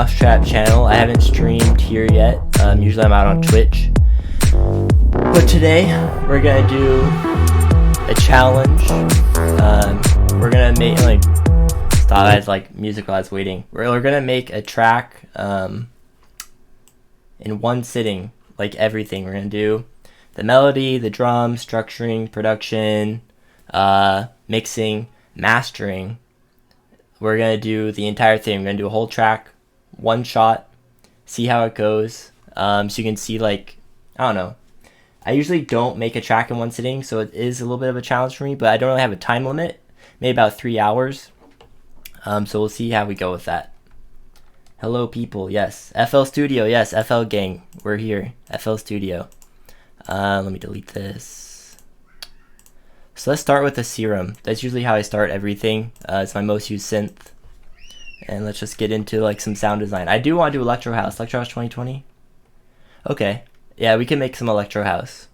mau5trap channel. I haven't streamed here yet. Usually I'm out on Twitch. But today we're gonna do a challenge. We're gonna make stop. I had music while I was waiting. We're gonna make a track in one sitting, like everything. We're gonna do the melody, the drums, structuring, production, mixing, mastering. We're gonna do the entire thing. We're gonna do a whole track, one shot, see how it goes. So you can see, I don't know. I usually don't make a track in one sitting, so it is a little bit of a challenge for me, but I don't really have a time limit, maybe about 3 hours. So we'll see how we go with that. Hello people, yes. FL Studio, yes, FL gang, we're here. FL Studio. Let me delete this. So let's start with the serum. That's usually how I start everything. It's my most used synth. And let's just get into some sound design. I do want to do Electro House. Electro House 2020? Okay. Yeah, we can make some Electro House.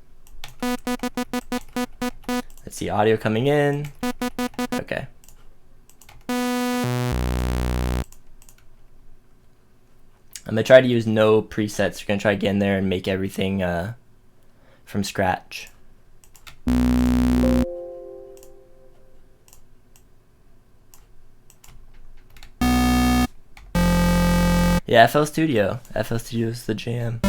Let's see, audio coming in. Okay. I'm gonna try to use no presets. We're gonna try to get in there and make everything from scratch. Yeah, FL Studio. FL Studio is the jam.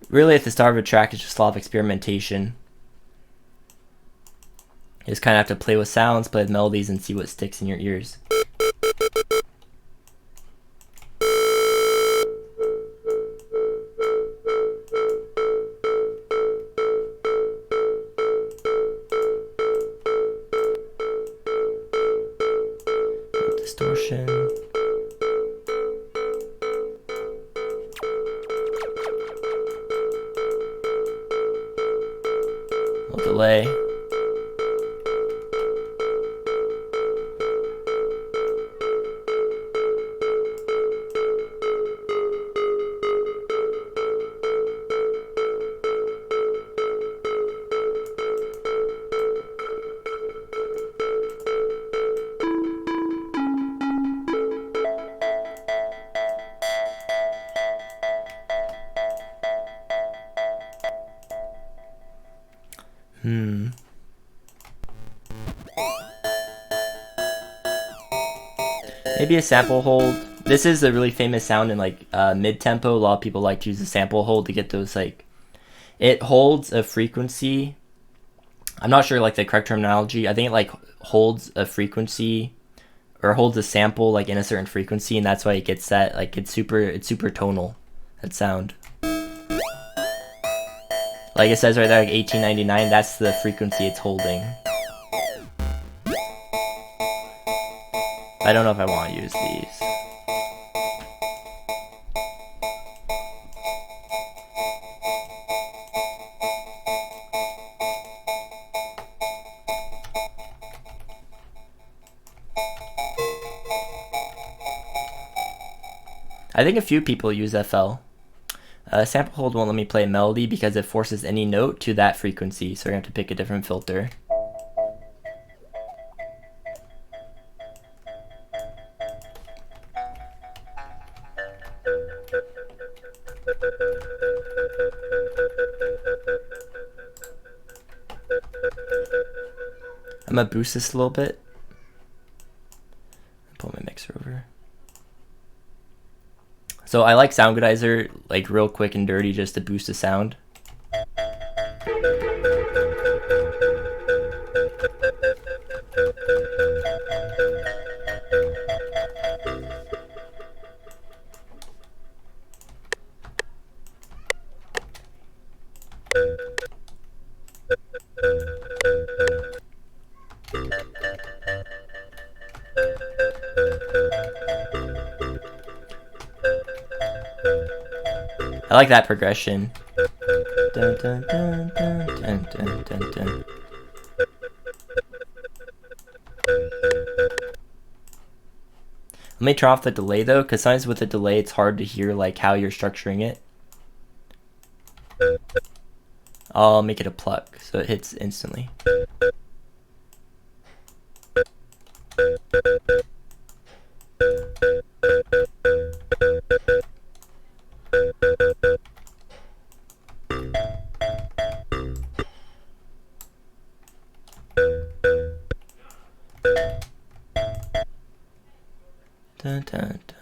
Really, at the start of a track, it's just a lot of experimentation. You just kind of have to play with sounds, play with melodies, and see what sticks in your ears. Distortion. Delay. Maybe a sample hold. This is a really famous sound in mid-tempo. A lot of people like to use a sample hold to get those it holds a frequency. I'm not sure the correct terminology. I think it holds a frequency or holds a sample in a certain frequency, and that's why it gets that it's super tonal, that sound. Like it says right there, 1899, that's the frequency it's holding. I don't know if I want to use these. I think a few people use FL. Sample hold won't let me play a melody because it forces any note to that frequency, so we're going to have to pick a different filter. I'm gonna boost this a little bit. Pull my mixer over. So I like Soundgoodizer real quick and dirty just to boost the sound. I like that progression. Dun, dun, dun, dun, dun, dun, dun, dun. Let me turn off the delay though, because sometimes with the delay it's hard to hear like how you're structuring it. I'll make it a pluck so it hits instantly. Dun, dun, dun.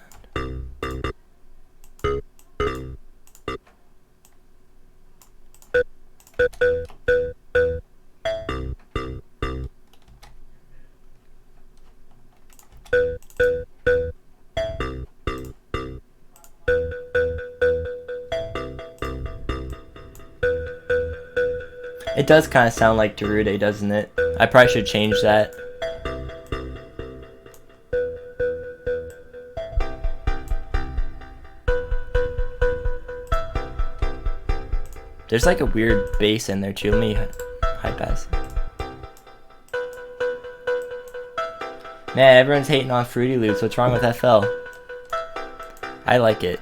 It does kind of sound like Derude, doesn't it? I probably should change that. There's like a weird bass in there too. Let me high pass. Man, everyone's hating on Fruity Loops. What's wrong with FL? I like it.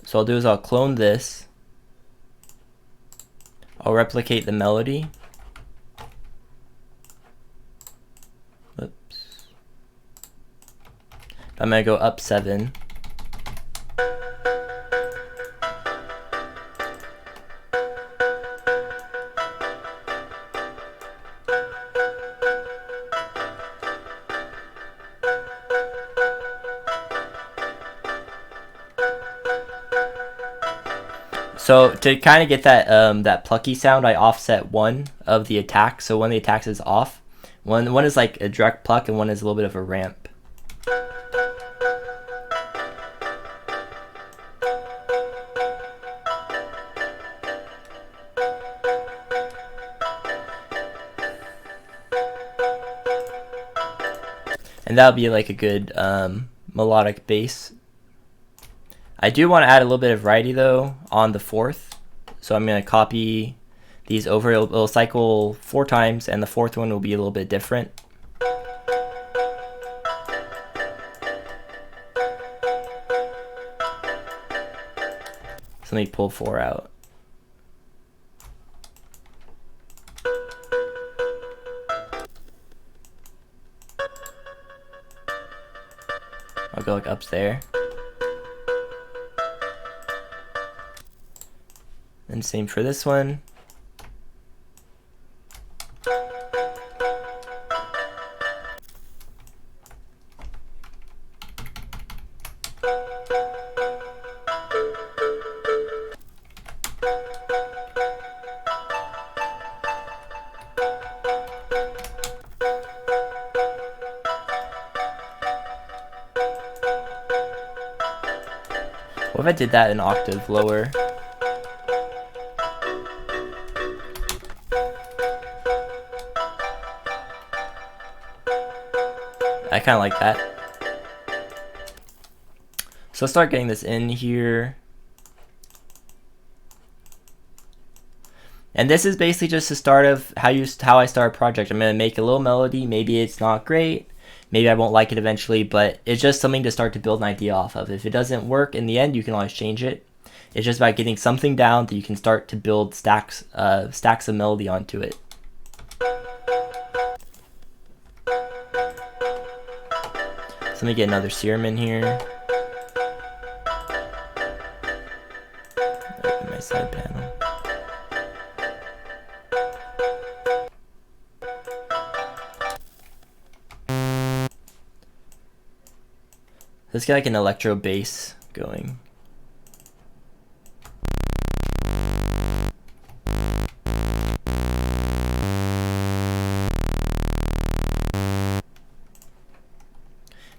So I'll do is I'll clone this. I'll replicate the melody. Oops. I'm gonna go up 7. So to kind of get that that plucky sound, I offset one of the attacks. So one of the attacks is off. One is like a direct pluck, and one is a little bit of a ramp. And that'll be like a good melodic bass. I do want to add a little bit of variety though on the 4th. So I'm going to copy these over. It'll cycle 4 times, and the 4th one will be a little bit different. So let me pull 4 out. I'll go like up there. And same for this one. What if I did that an octave lower? I kind of like that. So let's start getting this in here. And this is basically just the start of how I start a project. I'm going to make a little melody. Maybe it's not great. Maybe I won't like it eventually, but it's just something to start to build an idea off of. If it doesn't work in the end, you can always change it. It's just about getting something down that you can start to build stacks of melody onto it. So let me get another serum in here. Open my side panel. Let's get like an electro bass going.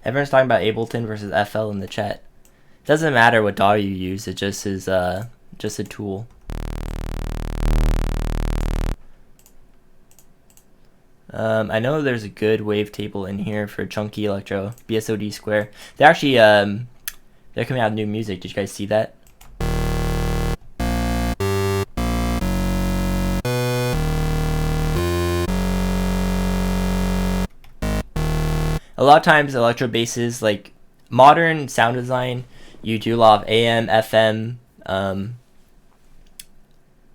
Everyone's talking about Ableton versus FL in the chat. It doesn't matter what DAW you use, it just is just a tool. I know there's a good wavetable in here for chunky electro, BSOD Square. They're actually they're coming out with new music. Did you guys see that? a lot of times electro basses, like modern sound design, you do a lot of AM, FM,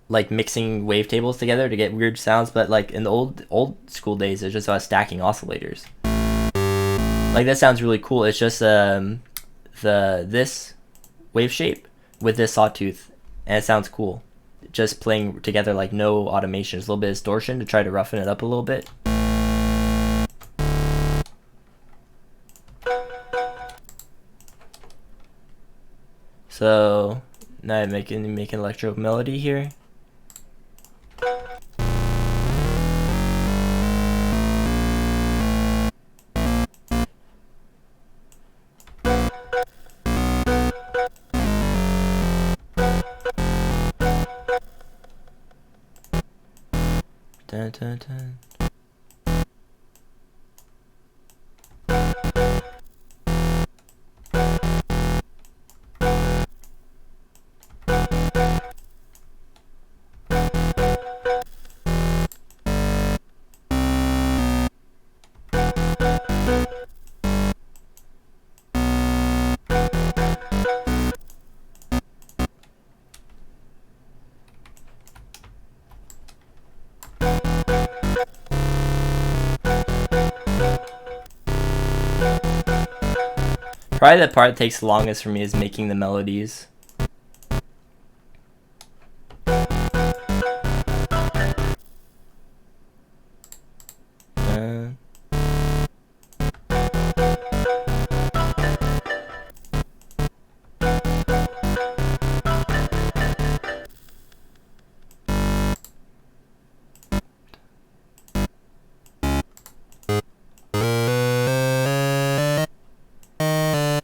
like mixing wavetables together to get weird sounds. But like in the old school days, it's just about stacking oscillators. Like that sounds really cool. It's just this wave shape with this sawtooth, and it sounds cool. Just playing together, like no automation. There's a little bit of distortion to try to roughen it up a little bit. So now I'm making electro melody here. Dun, dun, dun. Probably the part that takes the longest for me is making the melodies.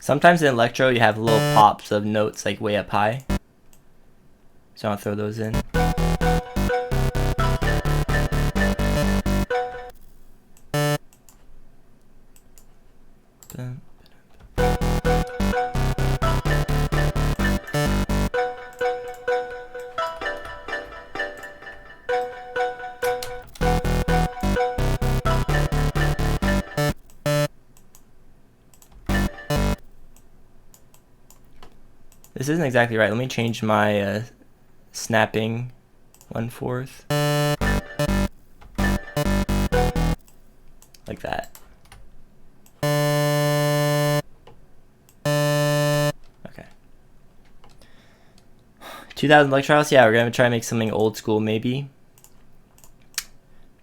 Sometimes in electro you have little pops of notes like way up high, so I'll throw those in. This isn't exactly right. Let me change my snapping 1/4. Like that. Okay. 2000 Electro House, yeah, we're gonna try to make something old school maybe.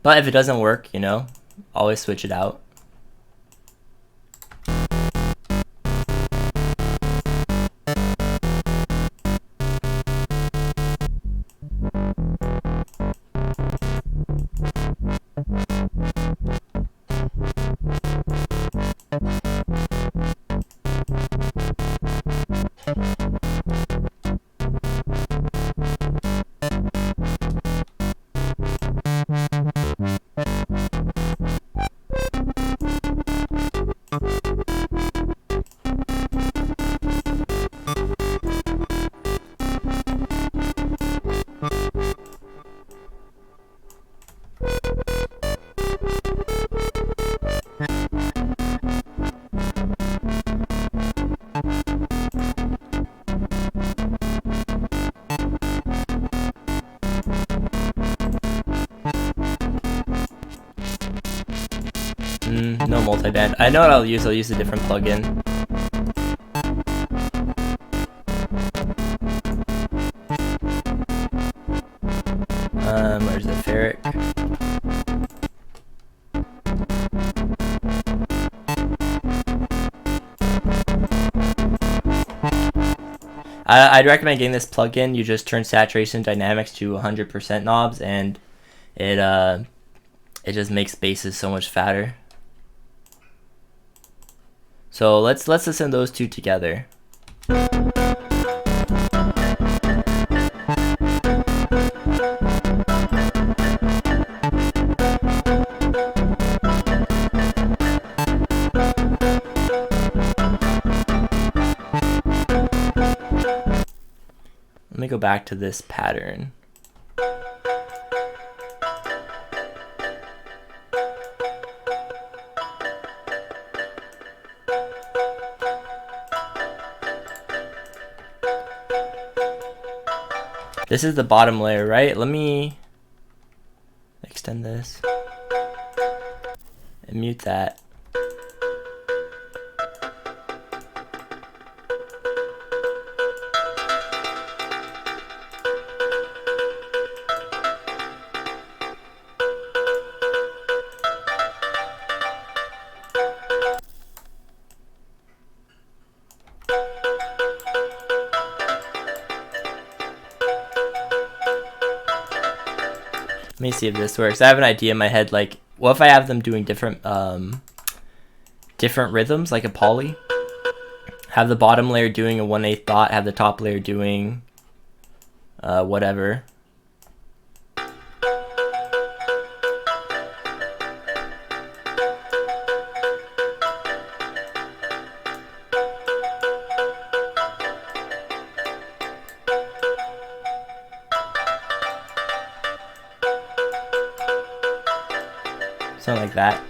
But if it doesn't work, you know, always switch it out. No multiband. I know what I'll use. I'll use a different plugin. Where's the ferric? I'd recommend getting this plugin. You just turn saturation dynamics to 100% knobs, and it just makes basses so much fatter. So let's listen to those two together. Let me go back to this pattern. This is the bottom layer, right? Let me extend this and mute that. Let me see if this works. I have an idea in my head, like, what if I have them doing different different rhythms, like a poly? Have the bottom layer doing a 1/8 dot, have the top layer doing whatever. Something like that.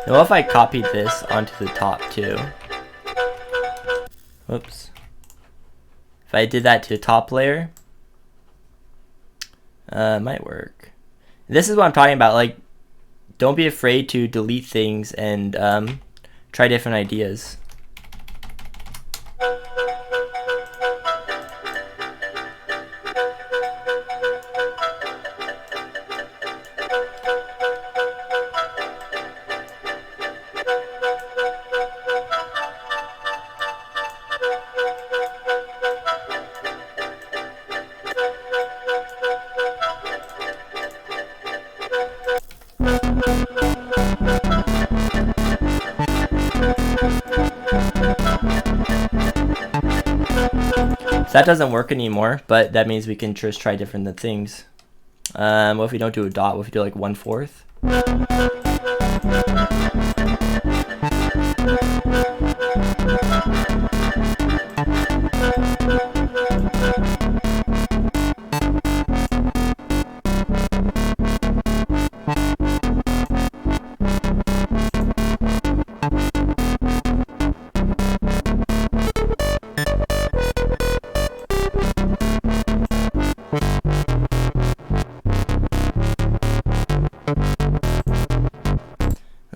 Now what if I copied this onto the top too? Whoops. If I did that to the top layer, it might work. This is what I'm talking about, like, don't be afraid to delete things and try different ideas. So that doesn't work anymore, but that means we can just try different things. What if we don't do a dot? What if we do like 1/4?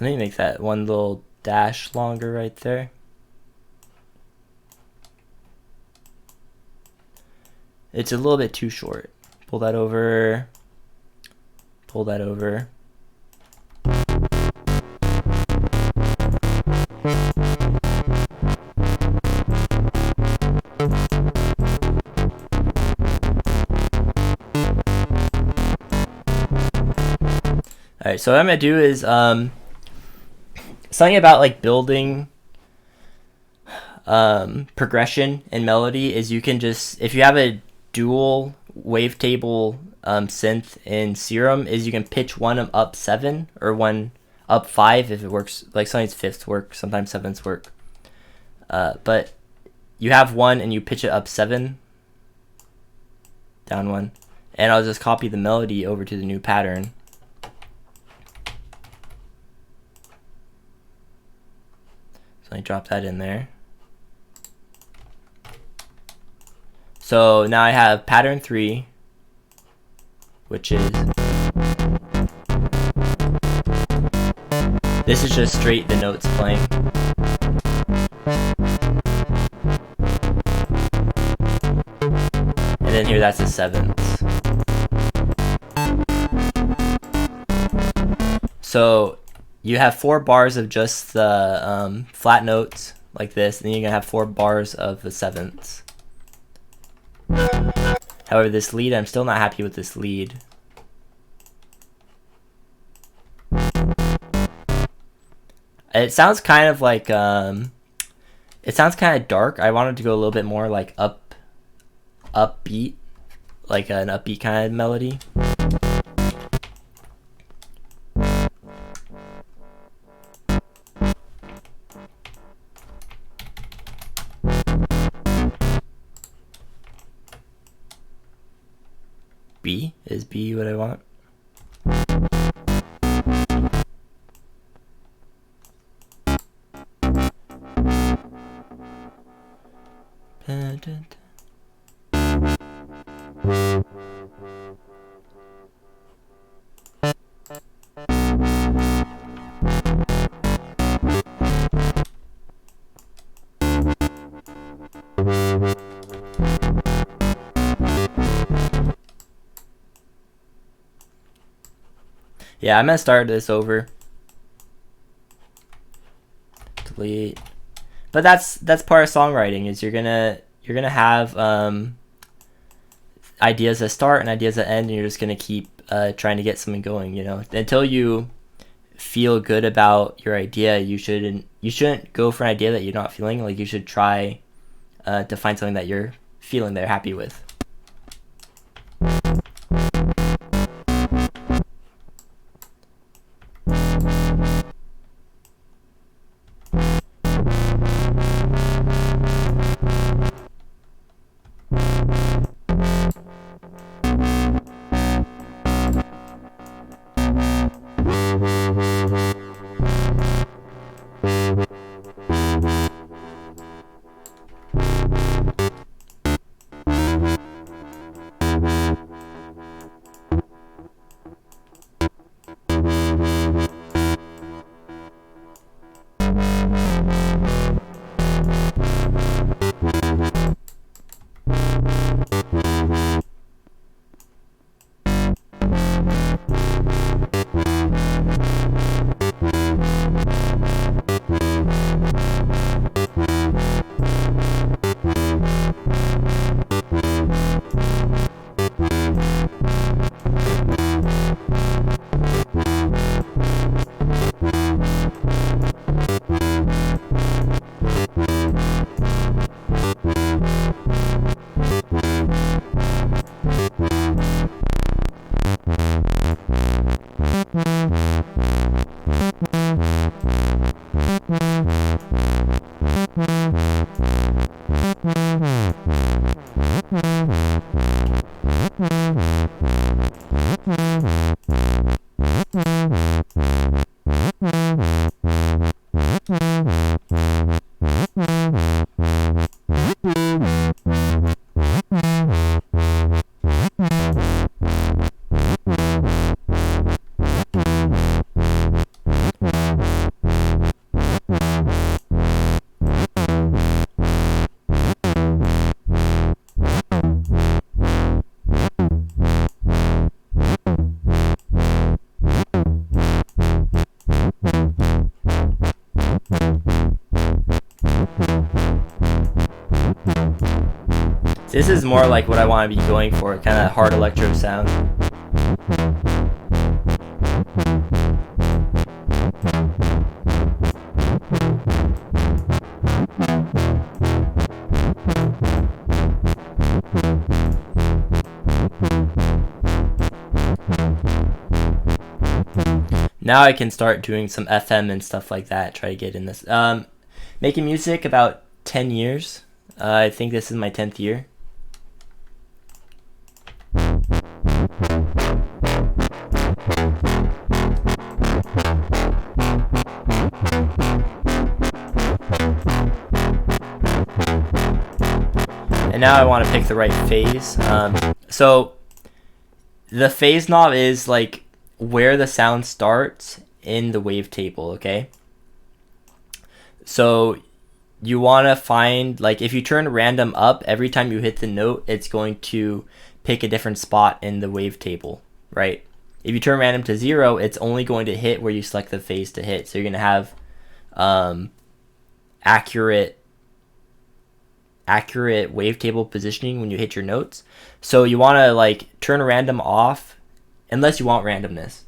Let me make that one little dash longer right there. It's a little bit too short. Pull that over. Pull that over. Alright, so what I'm going to do is something about like building progression and melody is you can just, if you have a dual wavetable synth in Serum, is you can pitch one up 7 or one up 5 if it works. Like sometimes 5ths work, sometimes 7ths work. But you have one and you pitch it up 7, down 1, and I'll just copy the melody over to the new pattern. So I drop that in there. So now I have pattern 3, which is, this is just straight the notes playing. And then here that's the 7ths. So you have 4 bars of just the flat notes like this, and then you're gonna have 4 bars of the 7ths. However, this lead, I'm still not happy with this lead. It sounds kind of like, it sounds kind of dark. I wanted to go a little bit more like upbeat, like an upbeat kind of melody. B. Is B what I want? Yeah, I'm gonna start this over. Delete. But that's part of songwriting, is you're gonna have ideas at start and ideas at end, and you're just gonna keep trying to get something going, you know, until you feel good about your idea. You shouldn't go for an idea that you're not feeling. Like, you should try to find something that you're feeling, that you're happy with. This is more like what I want to be going for, kind of hard electro sound. Now I can start doing some FM and stuff like that, try to get in this. Making music about 10 years. I think this is my 10th year. And now I want to pick the right phase. So the phase knob is like where the sound starts in the wavetable, okay? So you want to find, like, if you turn random up, every time you hit the note, it's going to pick a different spot in the wavetable, right? If you turn random to 0, it's only going to hit where you select the phase to hit. So you're going to have accurate wavetable positioning when you hit your notes. So you want to like turn random off, unless you want randomness.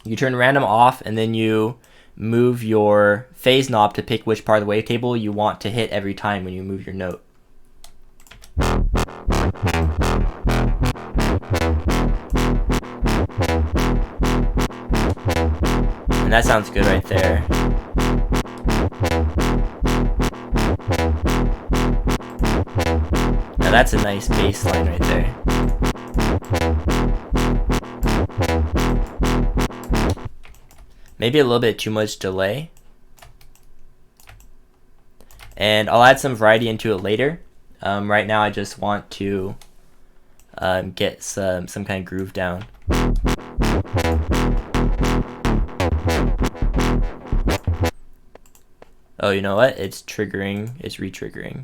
You turn random off, and then you move your phase knob to pick which part of the wavetable you want to hit every time when you move your note. And that sounds good right there. Now that's a nice bass line right there. maybe a little bit too much delay. And I'll add some variety into it later. Right now I just want to get some kind of groove down. Oh, you know what? It's triggering. It's re-triggering.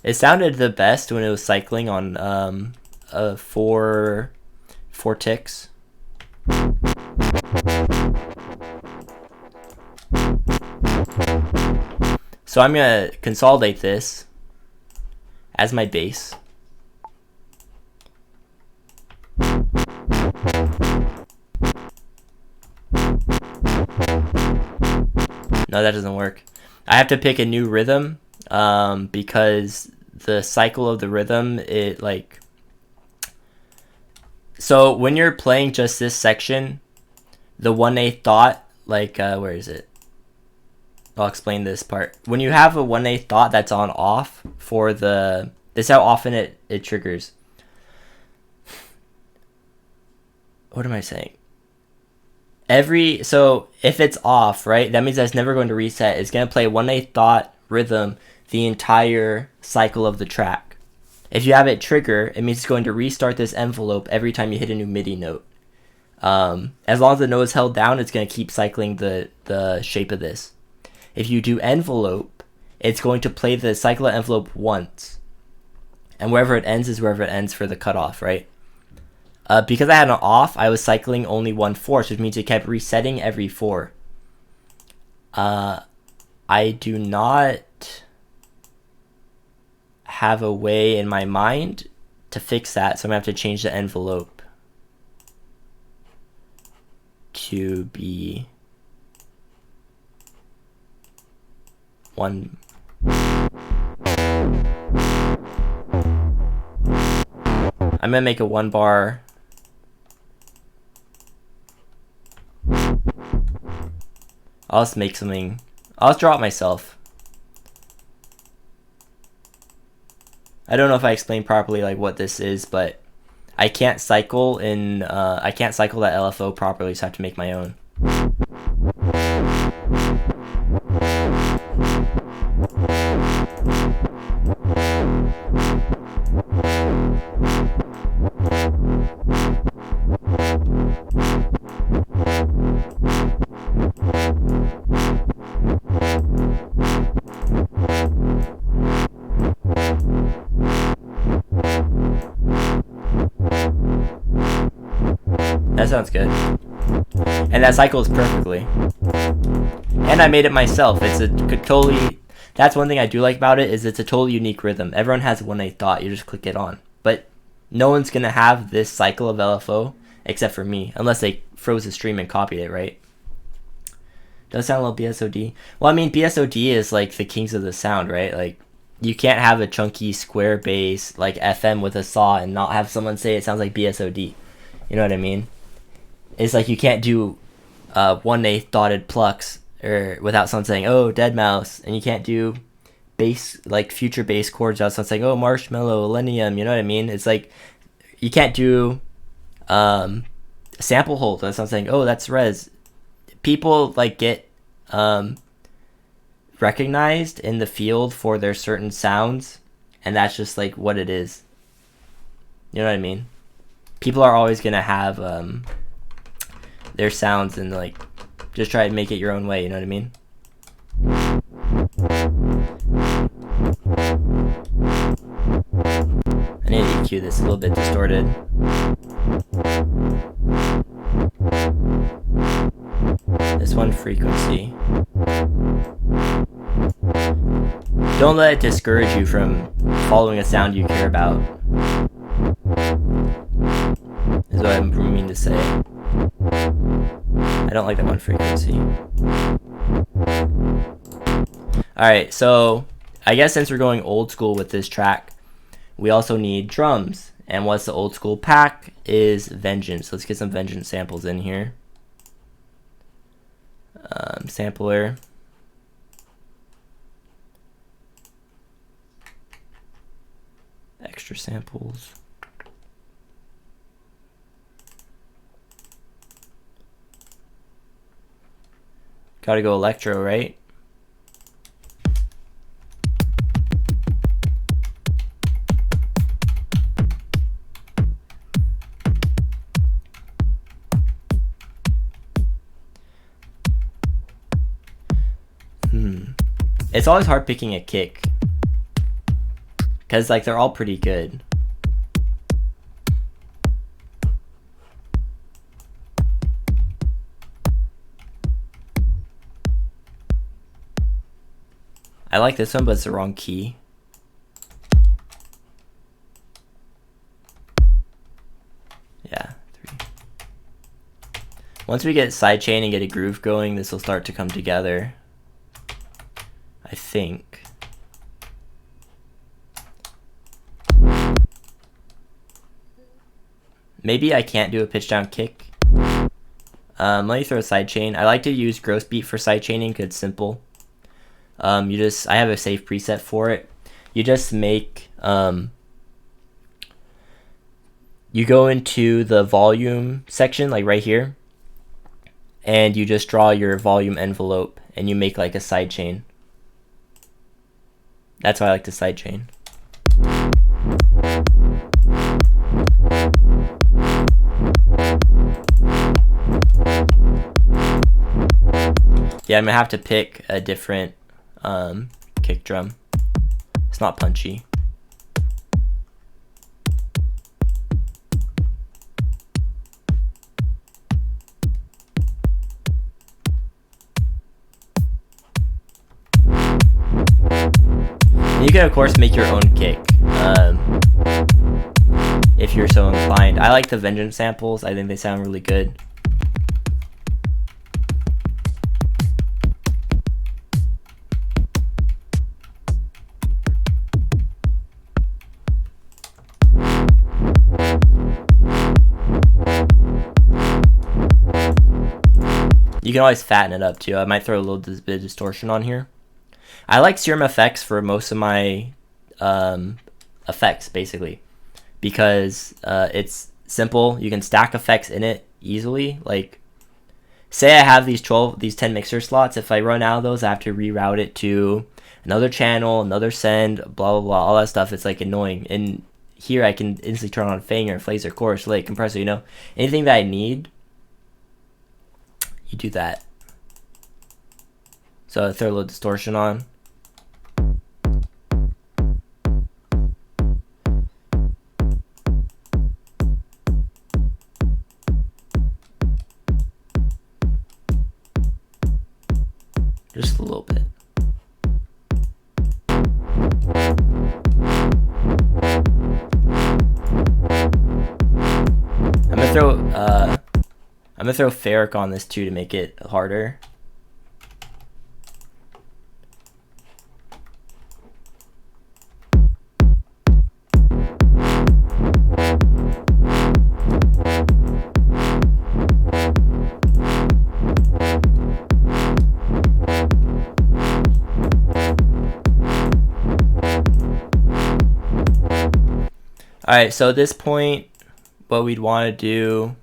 It sounded the best when it was cycling on four ticks. So I'm gonna consolidate this as my bass. No, that doesn't work. I have to pick a new rhythm because the cycle of the rhythm, it like, so when you're playing just this section, the 1/8 dot, like where is it? I'll explain this part. When you have a 1/8 dot that's on off for the, this is how often it triggers. What am I saying? So if it's off, right, that means that's never going to reset. It's going to play 1/8 dot rhythm the entire cycle of the track. If you have it trigger, it means it's going to restart this envelope every time you hit a new MIDI note. As long as the note is held down, it's going to keep cycling the shape of this. If you do envelope, it's going to play the cycle of envelope once, and wherever it ends is wherever it ends for the cutoff, right? Because I had an off, I was cycling only 1/4, which means it kept resetting every 4. I do not have a way in my mind to fix that, so I'm gonna have to change the envelope to be 1. I'm gonna make a 1 bar. I'll just make something. I'll just draw it myself. I don't know if I explained properly like what this is, but I can't cycle in I can't cycle that LFO properly, so I have to make my own. That sounds good. And that cycles perfectly. And I made it myself. It's a totally, that's one thing I do like about it, is it's a totally unique rhythm. Everyone has 1/8 dot, you just click it on. But no one's gonna have this cycle of LFO except for me, unless they froze the stream and copied it, right? Does sound a little BSOD. Well, I mean, BSOD is like the kings of the sound, right? Like, you can't have a chunky square bass like FM with a saw and not have someone say it sounds like BSOD. You know what I mean? It's like you can't do 1/8 dotted plucks or without someone saying, oh, dead mouse, and you can't do bass, like future bass chords without someone saying, oh, marshmallow, millennium, you know what I mean? It's like you can't do sample hold without someone saying, oh, that's REZZ. People like get recognized in the field for their certain sounds, and that's just like what it is. You know what I mean? People are always gonna have their sounds and like just try to make it your own way, you know what I mean? I need to EQ this a little bit distorted. This one frequency. Don't let it discourage you from following a sound you care about, is what I mean to say. I don't like that one frequency. Alright, so I guess since we're going old school with this track, we also need drums. And what's the old school pack is Vengeance. Let's get some Vengeance samples in here. Sampler. Extra samples. Gotta go electro, right? It's always hard picking a kick, because like they're all pretty good. I like this one, but it's the wrong key. Yeah, 3. Once we get sidechain and get a groove going, this will start to come together, I think. Maybe I can't do a pitch down kick. Let me throw a sidechain. I like to use gross beat for sidechaining because it's simple. I have a safe preset for it. You just make, you go into the volume section, like right here, and you just draw your volume envelope and you make like a sidechain. That's why I like the sidechain. Yeah, I'm gonna have to pick a different kick drum. It's not punchy. You can of course make your own kick if you're so inclined. I like the Vengeance samples. I think they sound really good. You can always fatten it up too. I might throw a little bit of distortion on here. I like Serum effects for most of my effects, basically, because it's simple. You can stack effects in it easily. Like, say I have these 10 mixer slots. If I run out of those, I have to reroute it to another channel, another send, blah, blah, blah, all that stuff. It's like annoying. And here I can instantly turn on Fanger, Phaser, Chorus, Late, Compressor, you know, anything that I need. You do that. So I throw a little distortion on. Just a little bit. I'm gonna throw Ferric on this too to make it harder. Alright, so at this point, what we'd want to do,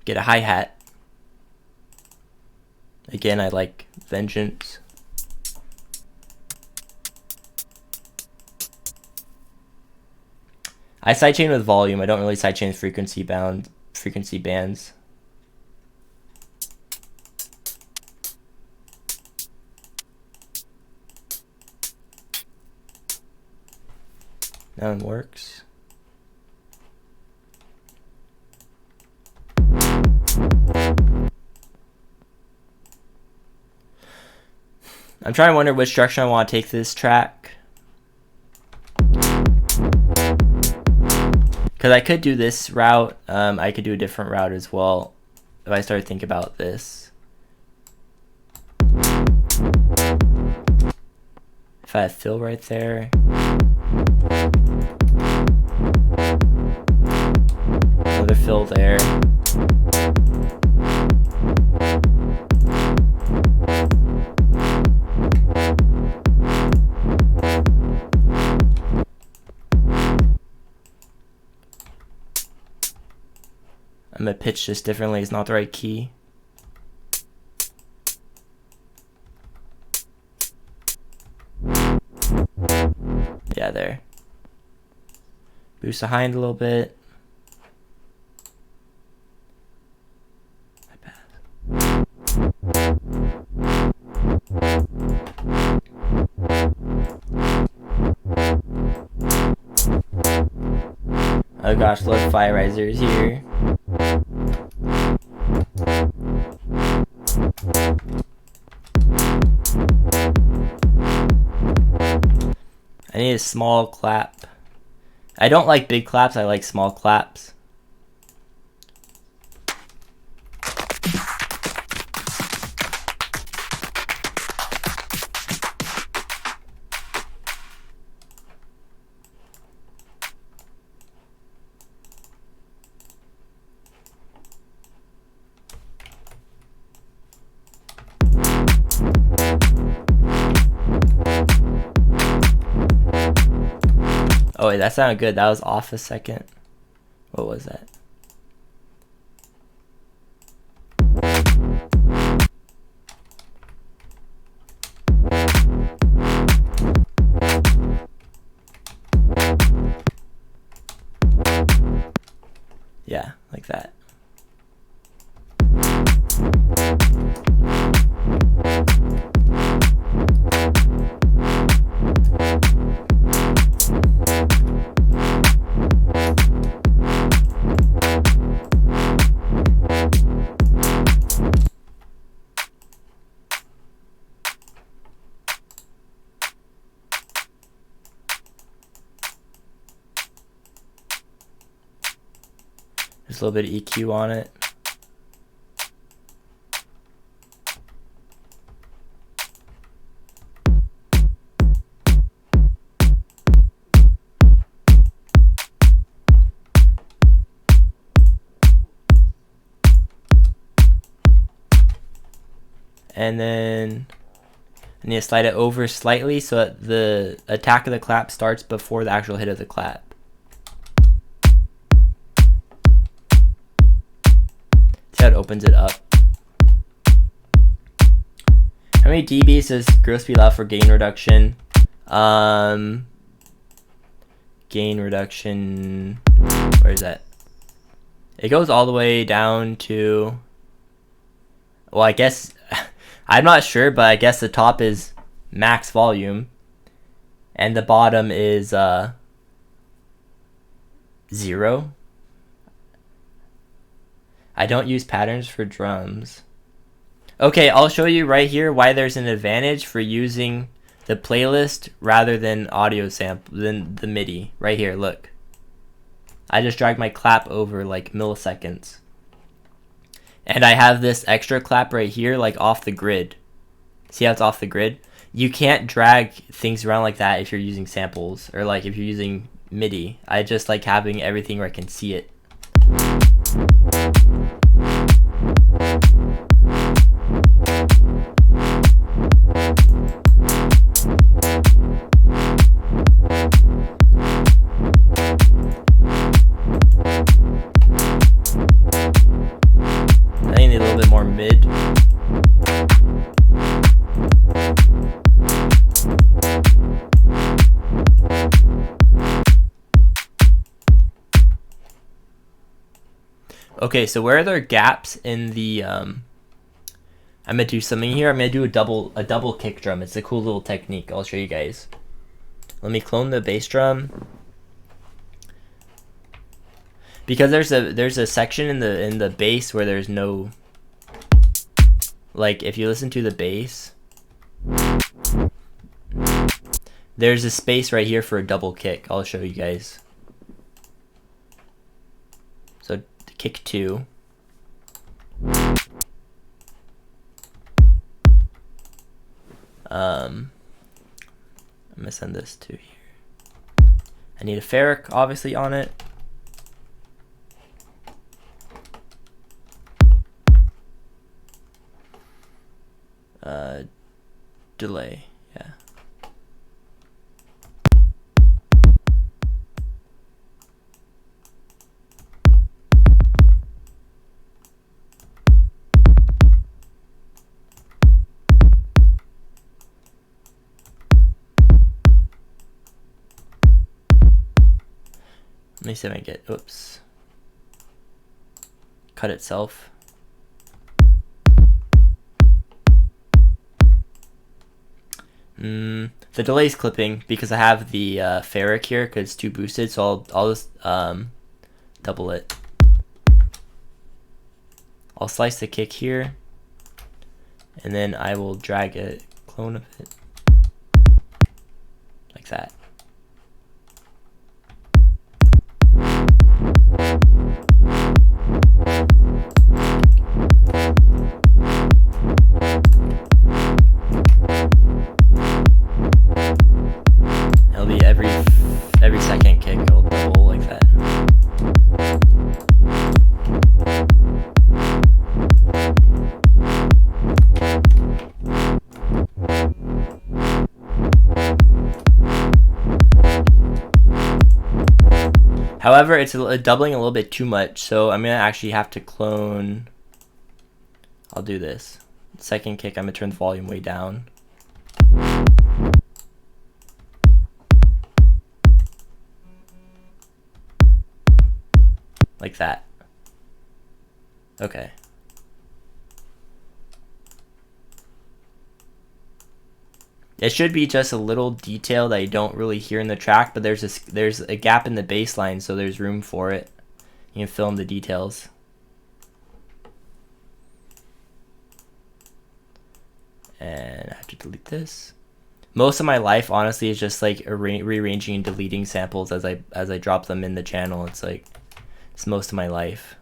get a hi-hat. Again, I like Vengeance. I sidechain with volume. I don't really sidechain with frequency bands. That one works. I'm trying to wonder which direction I want to take this track. Because because I could do this route. I could do a different route as well if I start to think about this. If I have fill right there. Another fill there. I'm gonna pitch this differently. It's not the right key. Yeah, there. Boost the high end a little bit. Oh gosh, look, fire risers here. I need a small clap. I don't like big claps, I like small claps. Oh wait, that sounded good. That was off a second. What was that? Yeah, like that. Just a little bit of EQ on it. And then I need to slide it over slightly so that the attack of the clap starts before the actual hit of the clap. See how it opens it up. How many dBs does gross speed allow for gain reduction? Gain reduction, where is that? It goes all the way down to, well, I guess, I'm not sure, but I guess the top is max volume and the bottom is 0. I don't use patterns for drums. Okay, I'll show you right here why there's an advantage for using the playlist rather than audio sample, than the MIDI. Right here, look. I just dragged my clap over like milliseconds. And I have this extra clap right here, like off the grid. See how it's off the grid? You can't drag things around like that if you're using samples or like if you're using MIDI. I just like having everything where I can see it. I think I need a little bit more mid. Okay, so where are there gaps in the I'm gonna do something here. I'm gonna do a double kick drum. It's a cool little technique. I'll show you guys. Let me clone the bass drum. Because there's a section in the bass where there's no, like if you listen to the bass, there's a space right here for a double kick. I'll show you guys. kick 2. I'm gonna send this to here. I need a ferric obviously on it. Delay, yeah. Let me see if I can get, oops. Cut itself. The delay's clipping because I have the ferric here because it's too boosted, so I'll just double it. I'll slice the kick here, and then I will drag a clone of it like that. It'll be every second kick, it'll double like that. However, it's doubling a little bit too much, so I'm gonna actually have to clone. I'll do this. Second kick, I'm gonna turn the volume way down. Like that. Okay. It should be just a little detail that you don't really hear in the track, but there's a gap in the bass line, so there's room for it. You can fill in the details. And I have to delete this. Most of my life, honestly, is just like rearranging and deleting samples as I drop them in the channel. It's like it's most of my life.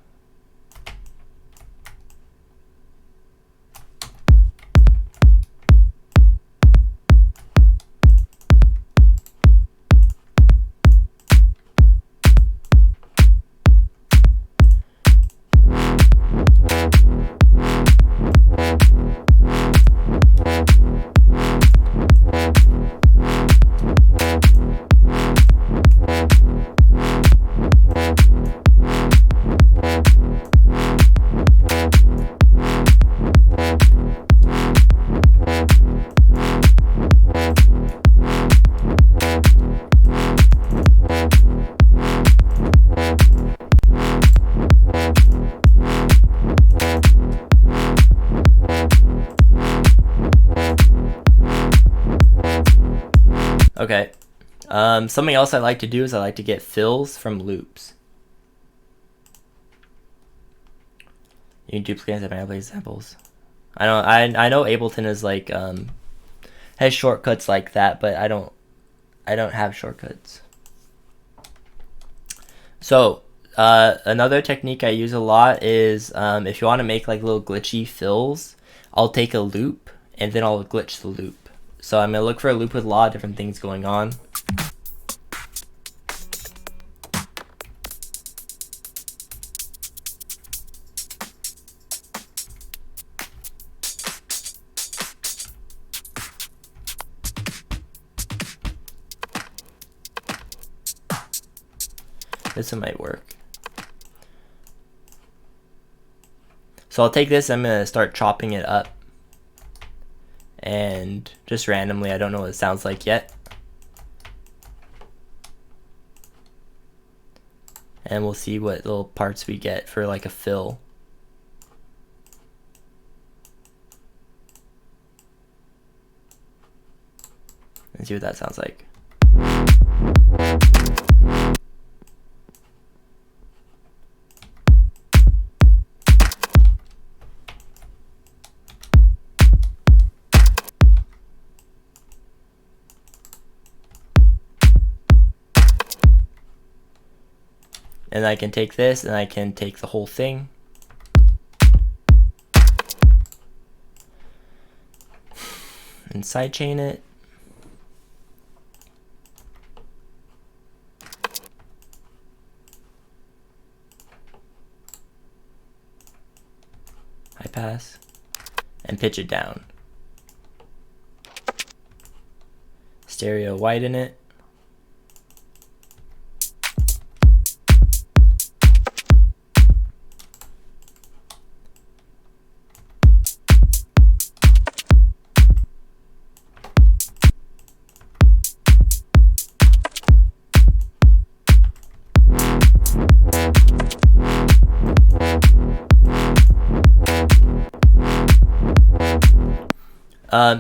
Okay. Something else I like to do is I like to get fills from loops. You can duplicate and play examples. I know Ableton is like has shortcuts like that, but I don't have shortcuts. So another technique I use a lot is if you want to make like little glitchy fills, I'll take a loop and then I'll glitch the loop. So I'm gonna look for a loop with a lot of different things going on. This one might work. So I'll take this, I'm gonna start chopping it up. And just randomly, I don't know what it sounds like yet. And we'll see what little parts we get for like a fill. And see what that sounds like. And I can take this and I can take the whole thing. And sidechain it. High pass. And pitch it down. Stereo widen it.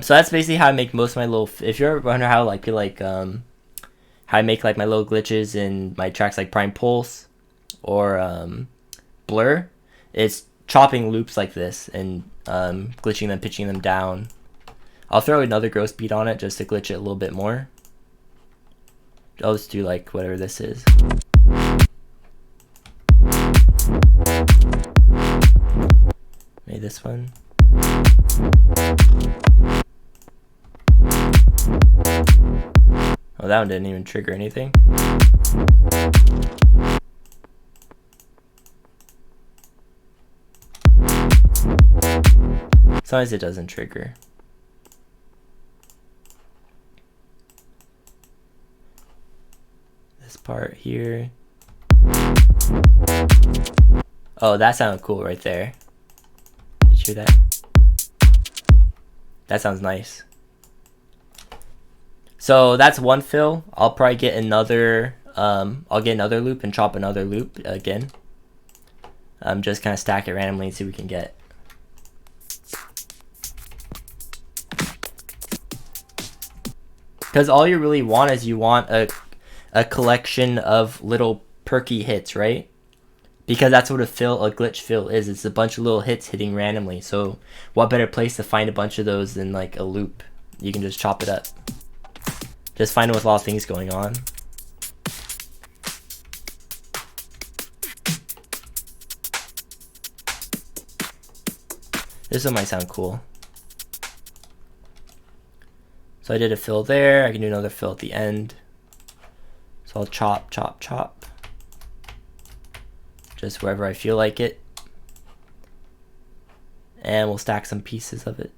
So that's basically how I make most of my little, if you're ever wondering how how I make like my little glitches in my tracks like Prime Pulse or Blur, it's chopping loops like this and glitching them, pitching them down. I'll throw another gross beat on it just to glitch it a little bit more. I'll just do like whatever this is. Maybe this one. Oh, that one didn't even trigger anything. Sometimes it doesn't trigger. This part here. Oh, that sounded cool right there. Did you hear that? That sounds nice. So that's one fill. I'll probably get another, I'll get another loop and chop another loop again. Just kind of stack it randomly and see what we can get. Because all you really want is you want a collection of little perky hits, right? Because that's what a glitch fill is. It's a bunch of little hits hitting randomly. So what better place to find a bunch of those than like a loop? You can just chop it up. Just find it with a lot of things going on. This one might sound cool. So I did a fill there. I can do another fill at the end. So I'll chop, chop, chop. Just wherever I feel like it. And we'll stack some pieces of it.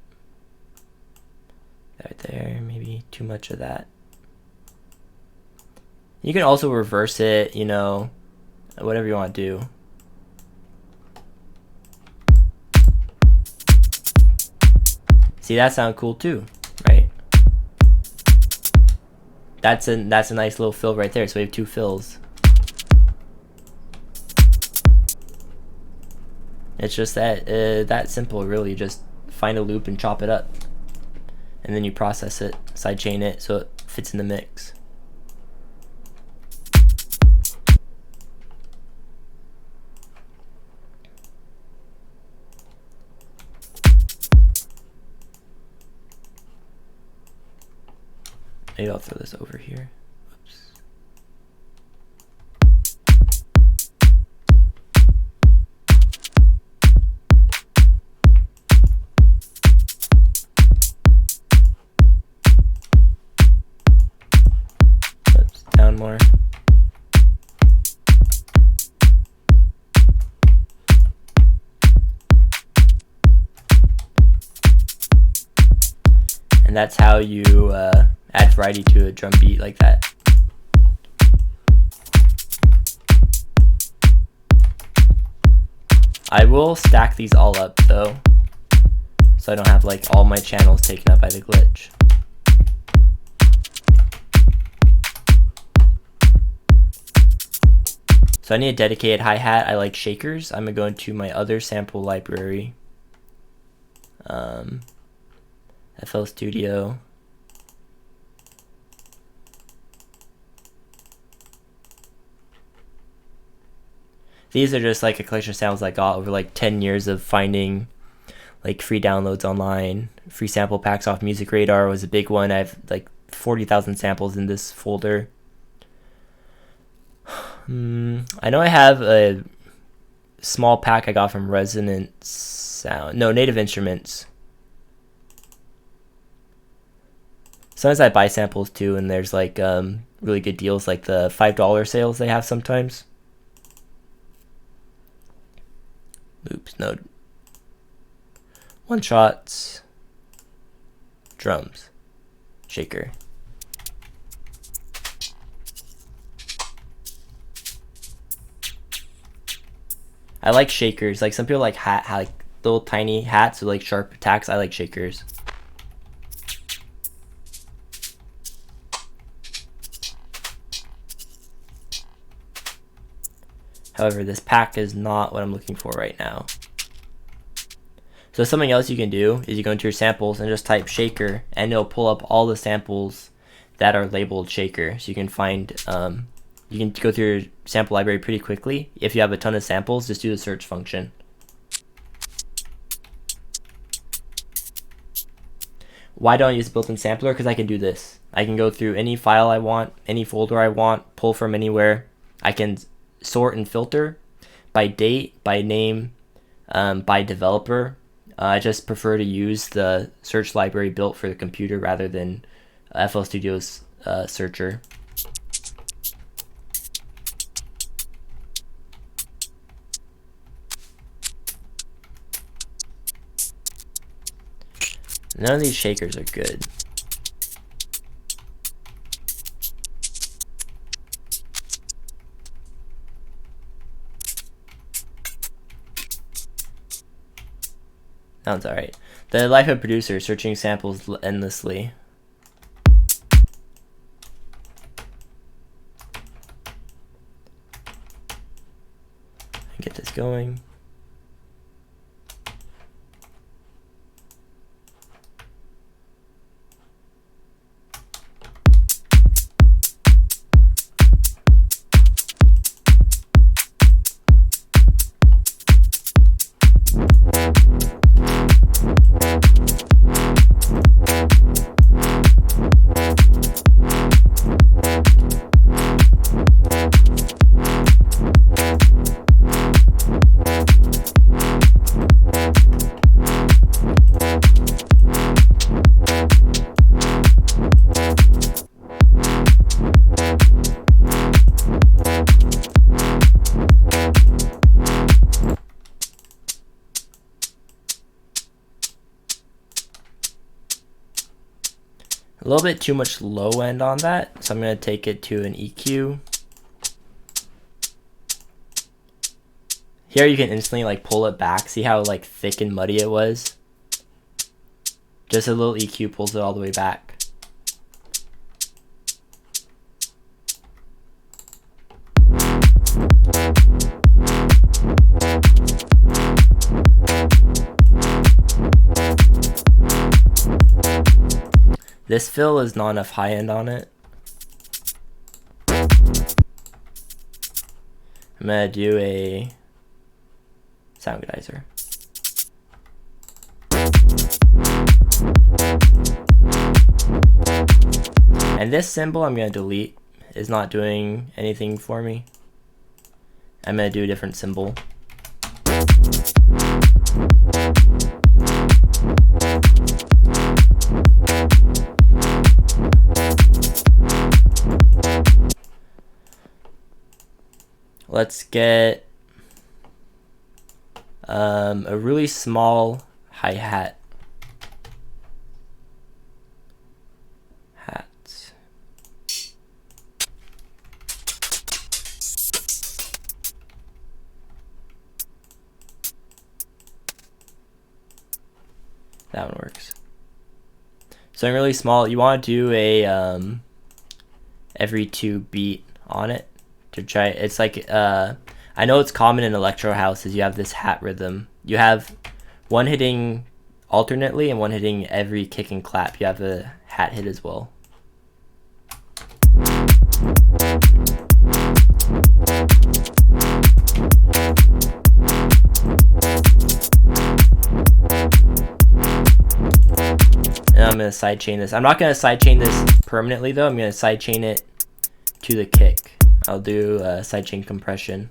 Right there, maybe too much of that. You can also reverse it, you know, whatever you want to do. See, that sounds cool too, right? That's a nice little fill right there. So we have two fills. It's just that simple, really. Just find a loop and chop it up, and then you process it, sidechain it, so it fits in the mix. Maybe I'll throw this over here. Oops. Oops, down more. And that's how you add variety to a drum beat like that. I will stack these all up though, so I don't have like all my channels taken up by the glitch. So I need a dedicated hi-hat. I like shakers. I'm gonna go into my other sample library, FL Studio. These are just like a collection of samples I got over like 10 years of finding like free downloads online. Free sample packs off Music Radar was a big one. I have like 40,000 samples in this folder. I know I have a small pack I got from Resonant Sound. No, Native Instruments. Sometimes I buy samples too, and there's like really good deals, like the $5 sales they have sometimes. Oops, no. One shots. Drums. Shaker. I like shakers. Like some people like like little tiny hats with like sharp attacks. I like shakers. However, this pack is not what I'm looking for right now. So something else you can do is you go into your samples and just type shaker, and it'll pull up all the samples that are labeled shaker. So you can find, you can go through your sample library pretty quickly. If you have a ton of samples, just do the search function. Why don't I use built-in sampler? Because I can do this. I can go through any file I want, any folder I want, pull from anywhere. I can sort and filter by date, by name, by developer. I just prefer to use the search library built for the computer rather than FL Studio's searcher. None of these shakers are good. That one's alright. The life of a producer, searching samples endlessly. Get this going. A little bit too much low end on that, so I'm going to take it to an EQ. Here you can instantly like pull it back. See how like thick and muddy it was? Just a little EQ pulls it all the way back. This fill is not enough high end on it. I'm gonna do a sound geyser. And this symbol I'm gonna delete. It's not doing anything for me. I'm gonna do a different symbol. Let's get a really small hi-hat. That one works. So really small. You want to do a every 2 beat on it to try. It's like I know it's common in electro houses. You have this hat rhythm. You have one hitting alternately and one hitting every kick and clap. You have a hat hit as well. And I'm going to sidechain this. I'm not going to sidechain this permanently though. I'm going to sidechain it to the kick. I'll do sidechain compression.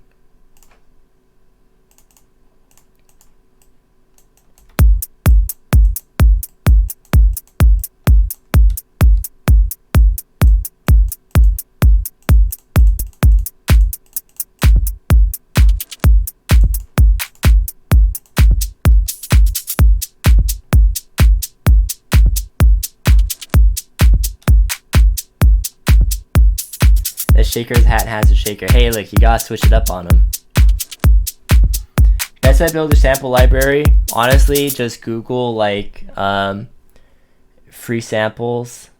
The shaker's hat has a shaker. Hey, look, you gotta switch it up on them. Best way to build a sample library, honestly, just Google like free samples.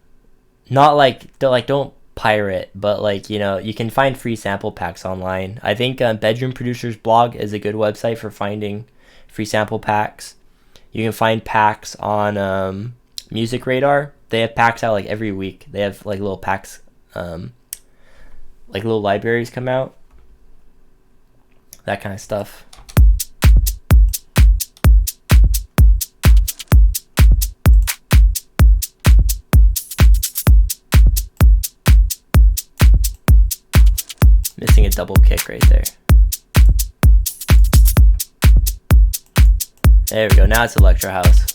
Not like don't pirate, but like, you know, you can find free sample packs online. I think Bedroom Producers blog is a good website for finding free sample packs. You can find packs on Music Radar. They have packs out like every week. They have like little packs. Like little libraries come out, that kind of stuff. Missing a double kick right there. There we go, now it's electro house.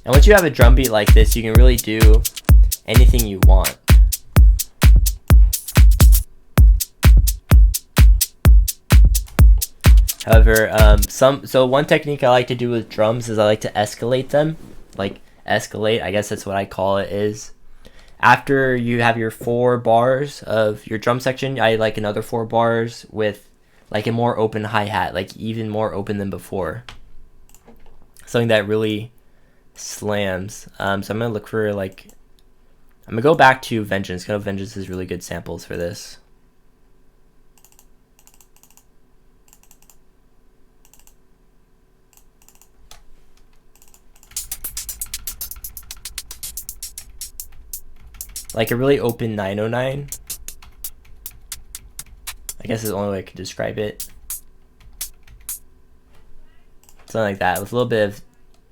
And once you have a drum beat like this, you can really do anything you want. However, so one technique I like to do with drums is I like to escalate them. Like escalate, I guess that's what I call it, is after you have your 4 bars of your drum section, I like another 4 bars with like a more open hi-hat, like even more open than before. Something that really slams. So I'm gonna look for like, I'm gonna go back to Vengeance. Vengeance is really good samples for this. Like a really open 909. I guess is the only way I could describe it. Something like that with a little bit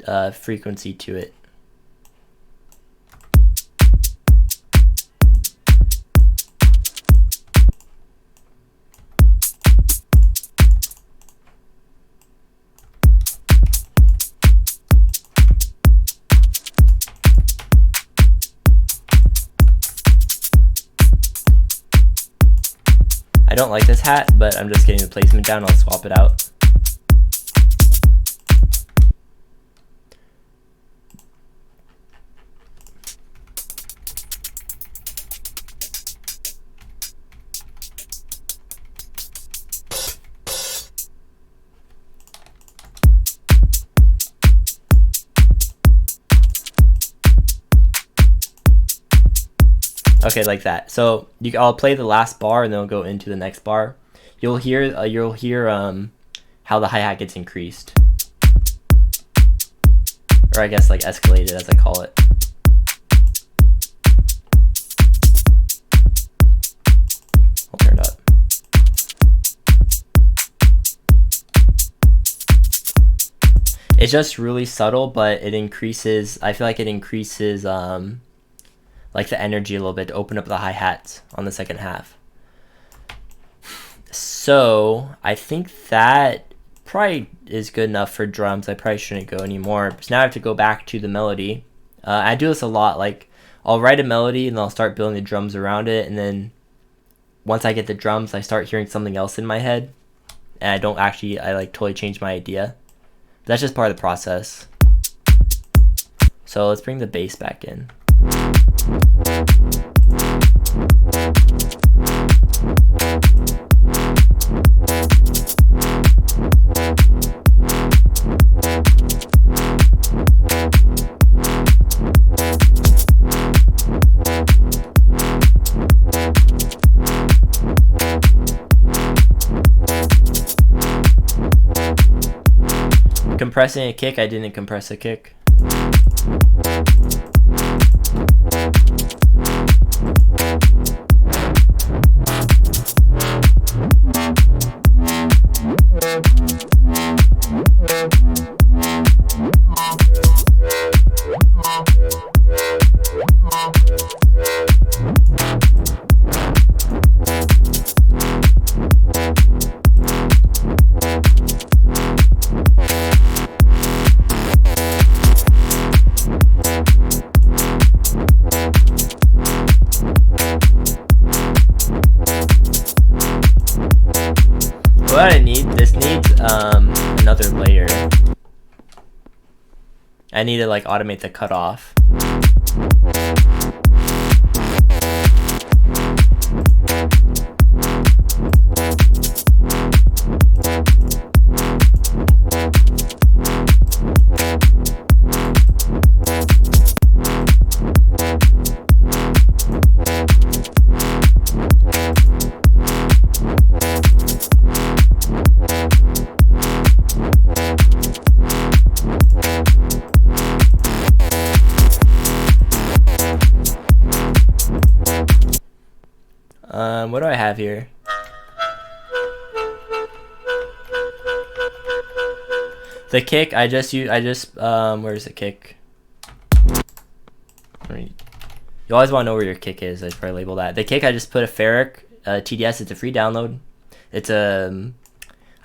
of frequency to it. I don't like this hat, but I'm just getting the placement down. I'll swap it out. Okay, like that. So I'll play the last bar and then we'll go into the next bar. You'll hear how the hi-hat gets increased, or I guess like escalated, as I call it. I'll turn it up. It's just really subtle, but it increases. I feel like it increases like the energy a little bit to open up the hi-hats on the second half. So I think that probably is good enough for drums. I probably shouldn't go anymore. So now I have to go back to the melody. I do this a lot. Like I'll write a melody and then I'll start building the drums around it. And then once I get the drums, I start hearing something else in my head. And I like totally change my idea. But that's just part of the process. So let's bring the bass back in. Compressing a kick, I didn't compress a kick. I need to like automate the cutoff. What do I have here? The kick, where's the kick? You always want to know where your kick is. I should probably label that. The kick, I just put a Ferric TDS. It's a free download. It's a,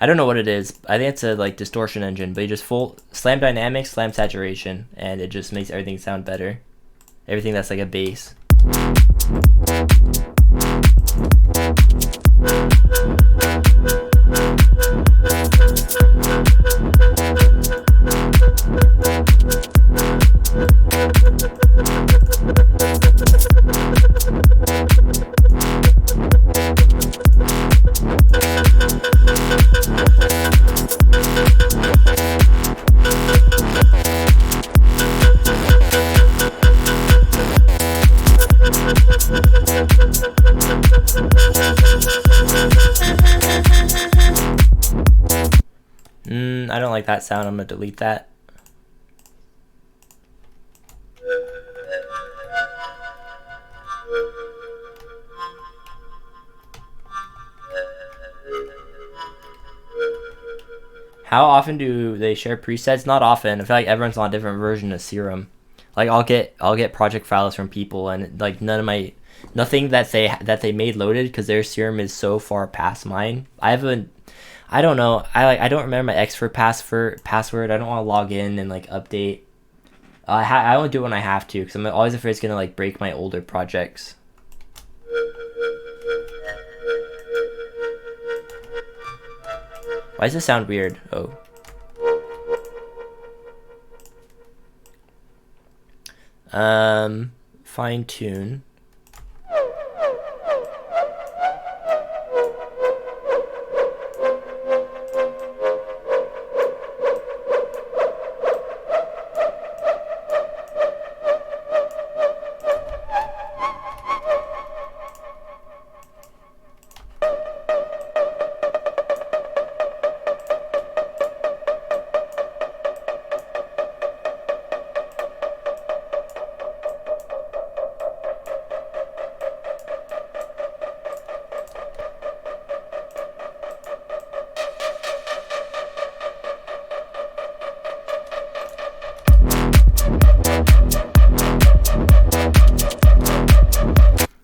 I don't know what it is. I think it's a like distortion engine, but you just full slam dynamics, slam saturation, and it just makes everything sound better. Everything that's like a bass. I don't like that sound. I'm gonna delete that. How often do they share presets? Not often. I feel like everyone's on a different version of Serum. Like I'll get project files from people, and like nothing that they made loaded because their Serum is so far past mine. I don't know. I don't remember my expert password. I don't want to log in and like update. I only do it when I have to because I'm always afraid it's gonna like break my older projects. Why does this sound weird? Oh. Fine tune.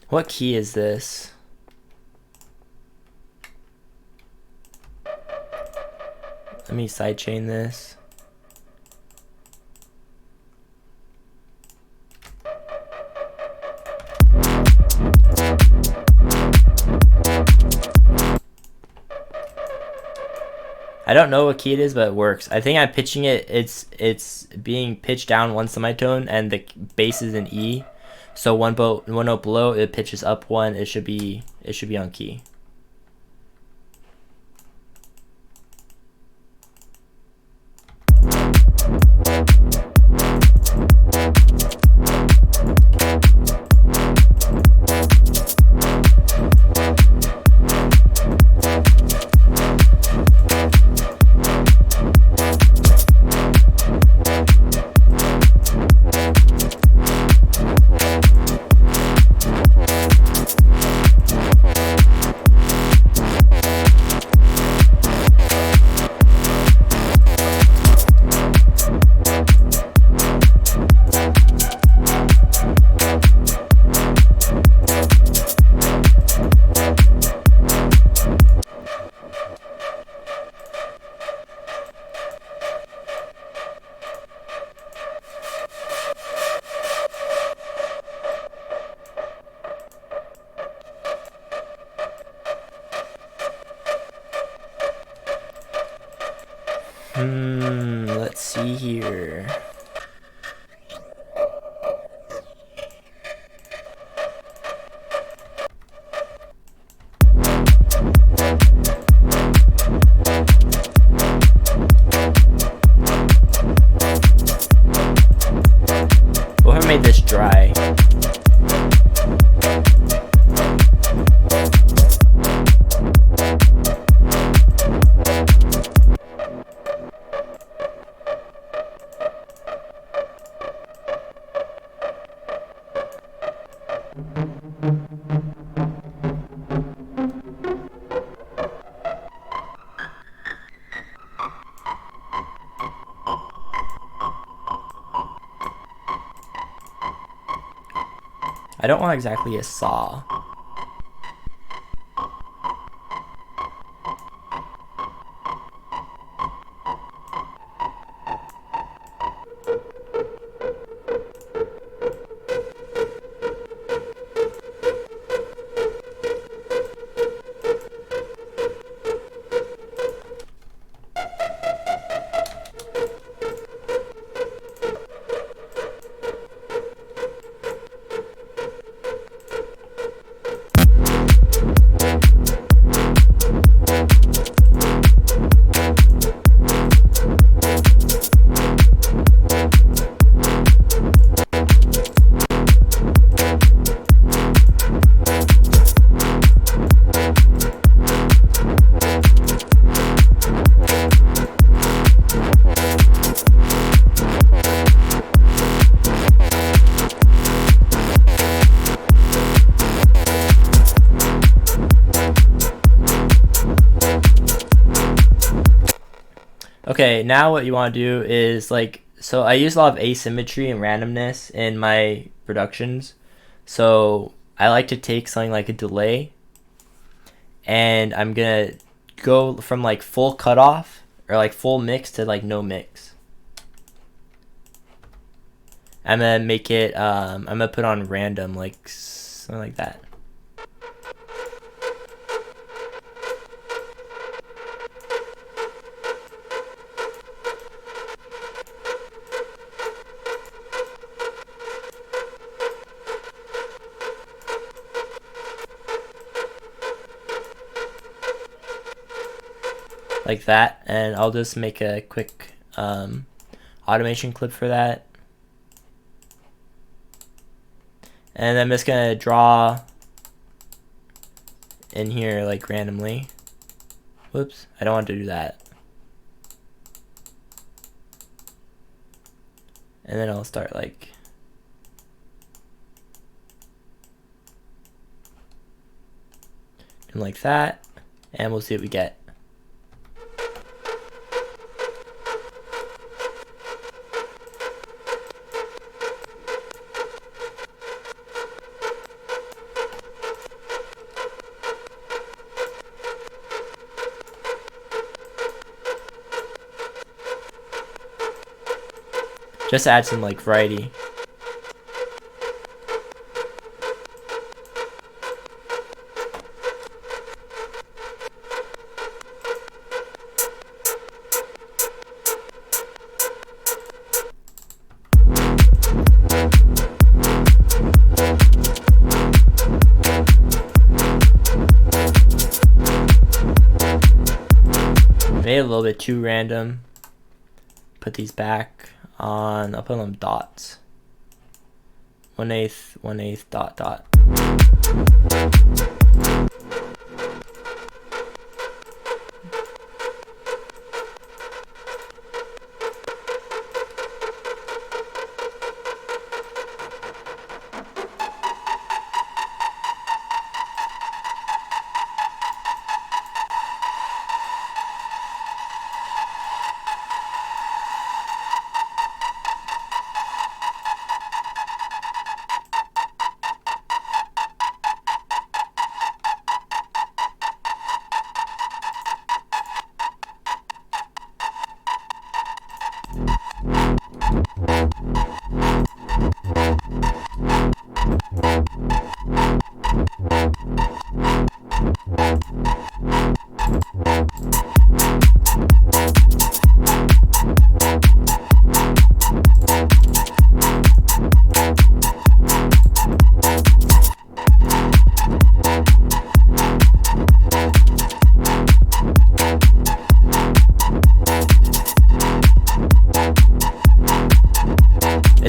What key is this? Let me sidechain this. I don't know what key it is, but it works. I think I'm pitching it. It's being pitched down one semitone, and the bass is in E. So one note below, it pitches up one. It should be on key. Let's see here. make this dry. I don't want exactly a saw. Okay, now what you want to do is like, so I use a lot of asymmetry and randomness in my productions. So I like to take something like a delay and I'm gonna go from like full cutoff or like full mix to like no mix. I'm gonna make it, I'm gonna put on random, like something like that. Like that, and I'll just make a quick automation clip for that. And I'm just gonna draw in here like randomly. Whoops, I don't want to do that. And then I'll start like doing like that, and we'll see what we get. Just add some like variety. Made it a little bit too random. Put these back on, I'll put them dots. 1/8, 1/8, dot, dot.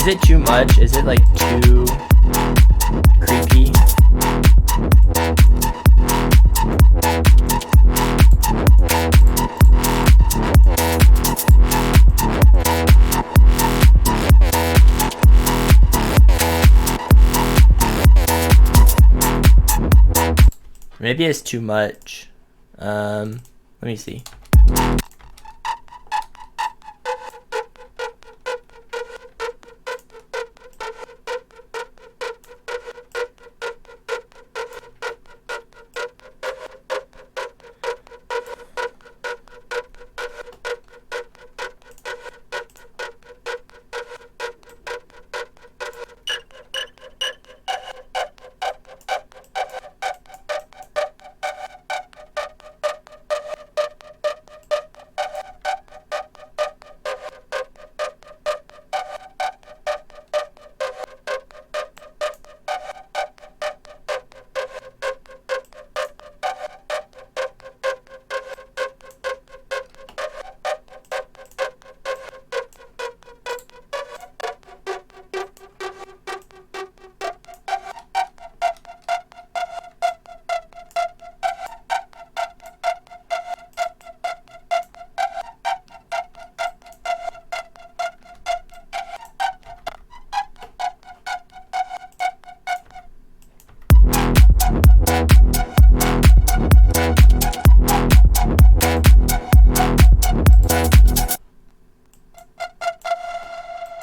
Is it too much? Is it like too creepy? Maybe it's too much. Let me see.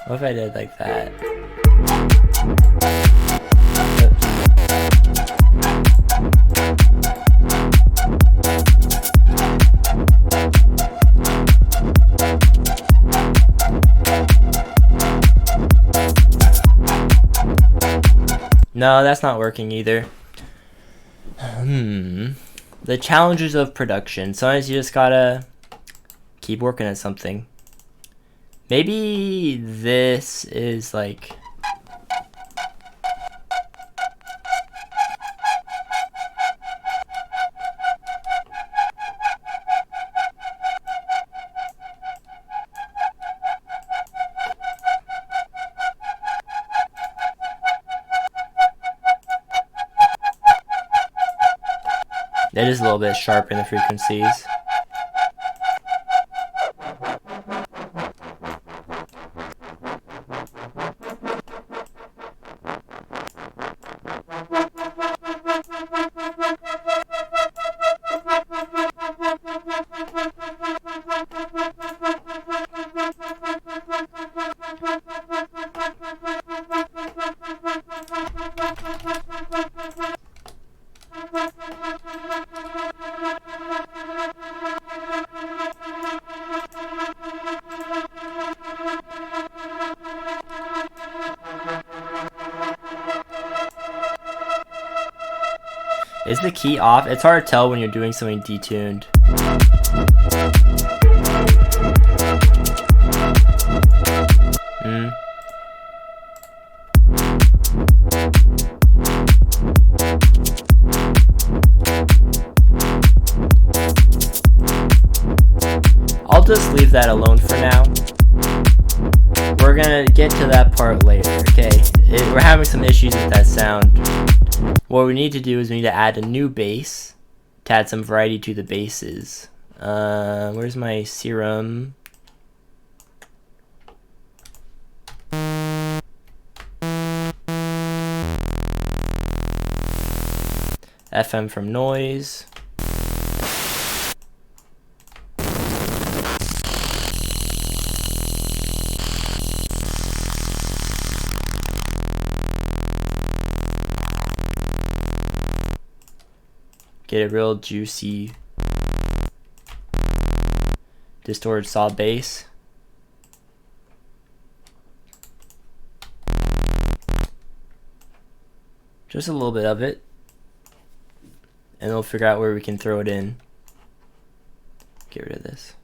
What if I did like that? No, that's not working either. The challenges of production. Sometimes you just gotta keep working at something. Maybe this is like... That is a little bit sharp in the frequencies. Is the key off? It's hard to tell when you're doing something detuned. I'll just leave that alone for now. We're gonna get to that part later, okay? We're having some issues with that sound. What we need to do is we need to add a new bass to add some variety to the basses. Where's my serum? FM from noise. Get a real juicy, distorted saw bass. Just a little bit of it. And we'll figure out where we can throw it in. Get rid of this.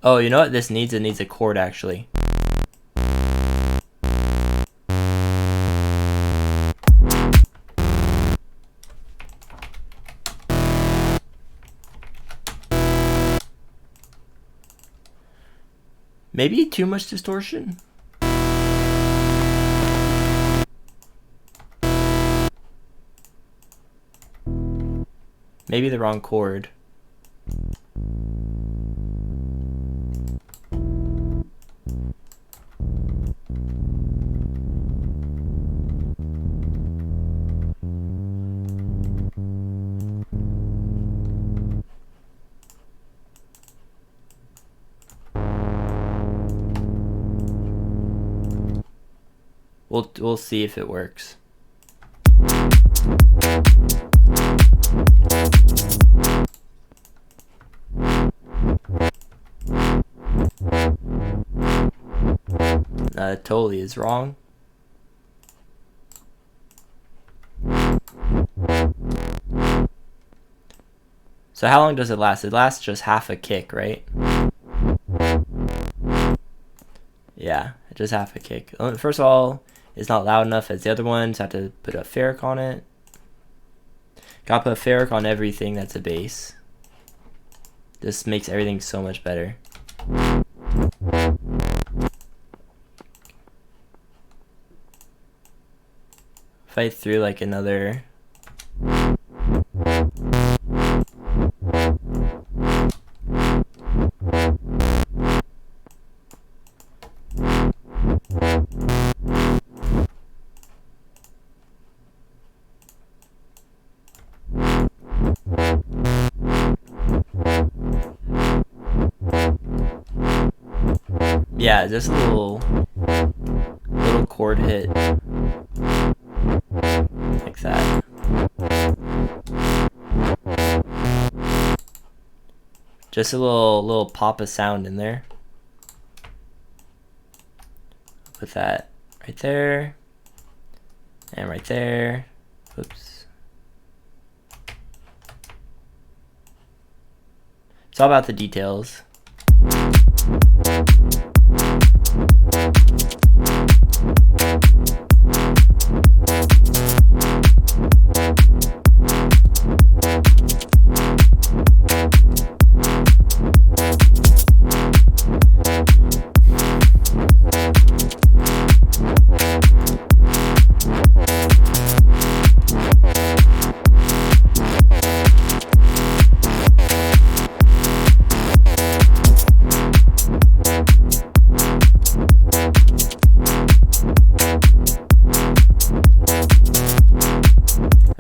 Oh, you know what this needs? It needs a chord, actually. Maybe too much distortion? Maybe the wrong chord. We'll see if it works. It totally is wrong. So how long does it last? It lasts just half a kick, right? Yeah, just half a kick. First of all, it's not loud enough as the other ones. I have to put a ferric on it. Gotta put a ferric on everything that's a bass. This makes everything so much better. If I threw like another... Yeah, just a little chord hit like that. Just a little pop of sound in there. Put that right there and right there. Oops. It's all about the details.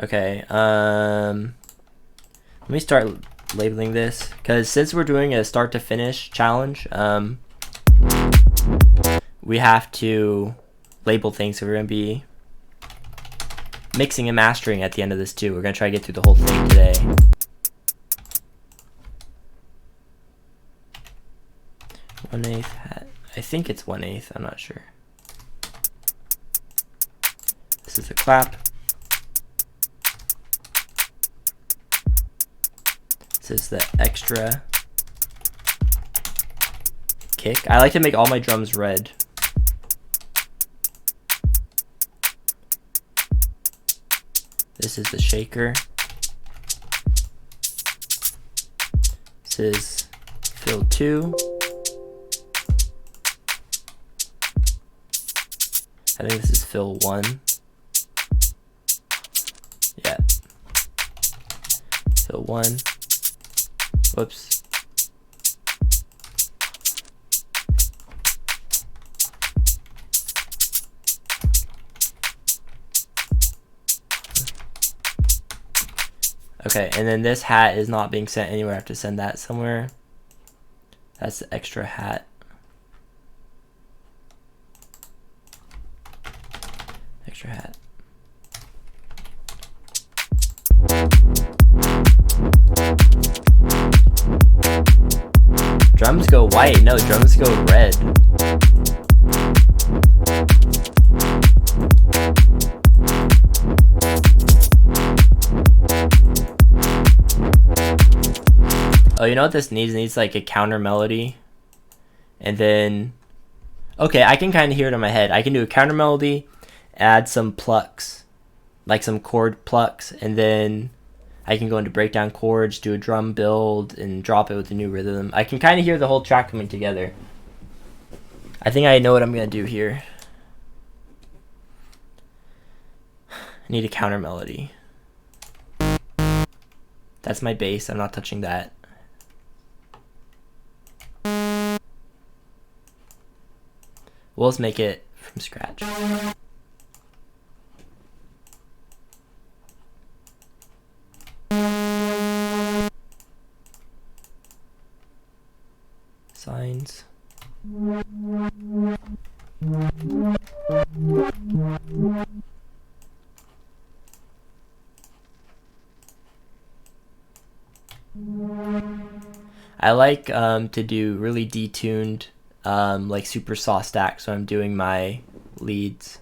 Okay, let me start labeling this, because since we're doing a start to finish challenge, we have to label things. So we're going to be mixing and mastering at the end of this too. We're going to try to get through the whole thing today. One-eighth hat. I think it's 1/8, I'm not sure. This is the clap. This is the extra kick. I like to make all my drums red. This is the shaker. This is fill 2. I think this is fill 1. Yeah. Fill 1. Whoops. Okay, and then this hat is not being sent anywhere. I have to send that somewhere. That's the extra hat. Extra hat. Drums go white. No, drums go red. Oh, you know what this needs? It needs like a counter melody. And then, okay, I can kind of hear it in my head. I can do a counter melody, add some plucks, like some chord plucks, and then I can go into breakdown chords, do a drum build, and drop it with a new rhythm. I can kind of hear the whole track coming together. I think I know what I'm gonna do here. I need a counter melody. That's my bass. I'm not touching that. We'll just make it from scratch. Signs. I like to do really detuned, like super saw stack, so I'm doing my leads.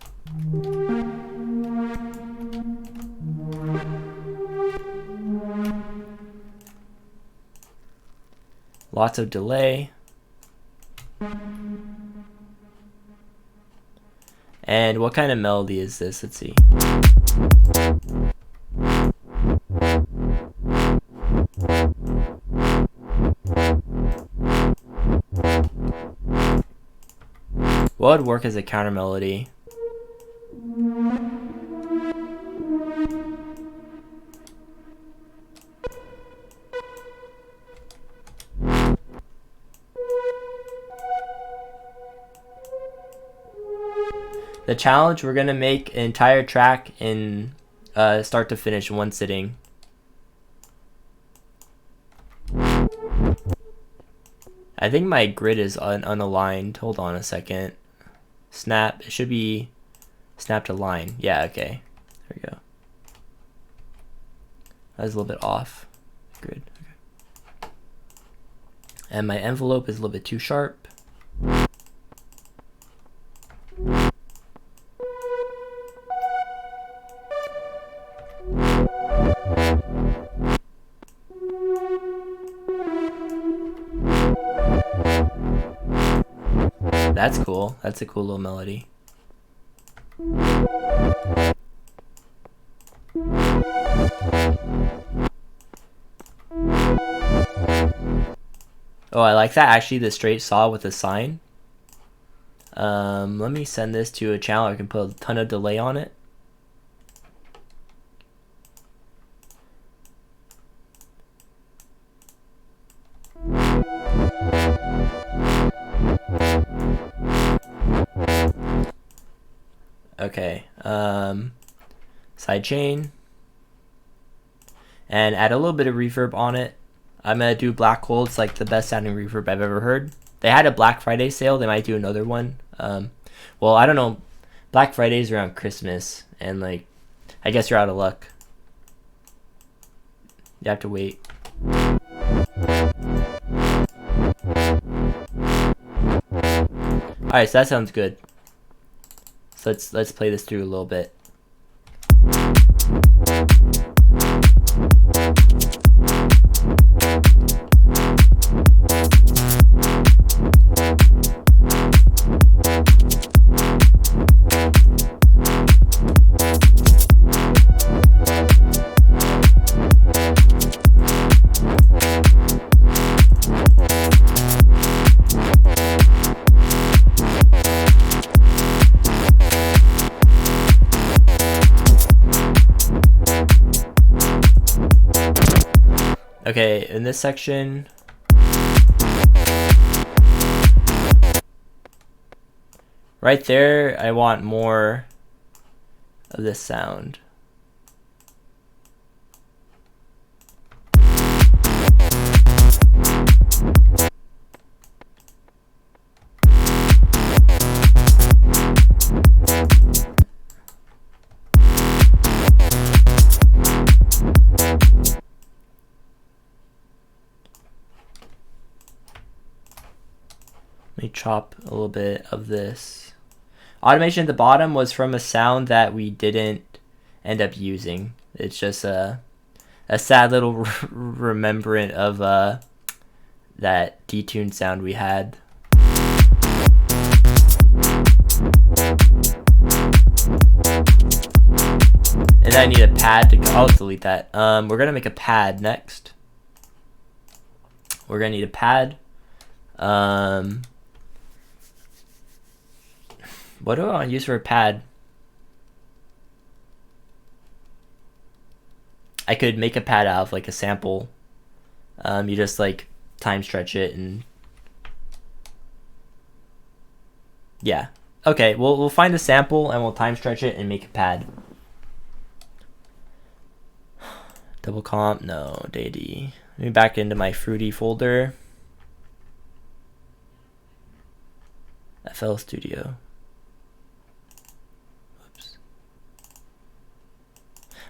Lots of delay. And what kind of melody is this? Let's see. What would work as a counter melody? The challenge, we're gonna make an entire track in start to finish in one sitting. I think my grid is unaligned. Hold on a second. Snap. It should be snap to line. Yeah, okay. There we go. That was a little bit off. Grid. Okay. And my envelope is a little bit too sharp. That's cool. That's a cool little melody. Oh, I like that, actually, the straight saw with a sign. Let me send this to a channel. I can put a ton of delay on it. Okay, sidechain, and add a little bit of reverb on it. I'm gonna do black hole. It's like the best sounding reverb I've ever heard. They had a Black Friday sale. They might do another one. Well, I don't know. Black Friday's around Christmas, and like, I guess you're out of luck. You have to wait. All right, so that sounds good. So let's play this through a little bit. Okay, in this section, right there, I want more of this sound. Let me chop a little bit of this. Automation at the bottom was from a sound that we didn't end up using. It's just a sad little remembrance of that detuned sound we had. And I need a pad to, I'll delete that. We're gonna make a pad next. We're gonna need a pad. What do I want to use for a pad? I could make a pad out of like a sample. You just like time stretch it and yeah. Okay, we'll find a sample and we'll time stretch it and make a pad. Double comp, no, deity. Let me back into my fruity folder. FL Studio. Oops.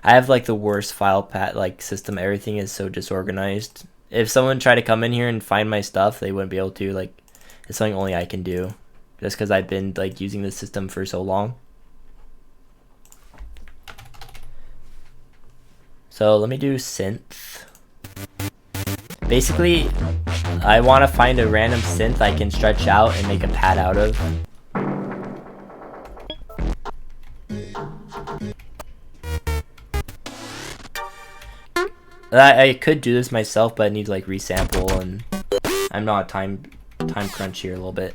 I have like the worst file path like system. Everything is so disorganized. If someone tried to come in here and find my stuff, they wouldn't be able to. Like, it's something only I can do, just because I've been like using this system for so long. So let me do synth. Basically, I want to find a random synth I can stretch out and make a pad out of. I could do this myself, but I need to like resample, and I'm not time crunch here a little bit.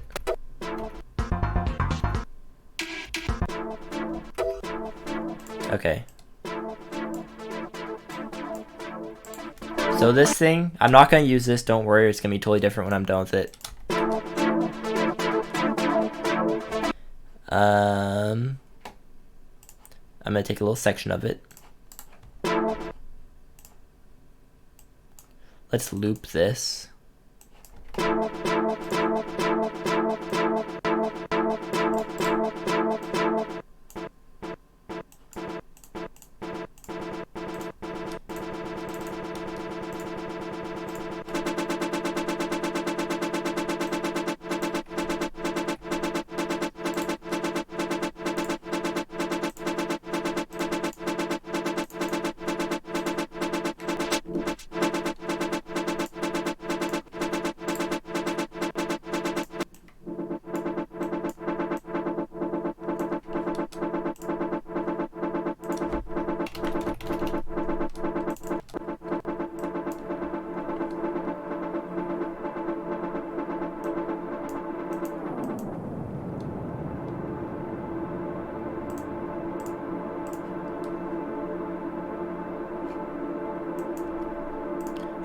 Okay. So this thing, I'm not going to use this, don't worry, it's going to be totally different when I'm done with it. I'm going to take a little section of it. Let's loop this.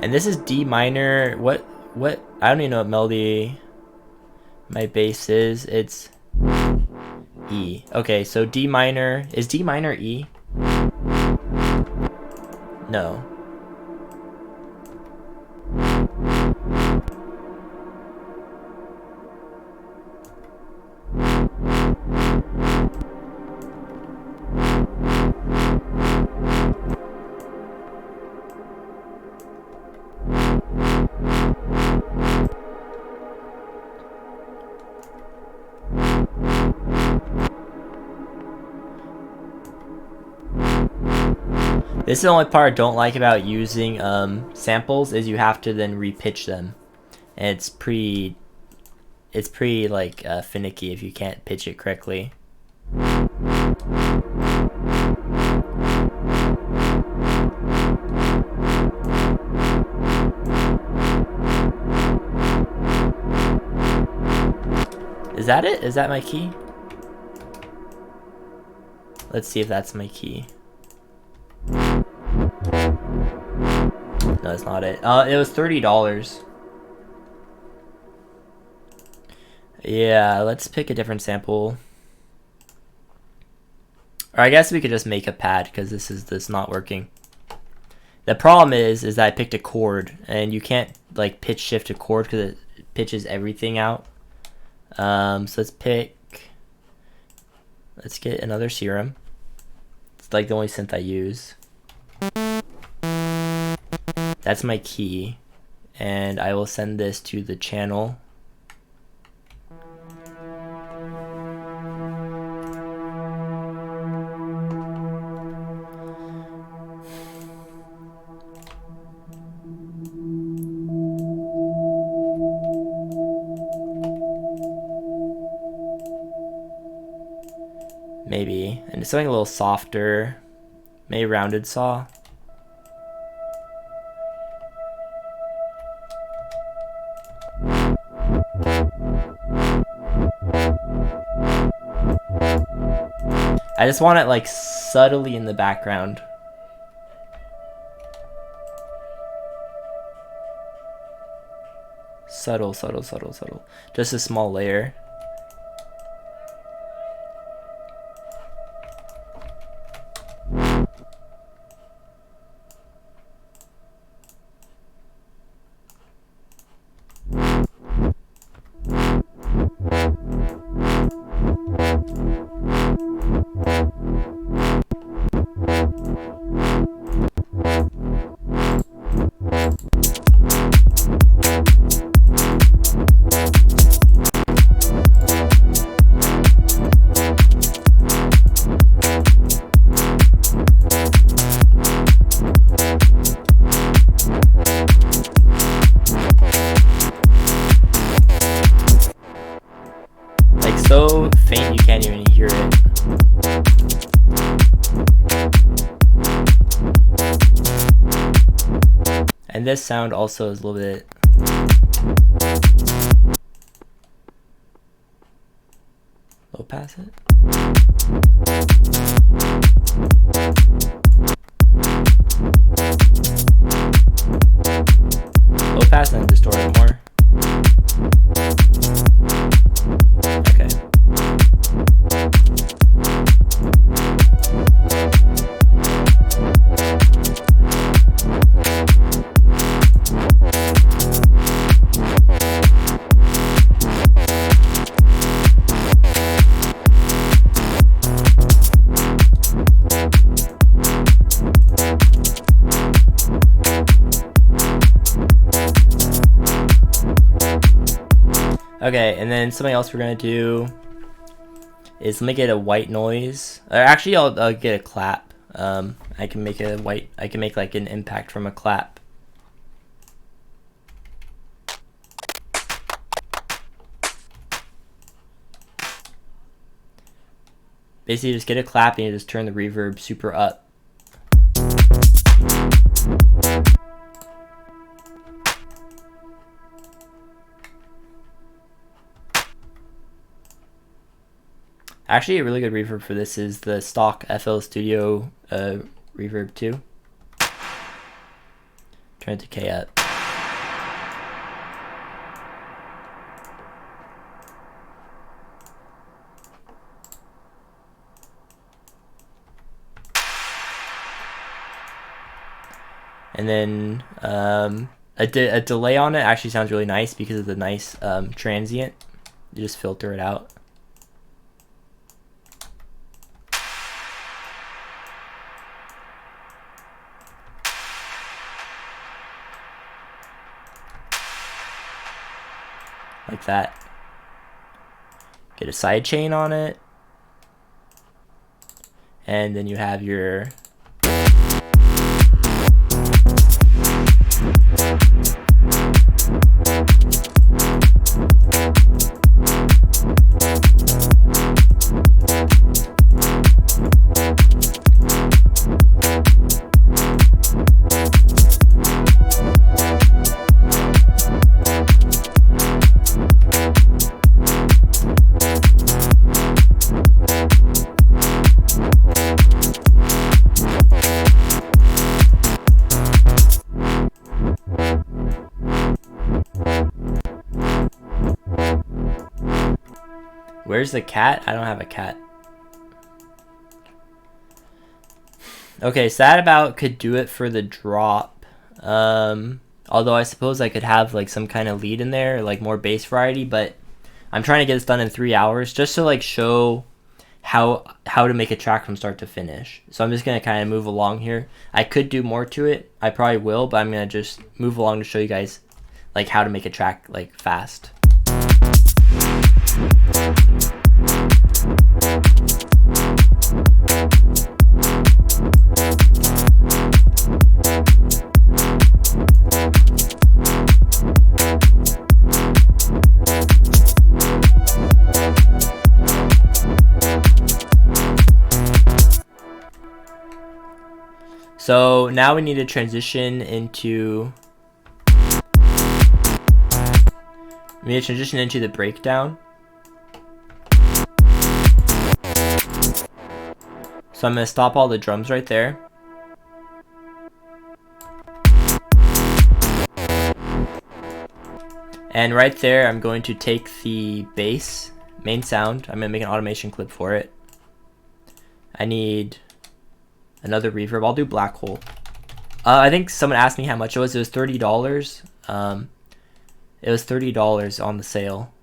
And this is D minor. What? I don't even know what melody my bass is. It's E. Okay, so D minor. Is D minor E? No. This is the only part I don't like about using samples, is you have to then repitch them, and it's pretty like finicky if you can't pitch it correctly. Is that it? Is that my key? Let's see if that's my key. No, that's not it. It was $30. Yeah, let's pick a different sample. Or I guess we could just make a pad, because this is not working. The problem is that I picked a chord, and you can't like pitch shift a chord because it pitches everything out. So let's get another serum. It's like the only synth I use. That's my key, and I will send this to the channel. Maybe, and something a little softer, maybe rounded saw. I just want it like subtly in the background. Subtle, subtle, subtle, subtle. Just a small layer. So faint you can't even hear it. And this sound also is a little bit low pass it. Low pass and distort it more. Okay, and then something else we're gonna do is let me get a white noise. Actually, I'll get a clap. I can make a white. I can make like an impact from a clap. Basically, just get a clap and you just turn the reverb super up. Actually, a really good reverb for this is the stock FL Studio reverb 2. Turn the decay up. And then a delay on it actually sounds really nice because of the nice transient. You just filter it out. Like that. Get a side chain on it. And then you have your Where's the cat? I don't have a cat. Okay, Sad About could do it for the drop. Although I suppose I could have like some kind of lead in there, like more bass variety, but I'm trying to get this done in 3 hours just to like show how to make a track from start to finish. So I'm just gonna kind of move along here. I could do more to it. I probably will, but I'm gonna just move along to show you guys like how to make a track like fast. So now we need to transition into the breakdown. So I'm going to stop all the drums right there. And right there, I'm going to take the bass, main sound. I'm going to make an automation clip for it. I need another reverb. I'll do black hole. I think someone asked me how much it was. It was $30. It was $30 on the sale.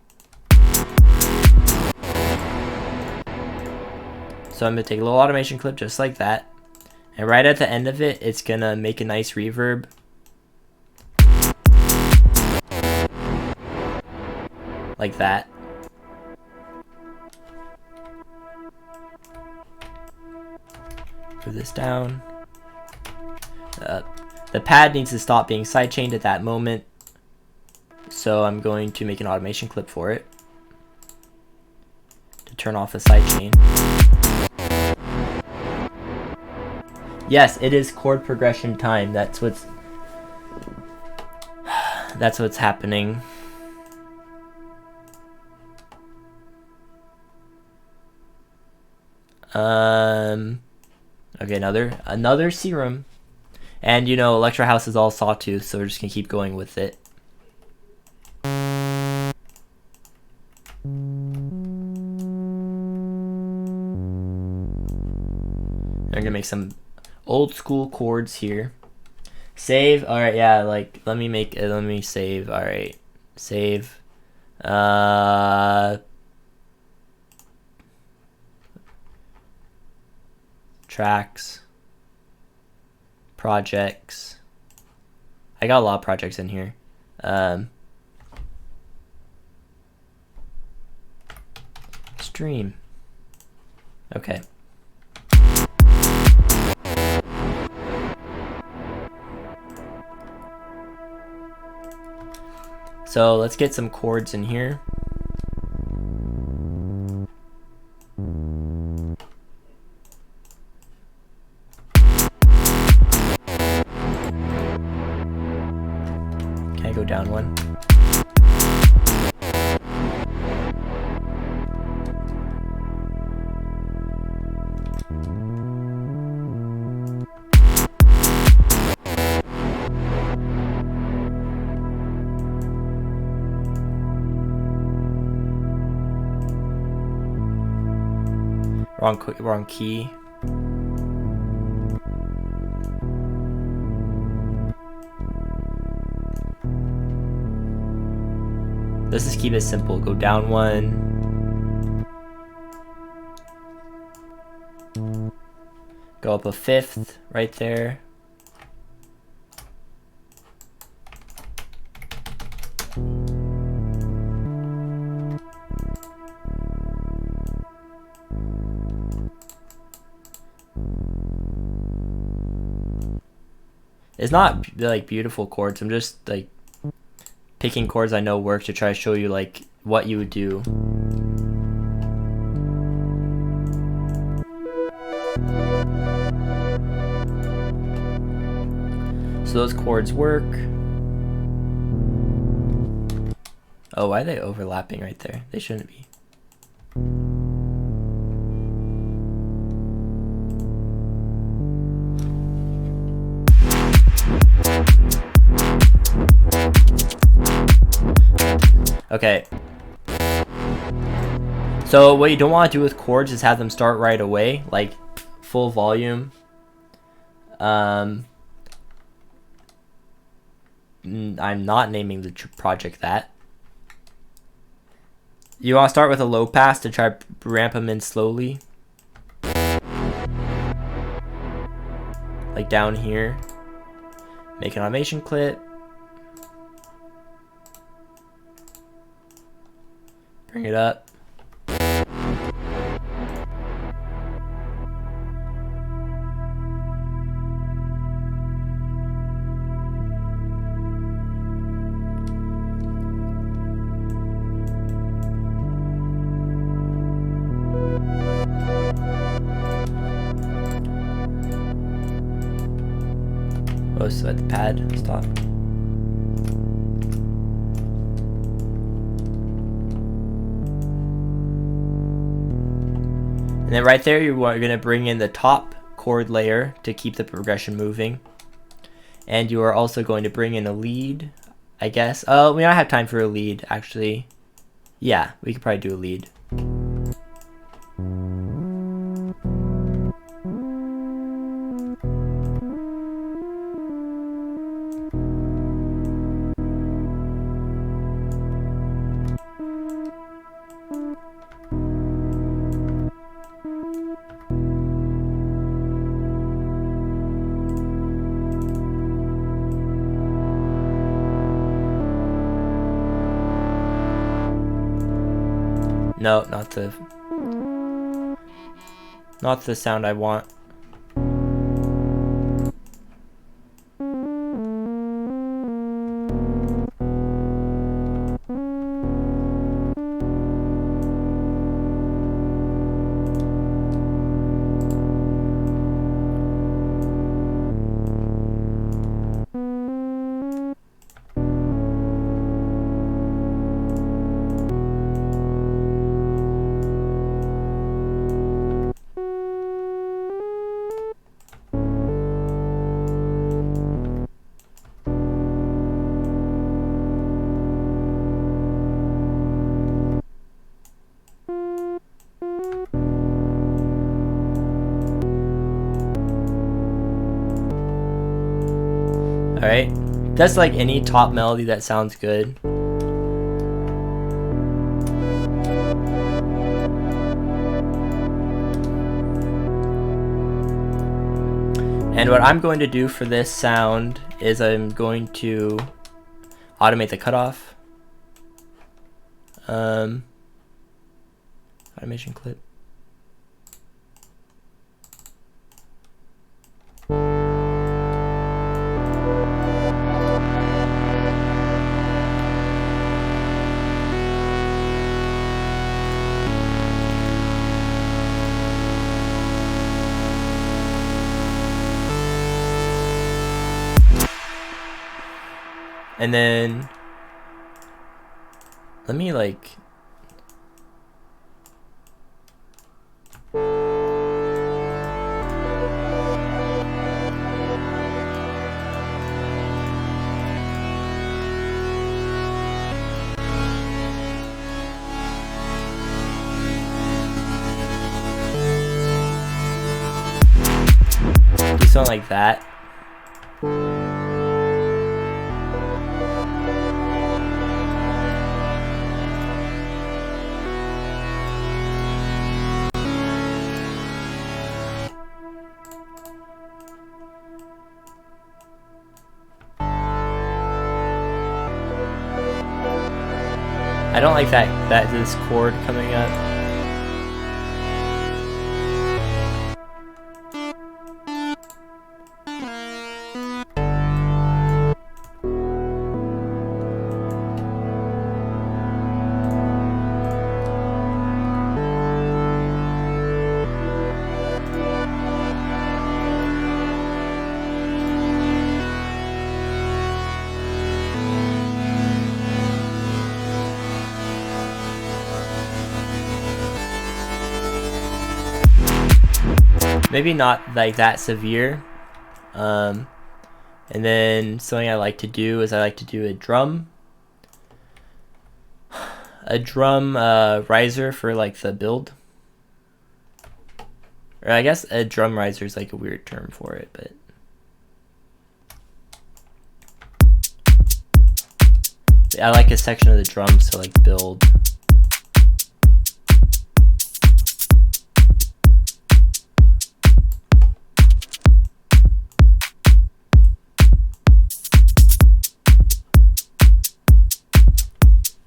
So I'm going to take a little automation clip just like that. And right at the end of it, it's going to make a nice reverb. Like that. Put this down. The pad needs to stop being sidechained at that moment. So I'm going to make an automation clip for it. To turn off the sidechain. Yes, it is chord progression time. That's what's happening. Okay, another serum. And you know, Electro House is all sawtooth, so we're just gonna keep going with it. I'm gonna make some old school chords here. Save. All right, yeah. Like, let me save. All right, save. Tracks, projects. I got a lot of projects in here. Stream. Okay. So let's get some chords in here. Go down one. Wrong key. Let's just keep it simple. Go down one. Go up a fifth right there. It's not like beautiful chords. I'm just like picking chords I know work to try to show you like what you would do. So those chords work. Oh, why are they overlapping right there? They shouldn't be. Okay. So what you don't want to do with chords is have them start right away, like full volume. I'm not naming the project that. You want to start with a low pass to try to ramp them in slowly. Like down here. Make an automation clip. Bring it up. Oh, so at the pad, stop. And then right there, you are going to bring in the top chord layer to keep the progression moving. And you are also going to bring in a lead, I guess. Oh, we don't have time for a lead, actually. Yeah, we could probably do a lead. No, not the sound I want. Alright, that's like any top melody that sounds good. And what I'm going to do for this sound is I'm going to automate the cutoff. Automation clip. And then let me like do something like that. I don't like that this chord coming up. Maybe not like that severe. And then something I like to do is I like to do a drum riser for like the build. Or I guess a drum riser is like a weird term for it, but I like a section of the drums to like build.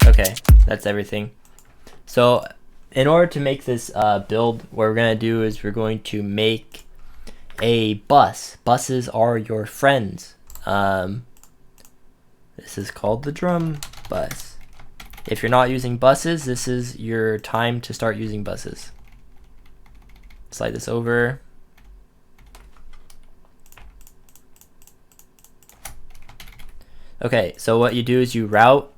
Okay, that's everything. So in order to make this build, what we're going to do is we're going to make a bus. Buses are your friends. This is called the drum bus. If you're not using buses, this is your time to start using buses. Slide this over. Okay, so what you do is you route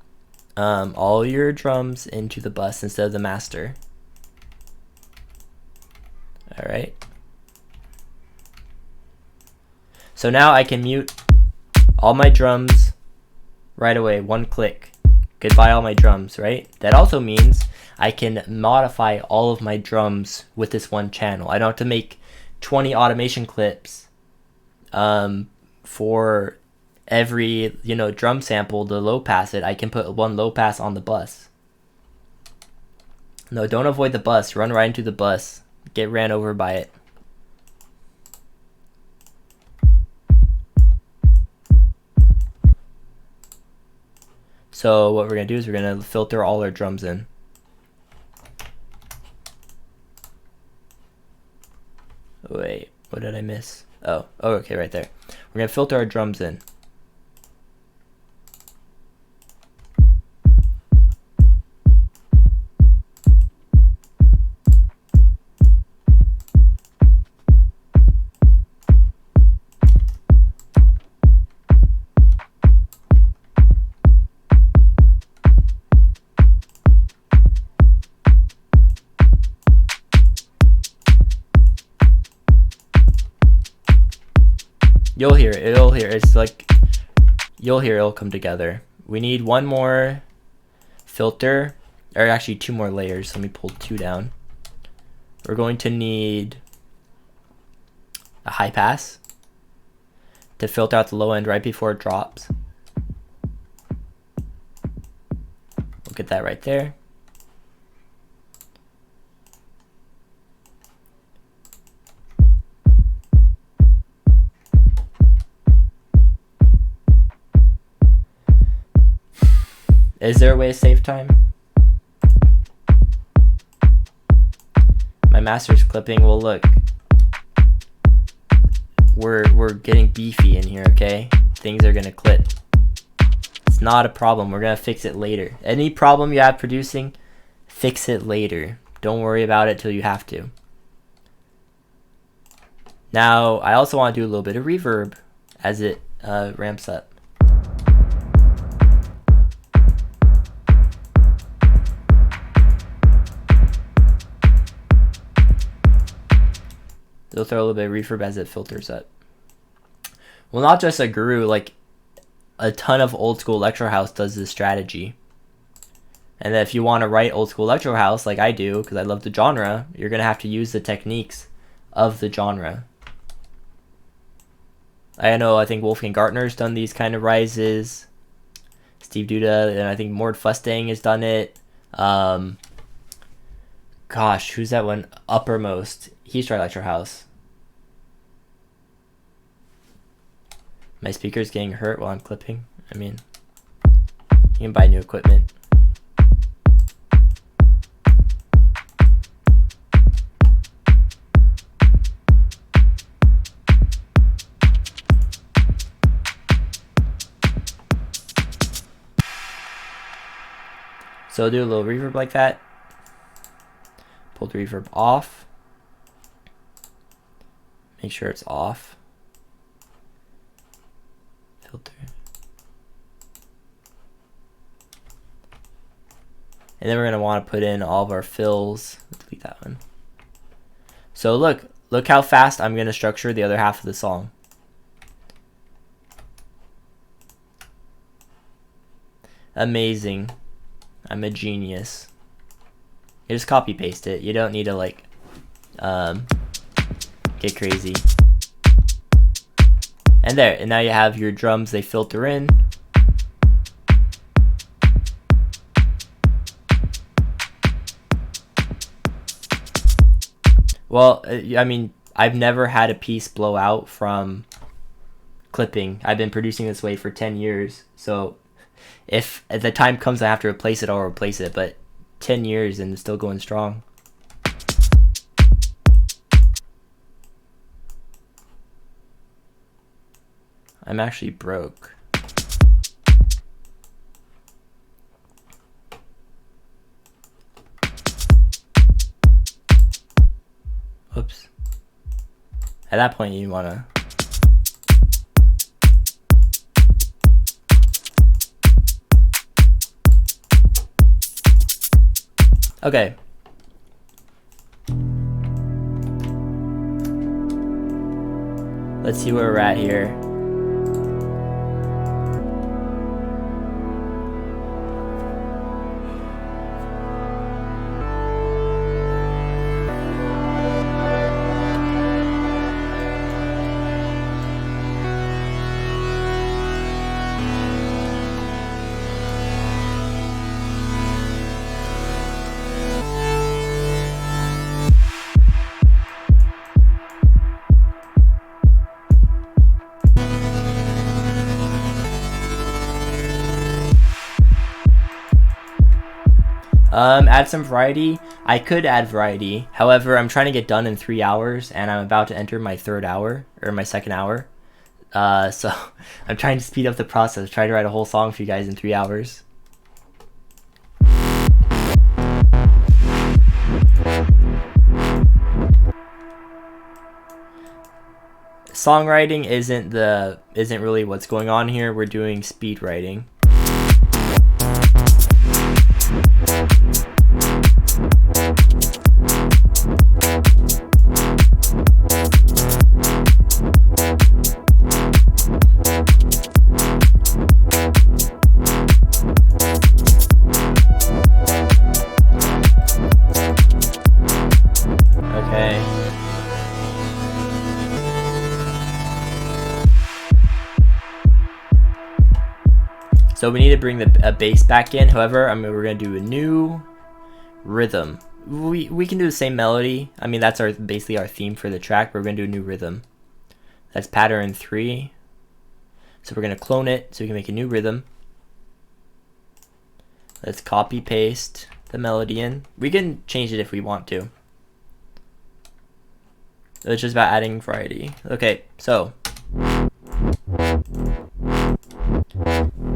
all your drums into the bus instead of the master. All right. So now I can mute all my drums right away, one click. Goodbye all my drums, right? That also means I can modify all of my drums with this one channel. I don't have to make 20 automation clips for every, you know, drum sample to low pass it. I can put one low pass on the bus. No, don't avoid the bus. Run right into the bus. Get ran over by it. So what we're going to do is we're going to filter all our drums in. Wait, what did I miss? Oh, okay, right there. We're going to filter our drums in. You'll hear it, it's like, you'll hear it'll come together. We need one more filter, or actually two more layers. Let me pull two down. We're going to need a high pass to filter out the low end right before it drops. We'll get that right there. Is there a way to save time? My master's clipping, well look. We're getting beefy in here, okay? Things are gonna clip. It's not a problem, we're gonna fix it later. Any problem you have producing, fix it later. Don't worry about it till you have to. Now, I also want to do a little bit of reverb as it ramps up. They'll throw a little bit of reverb as it filters up. Well, not just a guru, like a ton of old school electro house does this strategy. And then if you want to write old school electro house like I do, because I love the genre, you're going to have to use the techniques of the genre. I think Wolfgang Gartner's done these kind of rises. Steve Duda, and I think Mord Fustang has done it. Gosh, who's that one? Uppermost. He's tried electro house. My speaker's getting hurt while I'm clipping. I mean, you can buy new equipment. So I'll do a little reverb like that. Pull the reverb off. Make sure it's off. Filter. And then we're going to want to put in all of our fills. Delete that one. So look how fast I'm going to structure the other half of the song. Amazing. I'm a genius. You just copy paste it. You don't need to like get crazy. And there, and now you have your drums, they filter in. Well, I mean, I've never had a piece blow out from clipping. I've been producing this way for 10 years. So if at the time comes I have to replace it, I'll replace it. But 10 years and it's still going strong. I'm actually broke. Oops. At that point you wanna okay. Let's see where we're at here. Add some variety. I could add variety. However, I'm trying to get done in 3 hours, and I'm about to enter my third hour, or my second hour. So I'm trying to speed up the process, try to write a whole song for you guys in 3 hours. Songwriting isn't really what's going on here. We're doing speed writing. So we need to bring a bass back in. However, we're gonna do a new rhythm. We can do the same melody. I mean, that's basically our theme for the track. But we're gonna do a new rhythm. That's pattern 3. So we're gonna clone it so we can make a new rhythm. Let's copy paste the melody in. We can change it if we want to. It's just about adding variety. Okay, so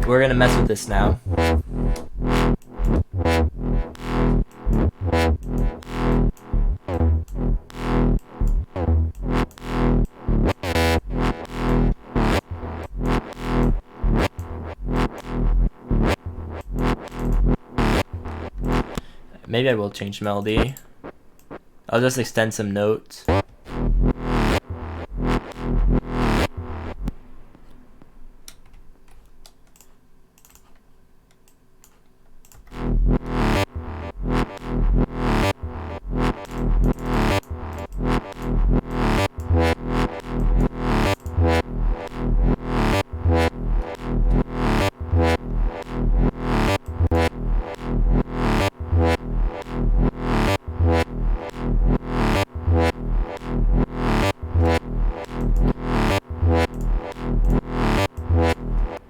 we're gonna mess with this now. Maybe I will change melody. I'll just extend some notes.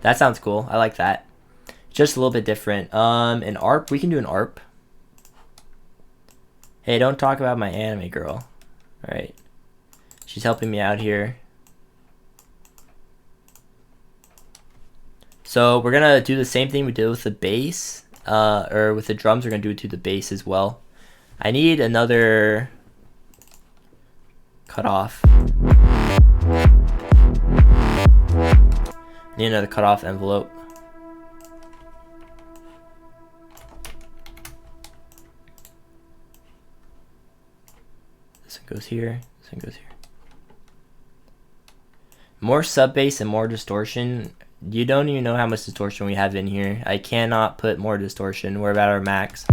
That sounds cool. I like that. Just a little bit different. An ARP. We can do an ARP. Hey, don't talk about my anime girl. Alright. She's helping me out here. So we're going to do the same thing we did with the bass. Or with the drums, we're going to do it to the bass as well. I need another cutoff. Need another cutoff envelope. This one goes here. This one goes here. More sub bass and more distortion. You don't even know how much distortion we have in here. I cannot put more distortion. We're about our max.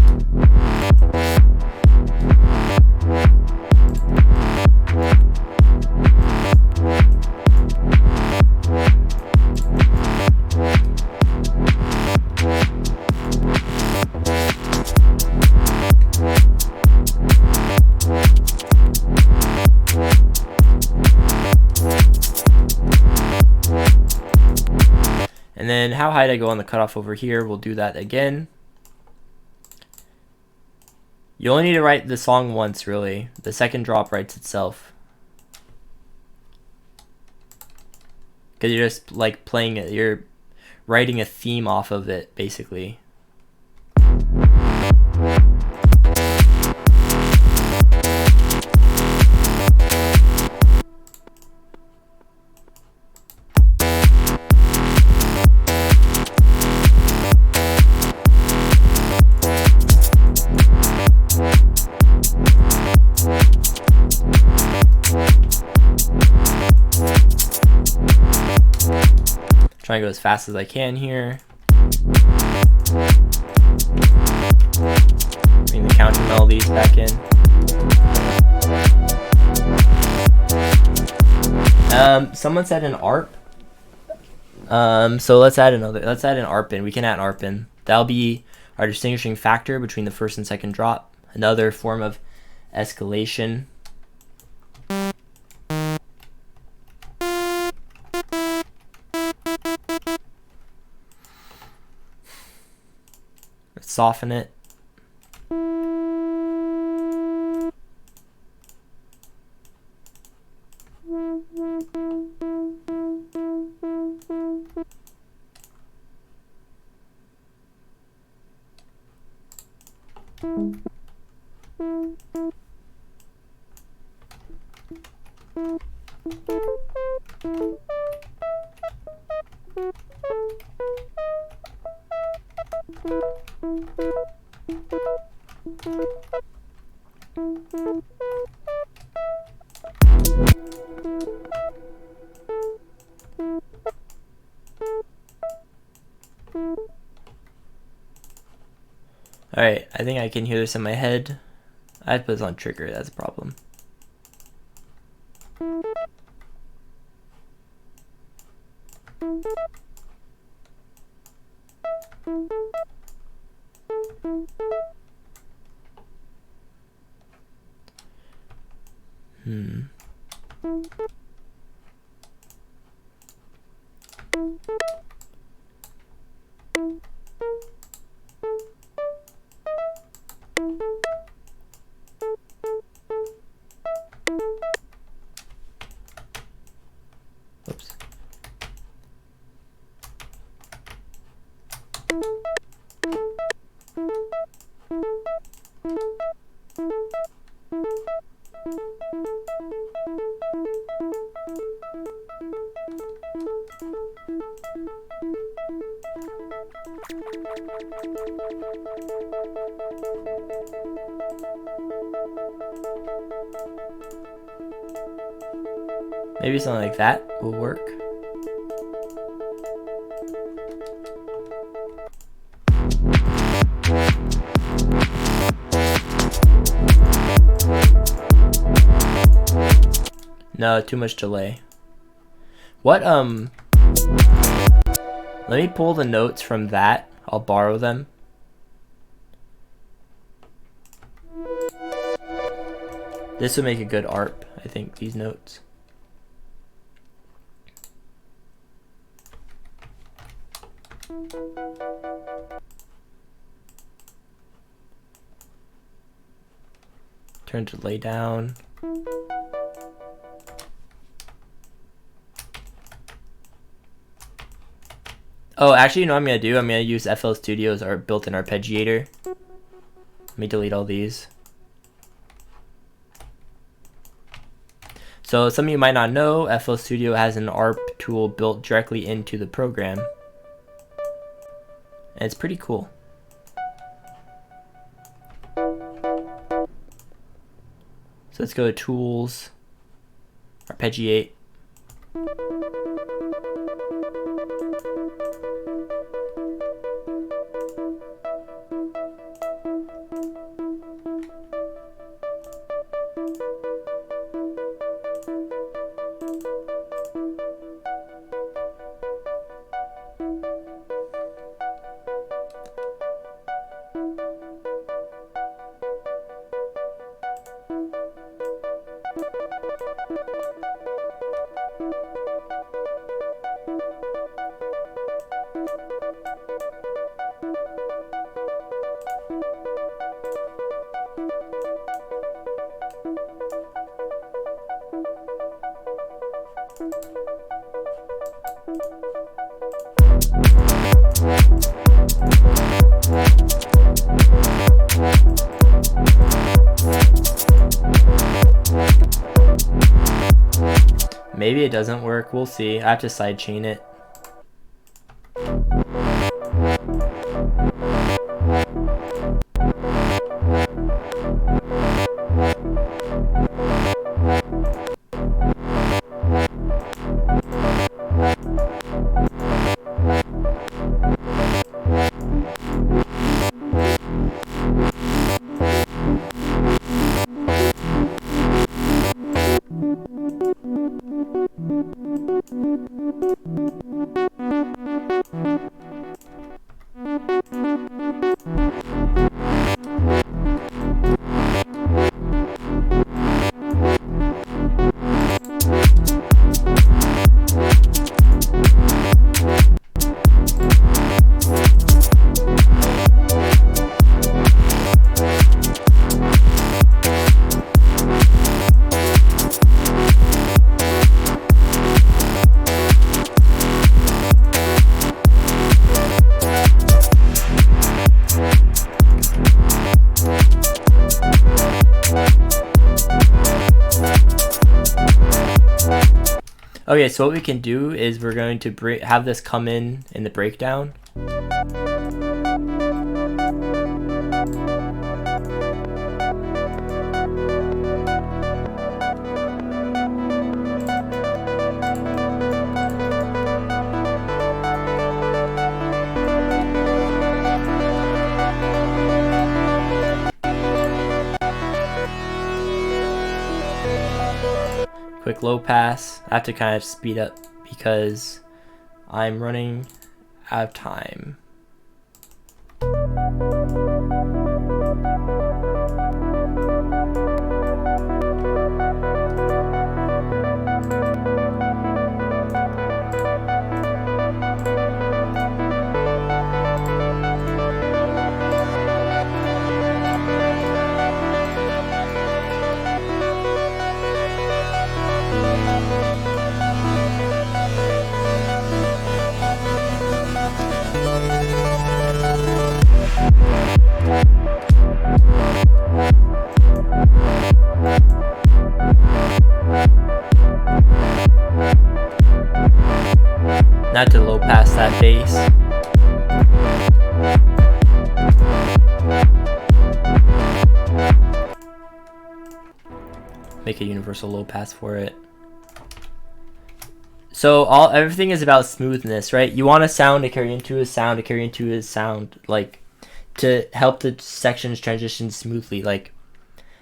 And then how high did I go on the cutoff over here? We'll do that again. You only need to write the song once, really. The second drop writes itself. Because you're just like playing it, you're writing a theme off of it, basically. Try and go as fast as I can here. Bring the counter melodies back in. Someone said an ARP. So let's add an ARP in. We can add an ARP in. That'll be our distinguishing factor between the first and second drop. Another form of escalation. Let's soften it. Alright, I think I can hear this in my head. I have to put this on trigger, that's a problem. Oops. Maybe something like that will work. No, too much delay. What, let me pull the notes from that. I'll borrow them. This would make a good ARP, I think, these notes. Turn delay down. Oh, actually, you know what I'm going to do? I'm going to use FL Studio as our built-in arpeggiator. Let me delete all these. So some of you might not know, FL Studio has an ARP tool built directly into the program. And it's pretty cool. So let's go to Tools, Arpeggiate. Maybe it doesn't work, we'll see. I have to sidechain it. Okay, so what we can do is we're going to have this come in the breakdown. Quick low pass. I have to kind of speed up because I'm running out of time. Not to low pass that bass. Make a universal low pass for it. So everything is about smoothness, right? You want a sound to carry into a sound to carry into a sound, like to help the sections transition smoothly. Like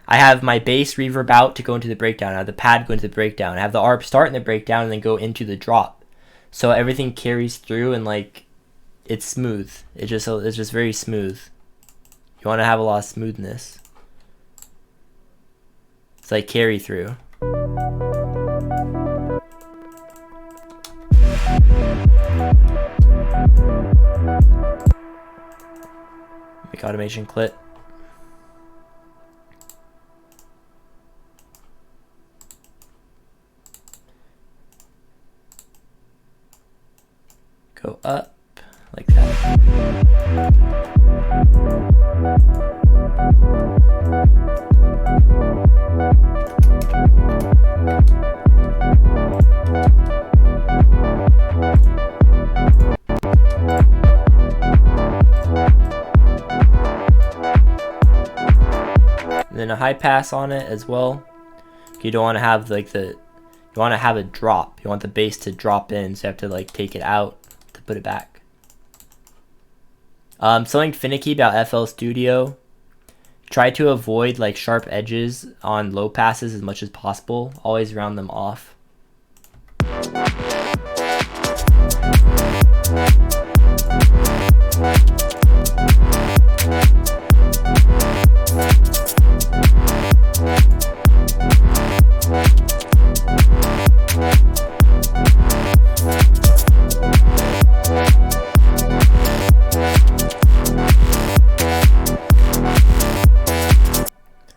I have my bass reverb out to go into the breakdown. I have the pad go into the breakdown. I have the ARP start in the breakdown and then go into the drop. So everything carries through and like it's smooth. It's just very smooth. You want to have a lot of smoothness. It's like carry through. Make automation clip. Go up like that. And then a high pass on it as well. You don't want to have like you want to have a drop. You want the bass to drop in, so you have to like take it out to put it back. Something finicky about FL Studio. Try to avoid like sharp edges on low passes as much as possible. Always round them off.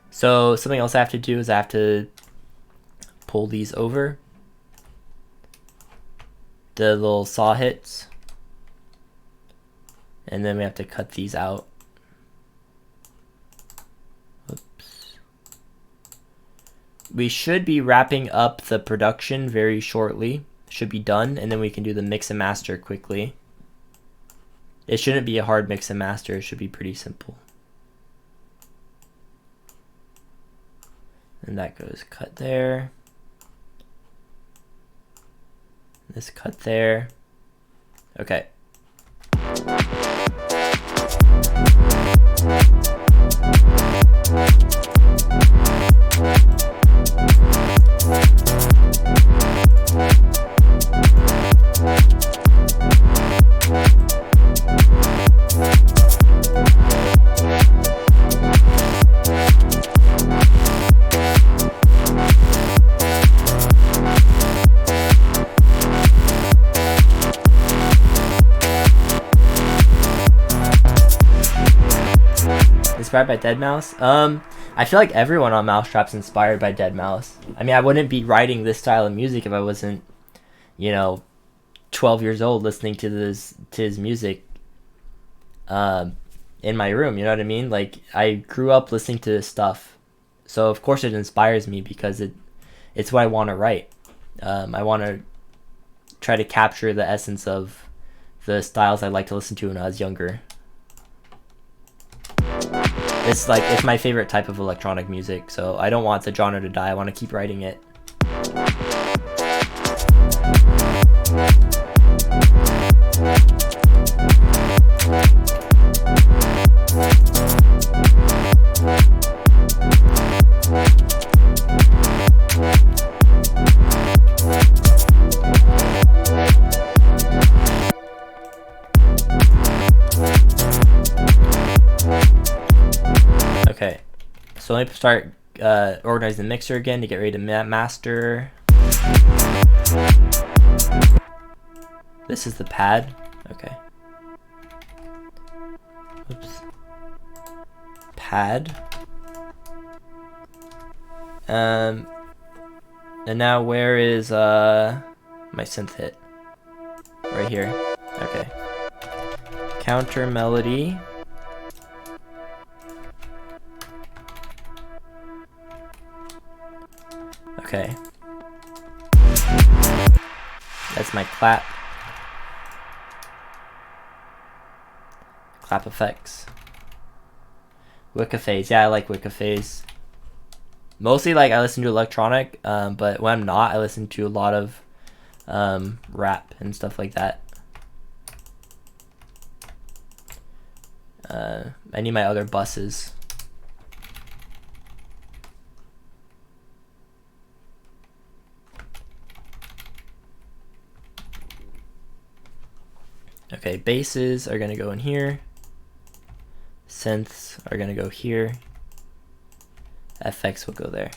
So something else I have to do is I have to pull these over. The little saw hits. And then we have to cut these out. Oops. We should be wrapping up the production very shortly. Should be done, and then we can do the mix and master quickly. It shouldn't be a hard mix and master, it should be pretty simple. And that goes cut there. This cut there. Okay. Inspired by deadmau5? I feel like everyone on mau5trap's inspired by deadmau5. I mean, I wouldn't be writing this style of music if I wasn't, you know, 12 years old listening to his music in my room, you know what I mean? Like, I grew up listening to this stuff, so of course it inspires me because it's what I want to write. I want to try to capture the essence of the styles I like to listen to when I was younger. It's like, it's my favorite type of electronic music, so I don't want the genre to die. I want to keep writing it. Okay, so let me start organizing the mixer again to get ready to master. This is the pad. Okay. Oops. Pad. And now where is my synth hit? Right here. Okay. Counter-melody. Okay. That's my clap. Clap effects. Wicca phase. Yeah, I like Wicca phase. Mostly like I listen to electronic, but when I'm not, I listen to a lot of rap and stuff like that. I need my other buses. Okay, basses are gonna go in here. Synths are gonna go here. FX will go there.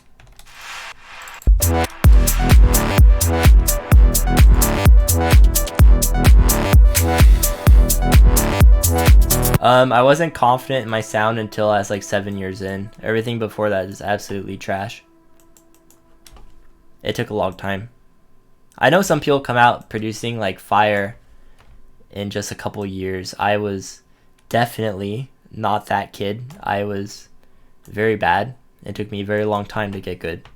I wasn't confident in my sound until I was like 7 years in. Everything before that is absolutely trash. It took a long time. I know some people come out producing like fire in just a couple years. I was definitely not that kid. I was very bad. It took me a very long time to get good.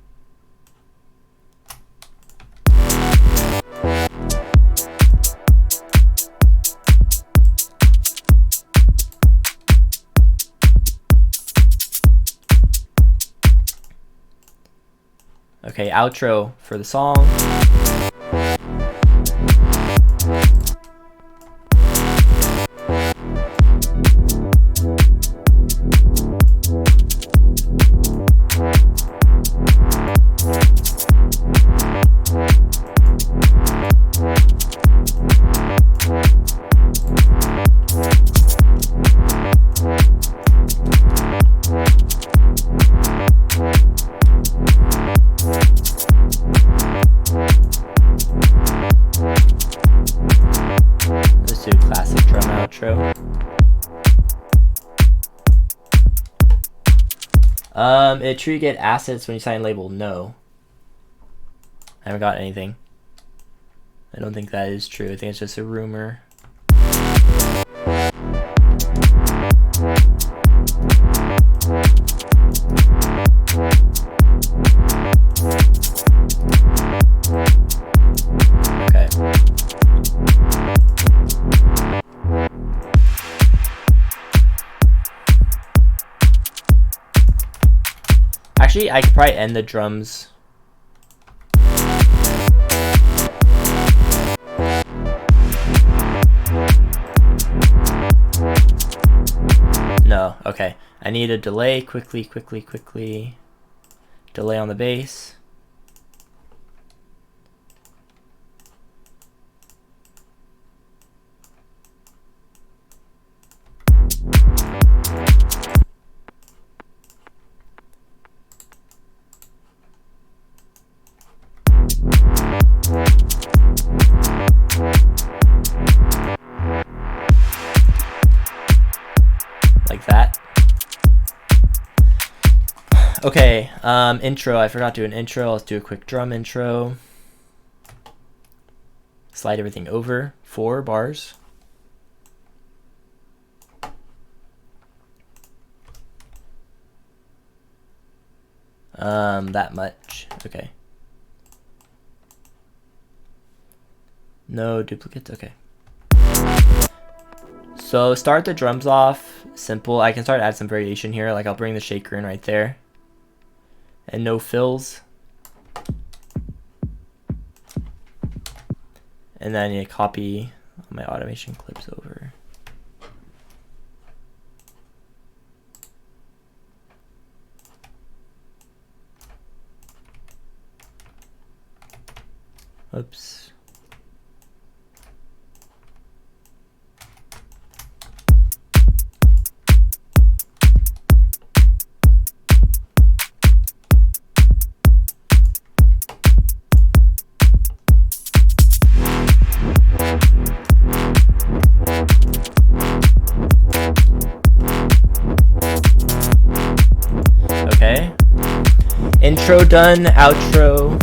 Okay, outro for the song. It true you get assets when you sign label? No. I haven't got anything. I don't think that is true. I think it's just a rumor. Okay. Actually, I could probably end the drums. No, okay. I need a delay, quickly. Delay on the bass. Like that. Okay, intro. I forgot to do an intro. Let's do a quick drum intro. Slide everything over. 4 bars. That much. Okay. No duplicates, okay. So start the drums off simple. I can start to add some variation here, like I'll bring the shaker in right there. And no fills. And then I need to copy my automation clips over. Oops. Okay. Intro done, outro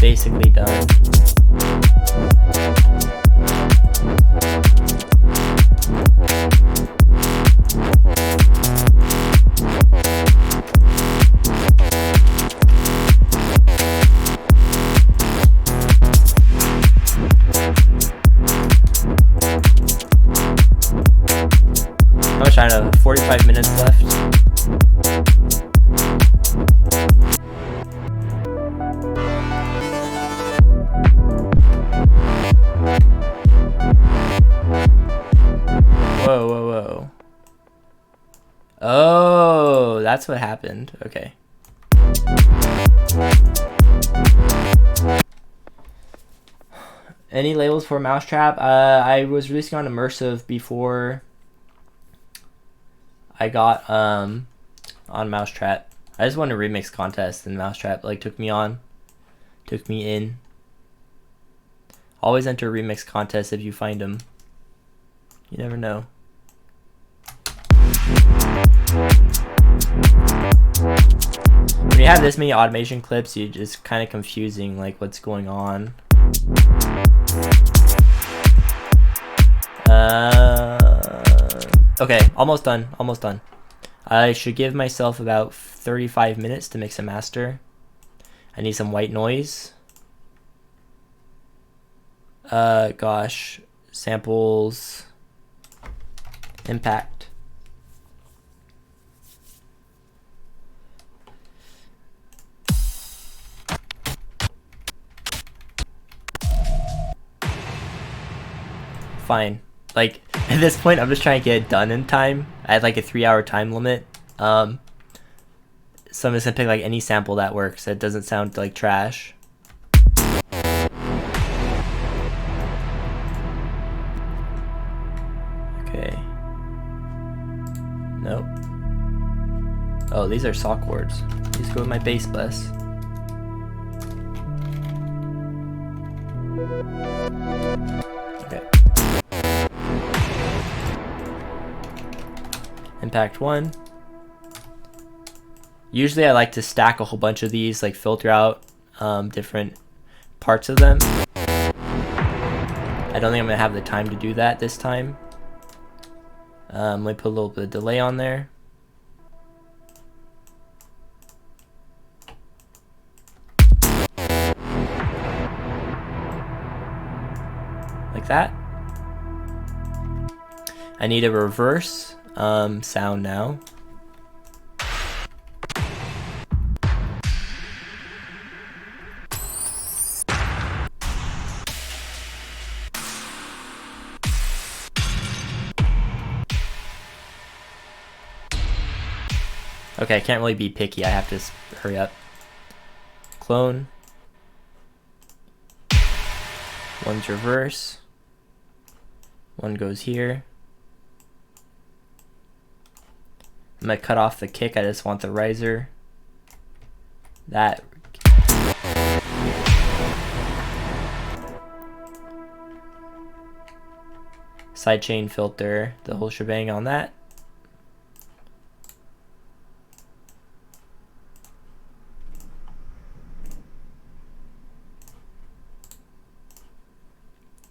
basically done. How much time? 45 minutes left. Whoa, whoa, whoa. Oh, that's what happened. Okay. Any labels for mau5trap? I was releasing on immersive before I got on mau5trap. I just won a remix contest and mau5trap like took me in. Always enter remix contests if you find them. You never know. When you have this many automation clips, you just kind of confusing like what's going on. Okay, almost done, almost done. I should give myself about 35 minutes to mix and master. I need some white noise. Gosh, samples, impact. Fine. Like at this point, I'm just trying to get it done in time. I had like a 3-hour time limit. So I'm just gonna pick like any sample that works that doesn't sound like trash. Okay. Nope. Oh, these are saw chords. These go with my bass bus. Okay. Impact 1. Usually I like to stack a whole bunch of these, like filter out different parts of them. I don't think I'm gonna have the time to do that this time. Let me put a little bit of delay on there. Like that. I need a reverse sound now. Okay, I can't really be picky. I have to hurry up. Clone. One's reverse. One goes here. I'm gonna cut off the kick. I just want the riser. That. Sidechain filter, the whole shebang on that.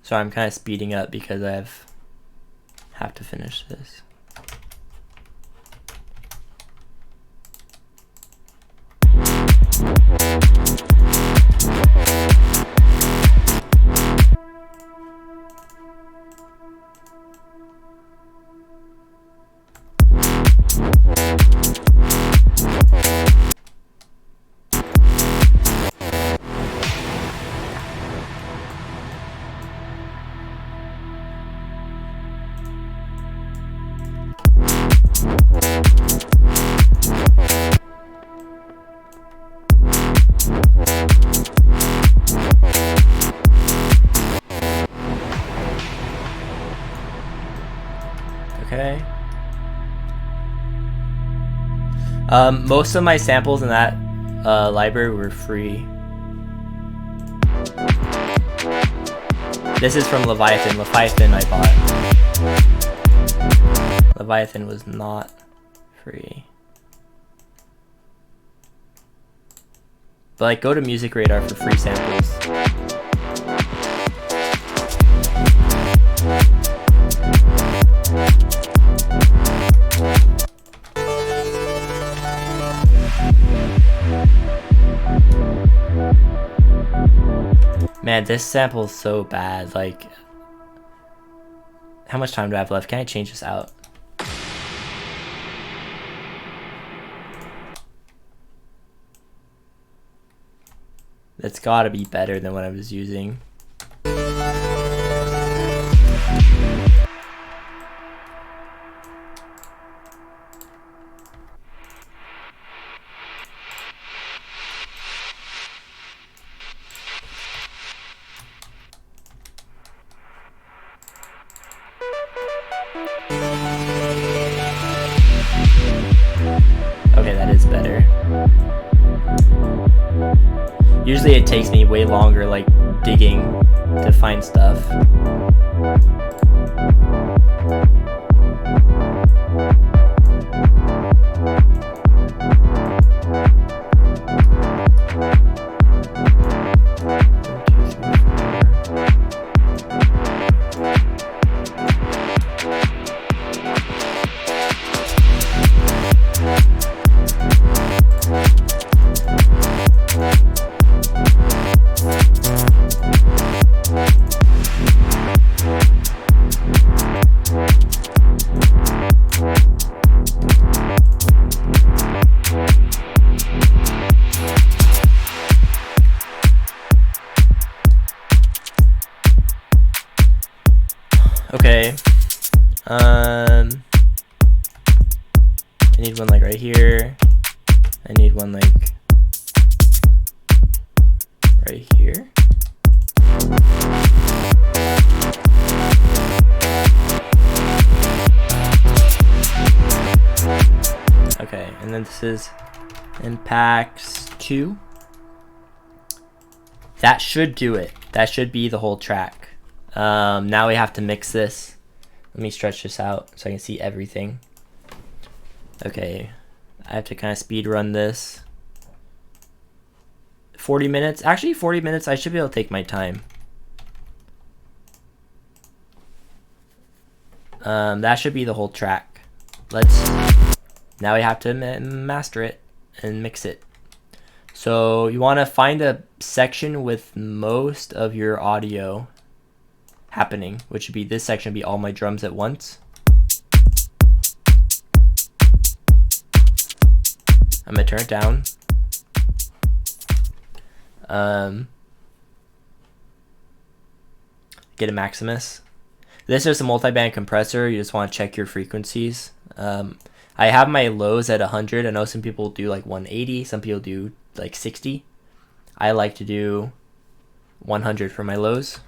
So I'm kind of speeding up because I have to finish this. Okay. Most of my samples in that library were free. This is from Leviathan. Leviathan I bought. Leviathan was not free. But like, go to Music Radar for free samples. Man, this sample is so bad. Like, how much time do I have left? Can I change this out? That's gotta be better than what I was using. Okay, that is better. Usually it takes me way longer, like, digging to find stuff. Okay, I need one like right here. I need one like right here. Okay, and then this is impacts 2. That should do it. That should be the whole track. Now we have to mix this. Let me stretch this out so I can see everything. Okay, I have to kind of speed run this. 40 minutes. Actually, 40 minutes. I should be able to take my time. That should be the whole track. Now we have to master it and mix it. So you want to find a section with most of your audio happening, which would be this section, would be all my drums at once. I'm gonna turn it down. Get a Maximus. This is a multi-band compressor. You just want to check your frequencies. I have my lows at 100. I know some people do like 180. Some people do like 60. I like to do 100 for my lows.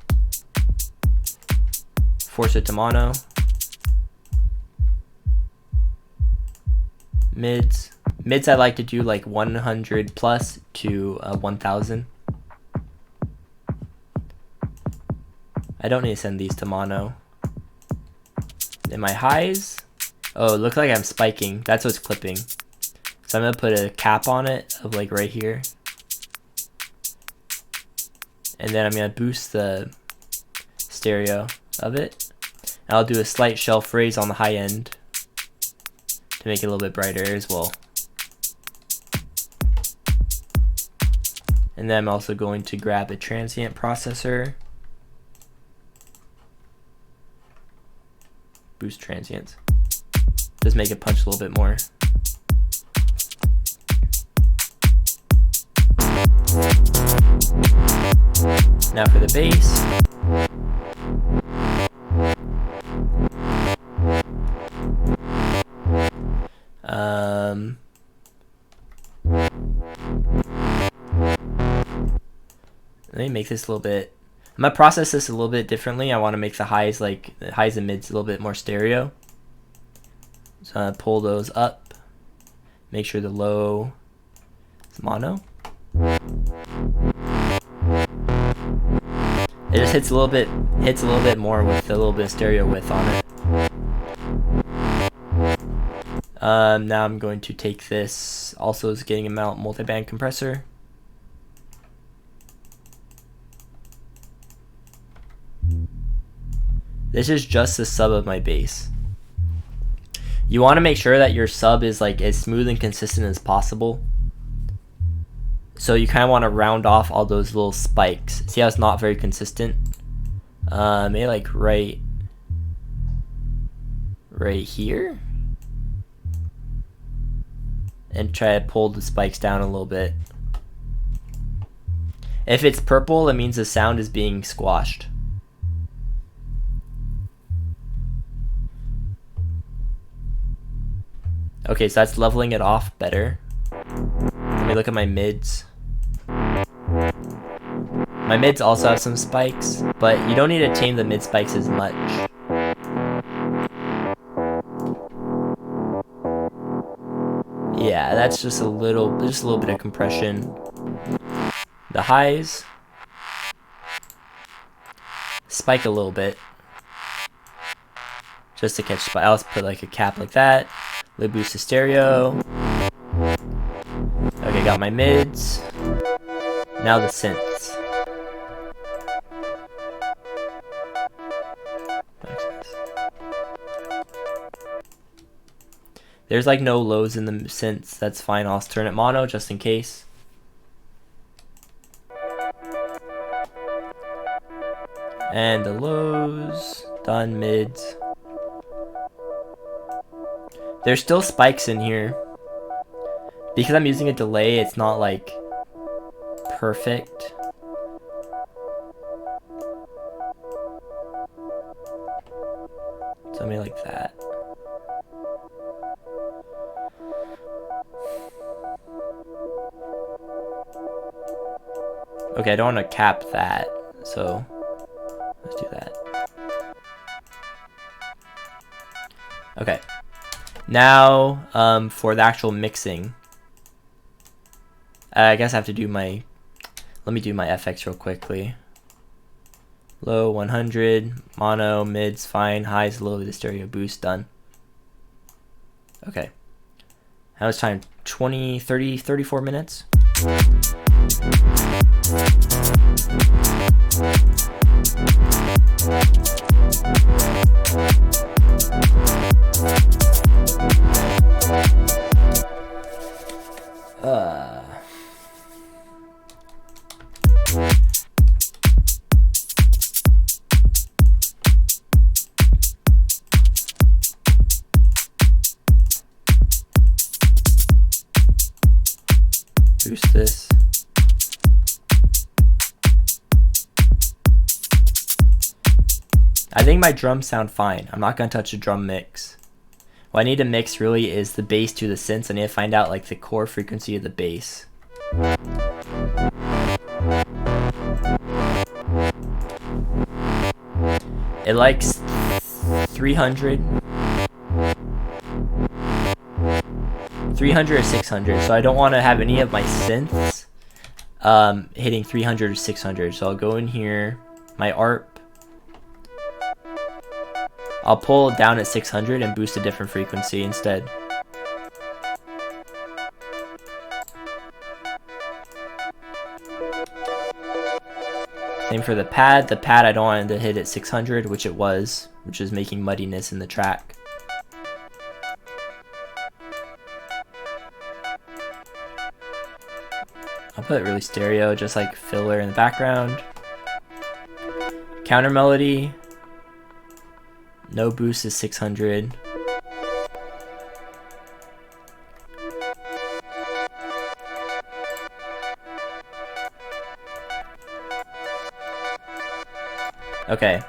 Force it to mono. Mids I like to do like 100 plus to 1000. I don't need to send these to mono. Then my highs, oh, it looks like I'm spiking. That's what's clipping. So I'm gonna put a cap on it of like right here. And then I'm gonna boost the stereo of it. And I'll do a slight shelf raise on the high end to make it a little bit brighter as well. And then I'm also going to grab a transient processor. Boost transients. Just make it punch a little bit more. Now for the bass. Let me make this a little bit. I'm gonna process this a little bit differently. I want to make the highs and mids a little bit more stereo. So pull those up. Make sure the low is mono. It just hits a little bit more with a little bit of stereo width on it. Now I'm going to take this, also is getting a multi-band compressor. This is just the sub of my bass. You want to make sure that your sub is like as smooth and consistent as possible. So you kind of want to round off all those little spikes. See how it's not very consistent? Maybe like right here. And try to pull the spikes down a little bit. If it's purple, it means the sound is being squashed. Okay, so that's leveling it off better. Let me look at my mids. My mids also have some spikes, but you don't need to tame the mid spikes as much. Yeah, that's just a little bit of compression. The highs spike a little bit, just to catch spike. I'll put like a cap like that. Lid boost to stereo. Okay, got my mids. Now the synths. There's like no lows in the synths. That's fine. I'll turn it mono just in case. And the lows, done, mids. There's still spikes in here. Because I'm using a delay, it's not like perfect. Something like that. Okay, I don't want to cap that, so let's do that. Okay. Now, for the actual mixing, I guess I have to do my, let me do my FX real quickly. Low 100, mono, mids fine, highs low with the stereo boost, done. Okay. How much time? 20, 30, 34 minutes? Boost this. I think my drums sound fine. I'm not gonna touch the drum mix. What I need to mix really is the bass to the synths. I need to find out like the core frequency of the bass. It likes 300 or 600, so I don't want to have any of my synths hitting 300 or 600. So I'll go in here, my ARP, I'll pull it down at 600 and boost a different frequency instead. Same for the pad. The pad I don't want it to hit at 600, which it was, which is making muddiness in the track. I'll put it really stereo, just like filler in the background. Counter melody. No boost is 600. Okay.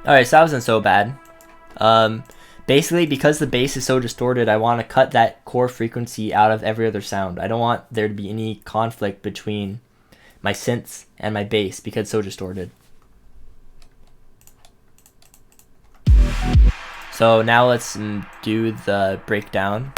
Alright, so that wasn't so bad. Basically, because the bass is so distorted, I want to cut that core frequency out of every other sound. I don't want there to be any conflict between my synths and my bass because it's so distorted. So now let's do the breakdown.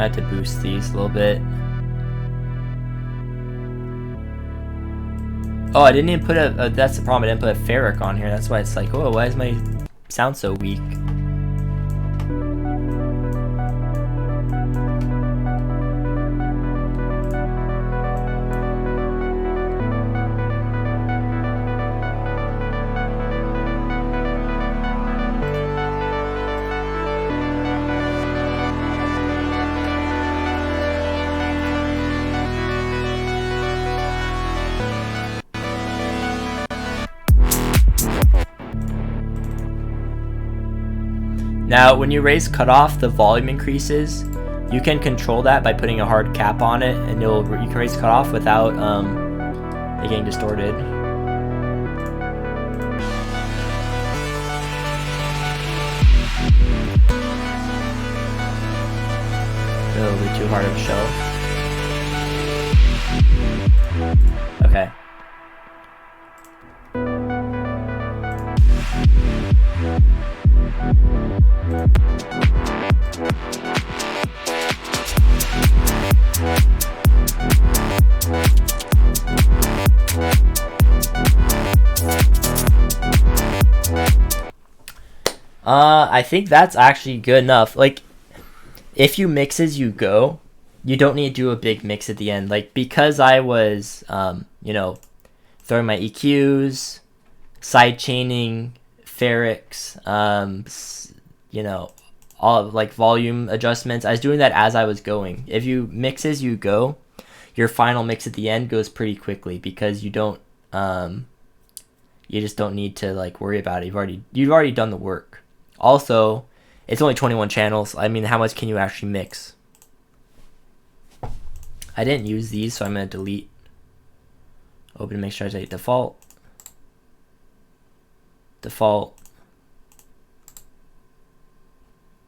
I have to boost these a little bit. Oh, I didn't even put a that's the problem, I didn't put a ferric on here. That's why it's like, oh, why is my sound so weak? Now, when you raise cutoff, the volume increases. You can control that by putting a hard cap on it, and you can raise cutoff without it getting distorted. A little bit too hard of a show. Okay. I think that's actually good enough. Like, if you mix as you go, you don't need to do a big mix at the end. Like, because I was, you know, throwing my EQs, side chaining, ferrics, you know, all of, like, volume adjustments. I was doing that as I was going. If you mix as you go, your final mix at the end goes pretty quickly because you don't, you just don't need to like worry about it. You've already done the work. Also, it's only 21 channels. I mean, how much can you actually mix? I didn't use these, so I'm gonna delete. Open to make sure I delete default. Default.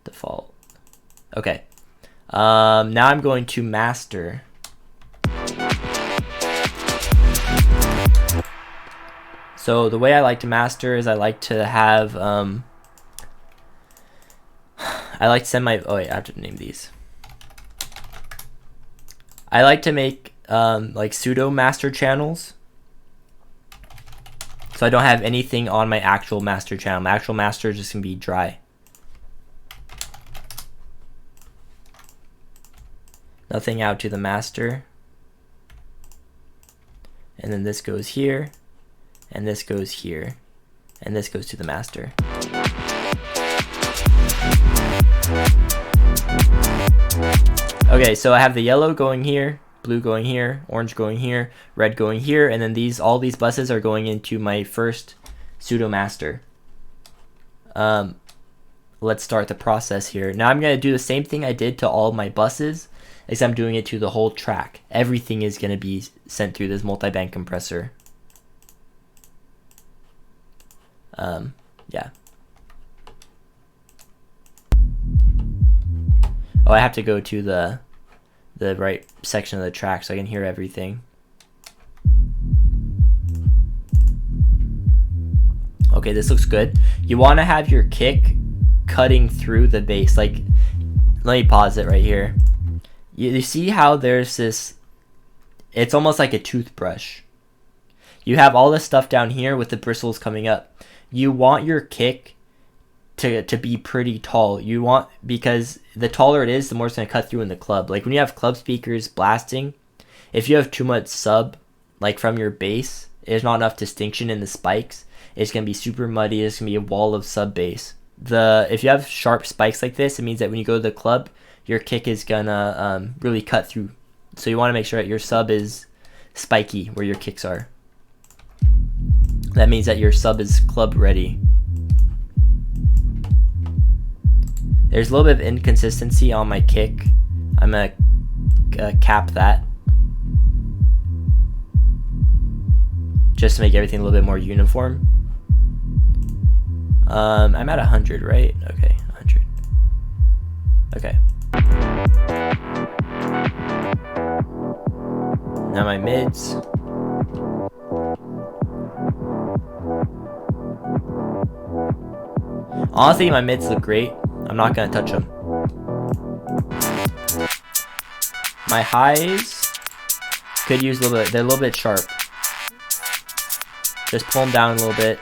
Default. Okay. Now I'm going to master. So the way I like to master is I like to have I like to send my, oh wait, I have to name these. I like to make like pseudo master channels. So I don't have anything on my actual master channel. My actual master is just gonna be dry. Nothing out to the master. And then this goes here, and this goes here, and this goes to the master. Okay, so I have the yellow going here, blue going here, orange going here, red going here, and then all these buses are going into my first pseudo master. Let's start the process here. Now I'm going to do the same thing I did to all my buses, except I'm doing it to the whole track. Everything is going to be sent through this multi-band compressor. Yeah. Oh, I have to go to the right section of the track so I can hear everything. Okay, this looks good. You want to have your kick cutting through the bass. Like, let me pause it right here. You see how there's this, it's almost like a toothbrush. You have all this stuff down here with the bristles coming up. You want your kick to be pretty tall. You want, because the taller it is, the more it's going to cut through in the club. Like when you have club speakers blasting, if you have too much sub, like from your bass, there's not enough distinction in the spikes. It's going to be super muddy. It's going to be a wall of sub bass. If you have sharp spikes like this, it means that when you go to the club, your kick is going to really cut through So you want to make sure that your sub is spiky where your kicks are. That means that your sub is club ready. There's a little bit of inconsistency on my kick. I'm gonna cap that, just to make everything a little bit more uniform. I'm at 100, right? Okay, 100. Okay. Now my mids. Honestly, my mids look great. I'm not gonna touch them. My highs could use a little bit. They're a little bit sharp. Just pull them down a little bit.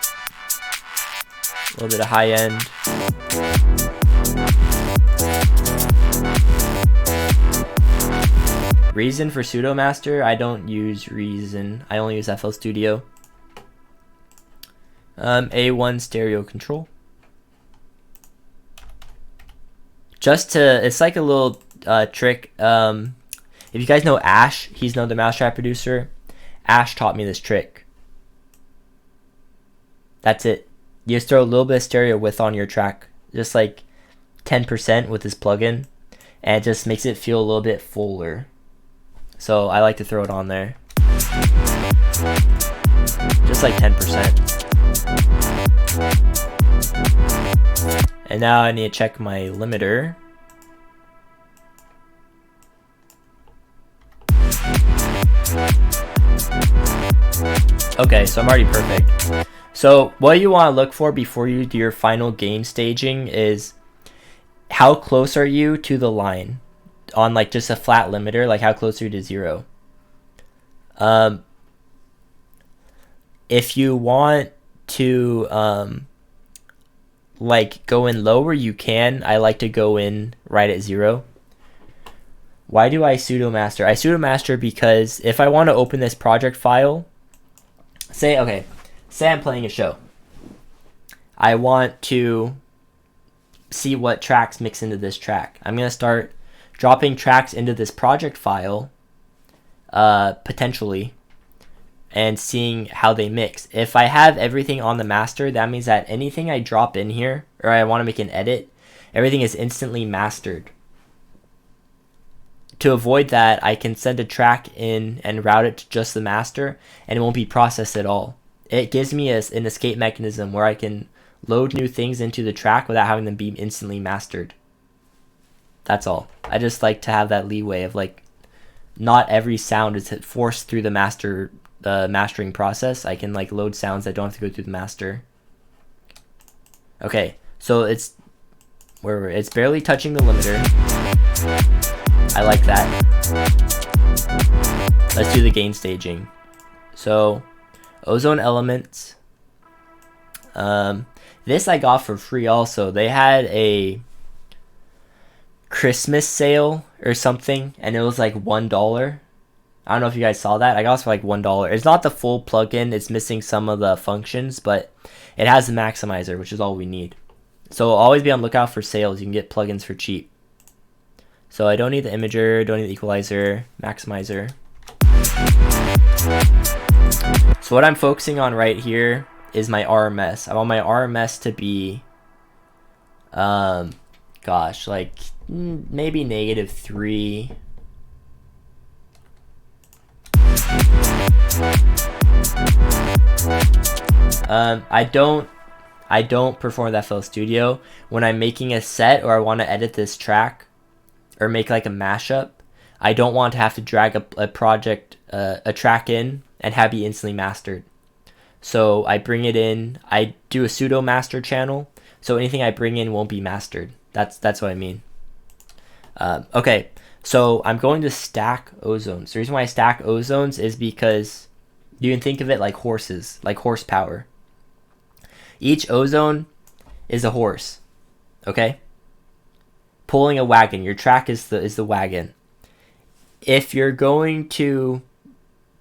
A little bit of high end. Reason for Pseudomaster, I don't use Reason. I only use FL Studio. A1 stereo control. Just to, it's like a little trick. If you guys know Ash, he's the mau5trap producer. Ash taught me this trick. That's it. You just throw a little bit of stereo width on your track, just like 10% with this plugin, and it just makes it feel a little bit fuller. So I like to throw it on there, just like 10%. And now I need to check my limiter. Okay, so I'm already perfect. So what you want to look for before you do your final gain staging is how close are you to the line on like just a flat limiter, like how close are you to 0. If you want to like go in lower, you can. I like to go in right at 0. Why do I Pseudomaster? I Pseudomaster because if I want to open this project file, say I'm playing a show. I want to see what tracks mix into this track. I'm going to start dropping tracks into this project file, potentially, and seeing how they mix. If I have everything on the master, that means that anything I drop in here, or I want to make an edit, everything is instantly mastered. To avoid that, I can send a track in and route it to just the master, and it won't be processed at all. It gives me an escape mechanism where I can load new things into the track without having them be instantly mastered. That's all. I just like to have that leeway of like, not every sound is forced through the mastering process. I can like load sounds that don't have to go through the master. Okay, so it's barely touching the limiter. I like that. Let's do the gain staging. So Ozone Elements. This I got for free also. They had a Christmas sale or something, and it was like $1. I don't know if you guys saw that. I got it for like $1. It's not the full plugin. It's missing some of the functions, but it has the maximizer, which is all we need. So always be on the lookout for sales. You can get plugins for cheap. So I don't need the imager, don't need the equalizer, maximizer. So what I'm focusing on right here is my RMS. I want my RMS to be, gosh, like maybe -3. I don't perform that FL Studio. When I'm making a set or I want to edit this track or make like a mashup, I don't want to have to drag a track in and have it be instantly mastered. So I bring it in, I do a pseudo master channel, so anything I bring in won't be mastered. That's what I mean. Okay, so I'm going to stack ozones. The reason why I stack ozones is because you can think of it like horses, like horsepower. Each ozone is a horse, okay? Pulling a wagon. Your track is the wagon. If you're going to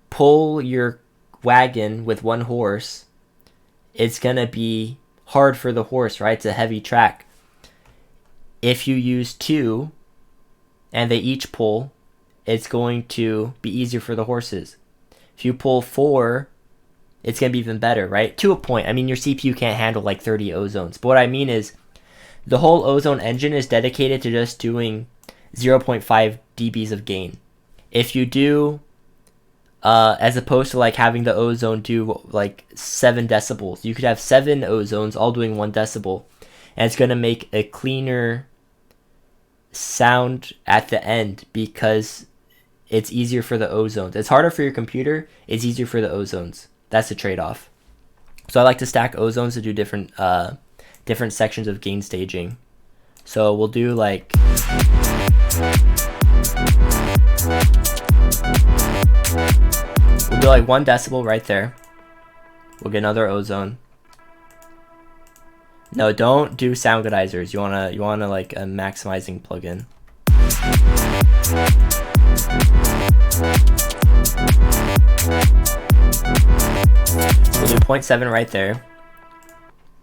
pull your wagon with one horse, it's gonna be hard for the horse, right? It's a heavy track. If you use 2 and they each pull it's going to be easier for the horses. If you pull 4, it's going to be even better, right? To a point. I mean, your CPU can't handle like 30 ozones. But what I mean is the whole ozone engine is dedicated to just doing 0.5 dBs of gain. If you do, as opposed to like having the ozone do like 7 decibels, you could have 7 ozones all doing 1 decibel. And it's going to make a cleaner sound at the end because it's easier for the ozones. It's harder for your computer. It's easier for the ozones. That's the trade-off. So I like to stack ozones to do different sections of gain staging. So we'll do like we'll do like 1 decibel right there. We'll get another ozone. No, don't do sound godizers. You wanna like a maximizing plugin. We'll do 0.7 right there.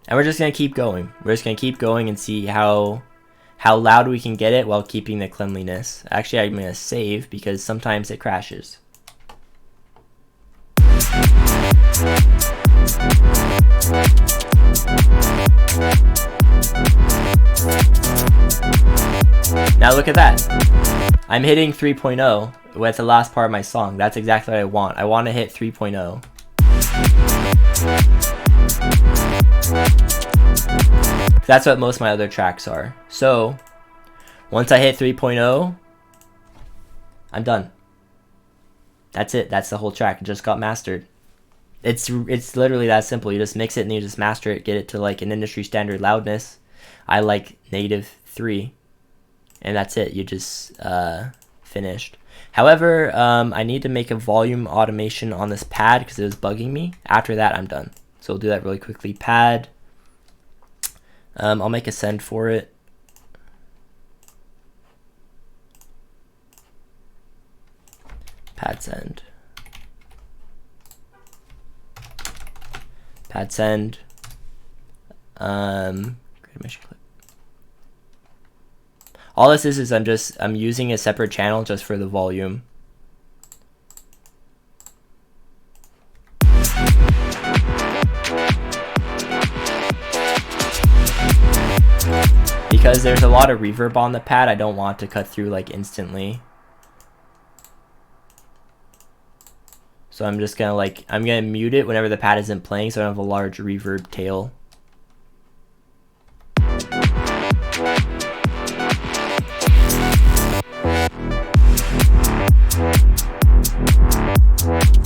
And we're just gonna keep going. We're just gonna keep going and see how loud we can get it while keeping the cleanliness. Actually, I'm gonna save because sometimes it crashes. Now look at that. I'm hitting 3.0 with the last part of my song. That's exactly what I want. I want to hit 3.0. That's what most of my other tracks are. So once I hit 3.0, I'm done. That's it. That's the whole track. It just got mastered. It's literally that simple. You just mix it and you just master it, get it to like an industry standard loudness. I like -3, and that's it. You just finished. However, I need to make a volume automation on this pad because it was bugging me. After that, I'm done. So we'll do that really quickly. Pad. I'll make a send for it. Pad send. Pad send. Create mission clip. All this is I'm using a separate channel just for the volume. Because there's a lot of reverb on the pad, I don't want to cut through like instantly. So I'm just gonna I'm gonna mute it whenever the pad isn't playing so I don't have a large reverb tail.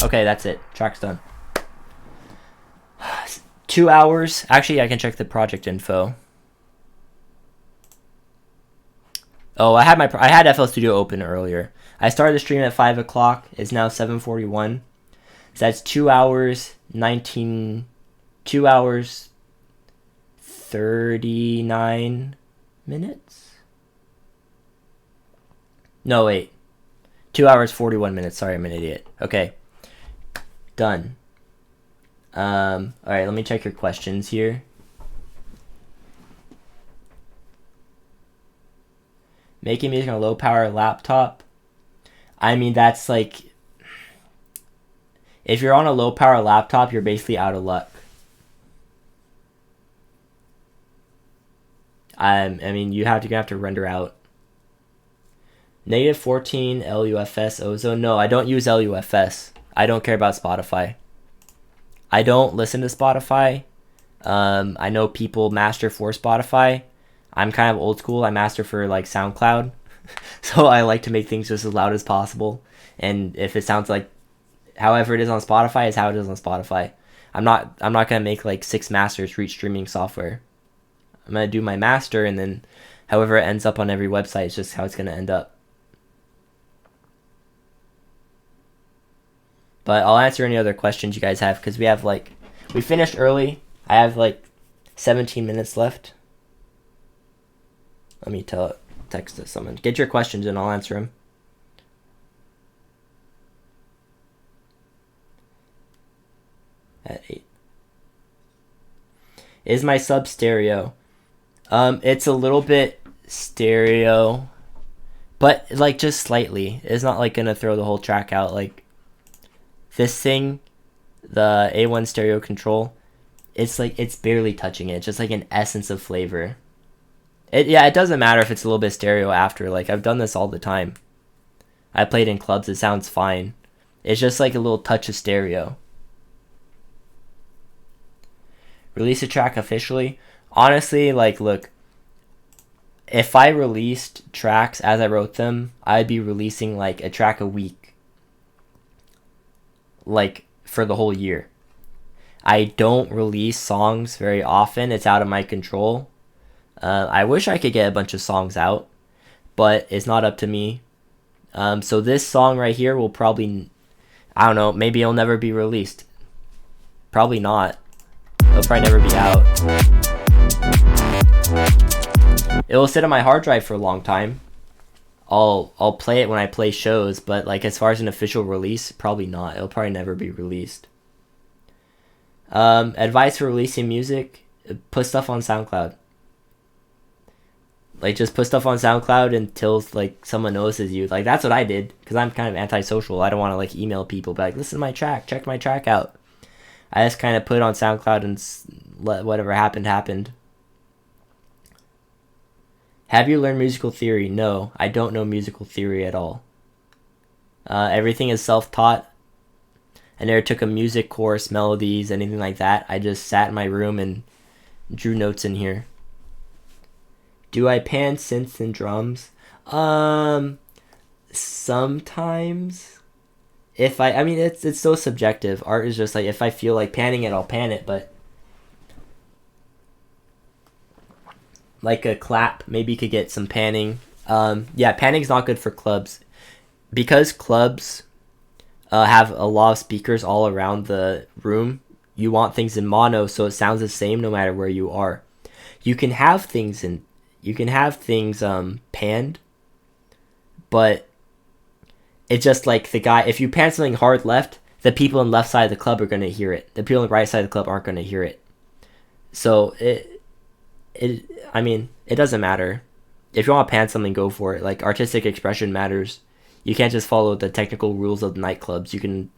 Okay, that's it. Track's done. 2 hours. Actually, I can check the project info. Oh, I had FL Studio open earlier. I started the stream at 5 o'clock. It's now 7:41. So that's 2 hours, 2 hours, 39 minutes? No, wait. 2 hours, 41 minutes. Sorry, I'm an idiot. Okay. Done. Alright, let me check your questions here. Making music on a low power laptop. I mean, that's like, if you're on a low power laptop, you're basically out of luck. I mean, you have to render out. -14 LUFS ozone. No, I don't use LUFS. I don't care about Spotify. I don't listen to Spotify. I know people master for Spotify. I'm kind of old school. I master for like SoundCloud. So I like to make things just as loud as possible. And if it sounds like however it is on Spotify is how it is on Spotify. I'm not gonna make like 6 masters for each streaming software. I'm gonna do my master and then however it ends up on every website is just how it's gonna end up. But I'll answer any other questions you guys have because we finished early. I have like 17 minutes left. Let me text to someone. Get your questions and I'll answer them. At 8. Is my sub stereo? It's a little bit stereo but like just slightly. It's not like gonna throw the whole track out. Like this thing, the A1 stereo control, it's like it's barely touching it. It's just like an essence of flavor. It doesn't matter if it's a little bit stereo after. Like I've done this all the time. I played in clubs. It sounds fine. It's just like a little touch of stereo. Release a track officially. Honestly, like look, if I released tracks as I wrote them, I'd be releasing like a track a week. Like for the whole year. I don't release songs very often. It's out of my control. I wish I could get a bunch of songs out, but it's not up to me. So this song right here will probably, I don't know, maybe it'll never be released. Probably not. It'll probably never be out. It will sit on my hard drive for a long time. I'll play it when I play shows, but like as far as an official release, probably not. It'll probably never be released. Advice for releasing music: put stuff on SoundCloud. Like just put stuff on SoundCloud until like someone notices you. Like that's what I did, because I'm kind of antisocial. I don't want to like email people, but like, listen to my track, check my track out. I just kind of put it on SoundCloud and let whatever happened. Have you learned musical theory? No, I don't know musical theory at all. Everything is self-taught. I never took a music course, melodies, anything like that. I just sat in my room and drew notes in here. Do I pan synths and drums? Sometimes. I mean, it's so subjective. Art is just like, if I feel like panning it, I'll pan it, but like a clap, maybe you could get some panning. Yeah, panning's not good for clubs. Because clubs have a lot of speakers all around the room, you want things in mono so it sounds the same no matter where you are. You can have things panned, but it's just like if you pan something hard left, the people on the left side of the club are going to hear it. The people on the right side of the club aren't going to hear it. So I mean, it doesn't matter. If you want to pan something, go for it. Like, artistic expression matters. You can't just follow the technical rules of the nightclubs. You can,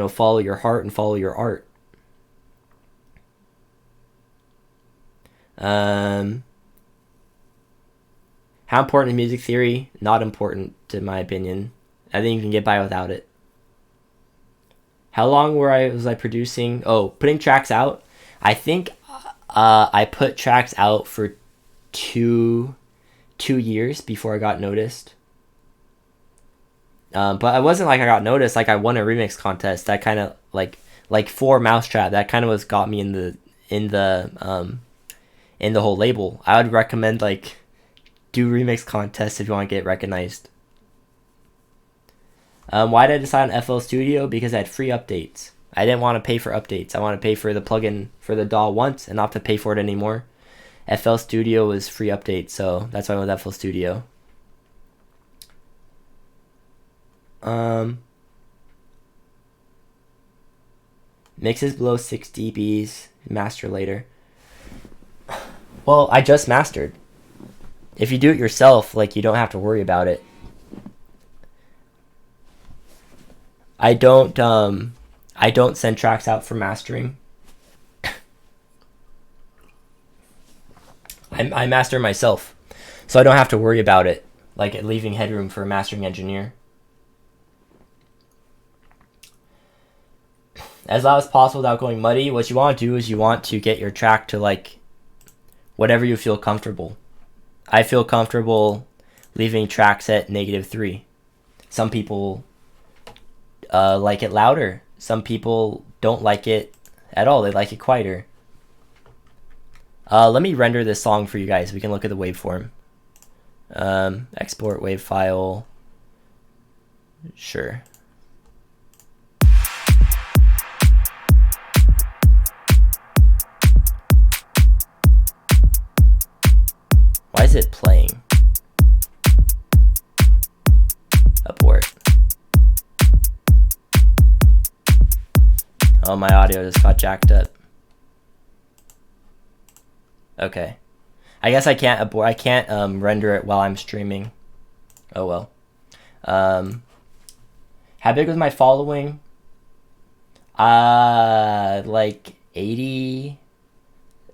follow your heart and follow your art. How important is music theory? Not important, in my opinion. I think you can get by without it. How long was I producing? Oh, putting tracks out. I think I put tracks out for two years before I got noticed. But it wasn't like I got noticed. Like I won a remix contest. That kind of like for mau5trap. That kind of was got me in the whole label. I would recommend like do remix contests if you want to get recognized. Why did I decide on FL Studio? Because I had free updates. I didn't want to pay for updates. I want to pay for the plugin for the DAW once and not to pay for it anymore. FL Studio was free updates, so that's why I went with FL Studio. Mixes below 6 dBs, master later. Well, I just mastered. If you do it yourself, like, you don't have to worry about it. I don't send tracks out for mastering. I master myself, so I don't have to worry about it, like leaving headroom for a mastering engineer. As loud as possible without going muddy. What you want to do is you want to get your track to like whatever you feel comfortable. I feel comfortable leaving tracks at -3. Some people like it louder. Some people don't like it at all. They like it quieter. Let me render this song for you guys. We can look at the waveform. Export wave file. Sure. Why is it playing? Abort. Oh, my audio just got jacked up. Okay. I guess I can't abort. I can't render it while I'm streaming. Oh well. How big was my following? Like 80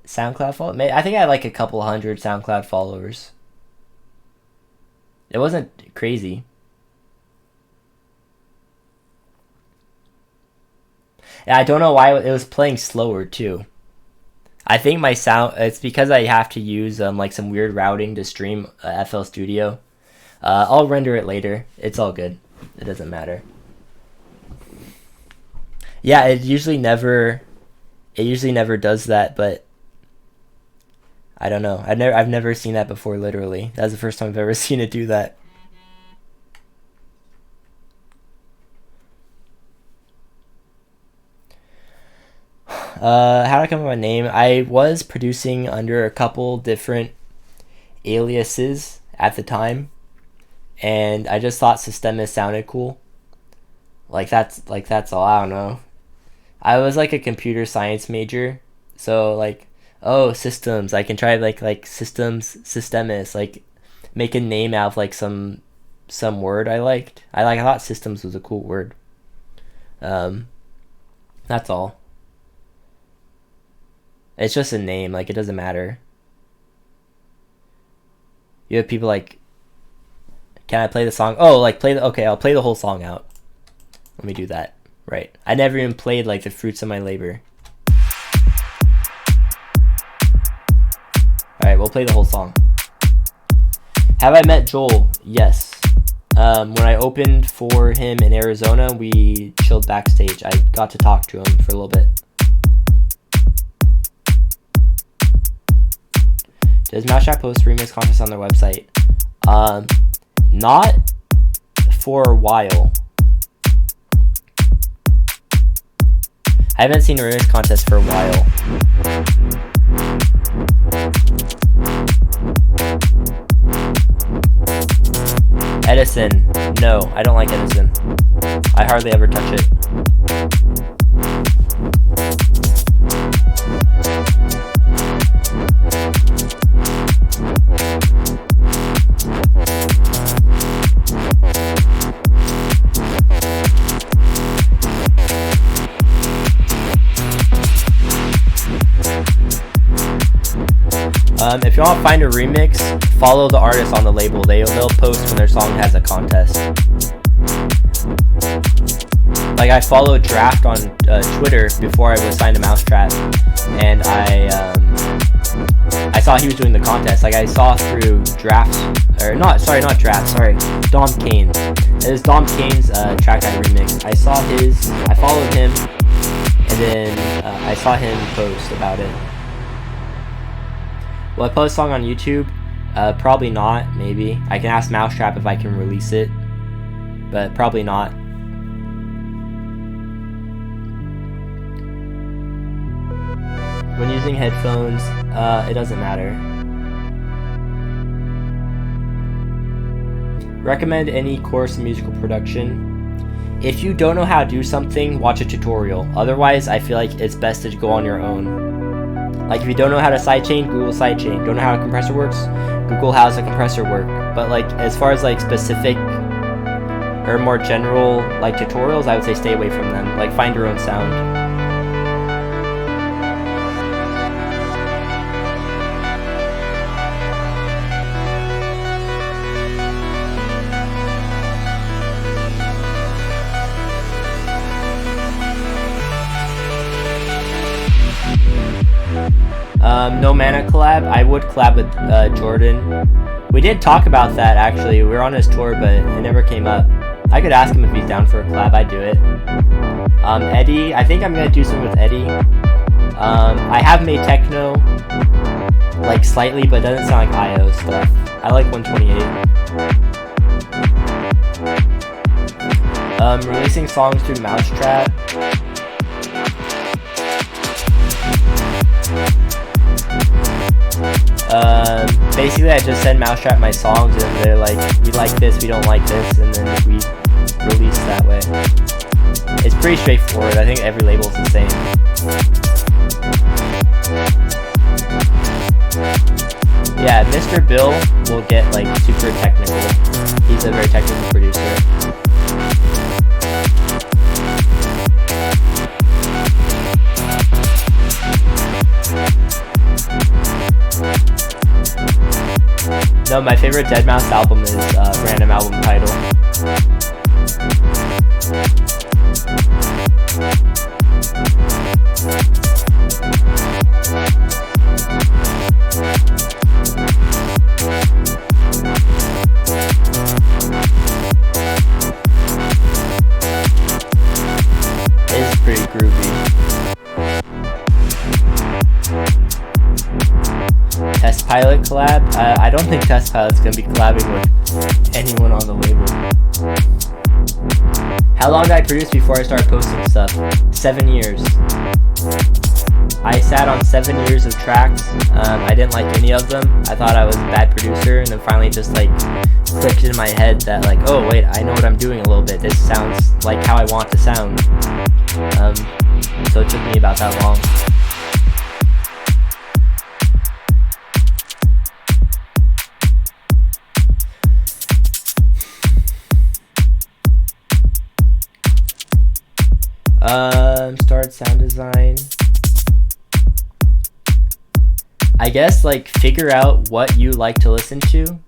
SoundCloud followers. I think I had like a couple hundred SoundCloud followers. It wasn't crazy. And I don't know why it was playing slower too. I think my sound, it's because I have to use like some weird routing to stream FL Studio. I'll render it later. It's all good. It doesn't matter. Yeah, it usually never does that, but I don't know. I've never seen that before, literally. That's the first time I've ever seen it do that. How did I come up with my name? I was producing under a couple different aliases at the time, and I just thought Sysdemes sounded cool. Like that's all. I don't know. I was like a computer science major, so like, oh, systems. I can try like systems, Sysdemes, like make a name out of like some word I liked. I thought systems was a cool word. That's all. It's just a name, like it doesn't matter. You have people like, can I play the song? Oh, like okay, I'll play the whole song out. Let me do that. Right. I never even played like the fruits of my labor. Alright, we'll play the whole song. Have I met Joel? Yes. When I opened for him in Arizona, we chilled backstage. I got to talk to him for a little bit. Does mau5trap post remix contests on their website? Not for a while. I haven't seen a remix contest for a while. Edison. No, I don't like Edison. I hardly ever touch it. If you want to find a remix, follow the artist on the label. They'll post when their song has a contest. Like I followed Draft on Twitter before I was signed to mau5trap, and I saw he was doing the contest. Like I saw through Draft, or not Draft, sorry, Dom Kane. It was Dom Kane's track I remixed. I followed him, and then I saw him post about it. Will I post a song on YouTube? Probably not, maybe. I can ask mau5trap if I can release it, but probably not. When using headphones, it doesn't matter. Recommend any course in musical production. If you don't know how to do something, watch a tutorial. Otherwise, I feel like it's best to go on your own. Like if you don't know how to sidechain, Google sidechain. Don't know how a compressor works, Google how does a compressor work. But like as far as like specific or more general like tutorials, I would say stay away from them. Like find your own sound. No Mana collab. I would collab with Jordan. We did talk about that actually. We were on his tour, but it never came up. I could ask him if he's down for a collab. I'd do it. Eddie. I think I'm gonna do something with Eddie. I have made techno, like slightly, but it doesn't sound like IO stuff. I like 128. Releasing songs through mau5trap. Basically I just send mau5trap my songs and they're like, we like this, we don't like this, and then we release that way. It's pretty straightforward. I think every label's the same. Yeah, Mr. Bill will get like super technical. He's a very technical producer. No, my favorite deadmau5 album is Random Album Title. It's pretty groovy. Test Pilot collab? I don't think Test Pilot's gonna be collabing with anyone on the label. How long did I produce before I started posting stuff? 7 years. I sat on 7 years of tracks. I didn't like any of them. I thought I was a bad producer, and then finally just like clicked in my head that like, oh wait, I know what I'm doing a little bit. This sounds like how I want to sound. So it took me about that long. Start sound design. I guess like figure out what you like to listen to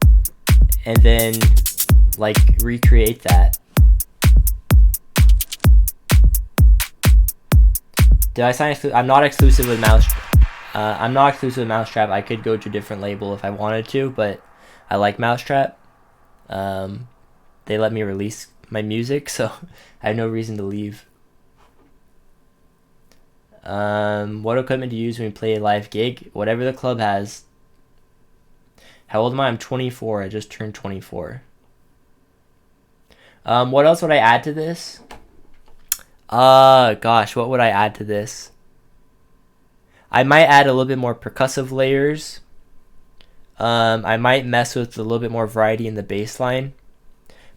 and then like recreate that. Did I sign I'm not exclusive with I'm not exclusive with mau5trap. I could go to a different label if I wanted to, but I like mau5trap. They let me release my music, so I have no reason to leave. What equipment do you use when you play a live gig? Whatever the club has. How old am I? I'm 24. I just turned 24. What else would I add to this? Gosh, what would I add to this? I might add a little bit more percussive layers. I might mess with a little bit more variety in the bass line.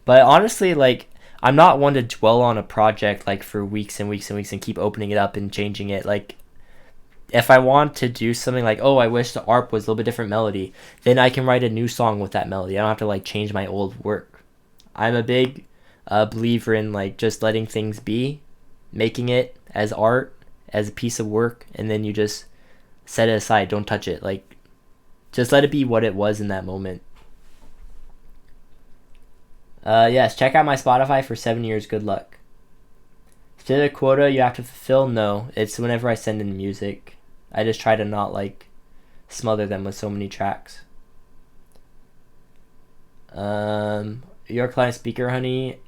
But honestly, like, I'm not one to dwell on a project like for weeks and weeks and weeks and keep opening it up and changing it. Like, if I want to do something like, oh, I wish the ARP was a little bit different melody, then I can write a new song with that melody. I don't have to like change my old work. I'm a big believer in like just letting things be, making it as art, as a piece of work, and then you just set it aside. Don't touch it. Like, just let it be what it was in that moment. Yes, check out my Spotify for 7 years. Good luck. Is there a quota you have to fulfill? No, it's whenever I send in music. I just try to not like smother them with so many tracks. Your client speaker, honey.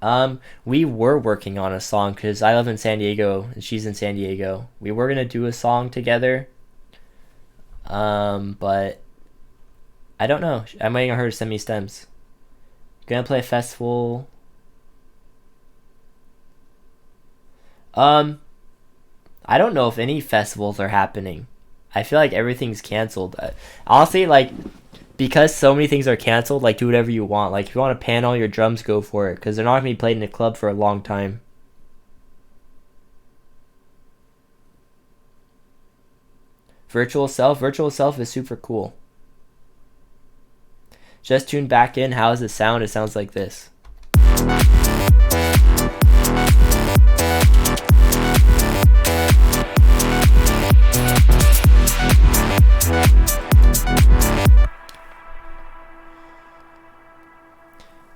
We were working on a song because I live in San Diego and she's in San Diego. We were gonna do a song together. But I don't know. I'm waiting on her to send me stems. Gonna play a festival. I don't know if any festivals are happening. I feel like everything's canceled. Honestly, like, because so many things are canceled, like, do whatever you want. Like, if you want to pan all your drums, go for it, because they're not gonna be played in a club for a long time. Virtual Self is super cool. Just tune back in. How does it sound? It sounds like this.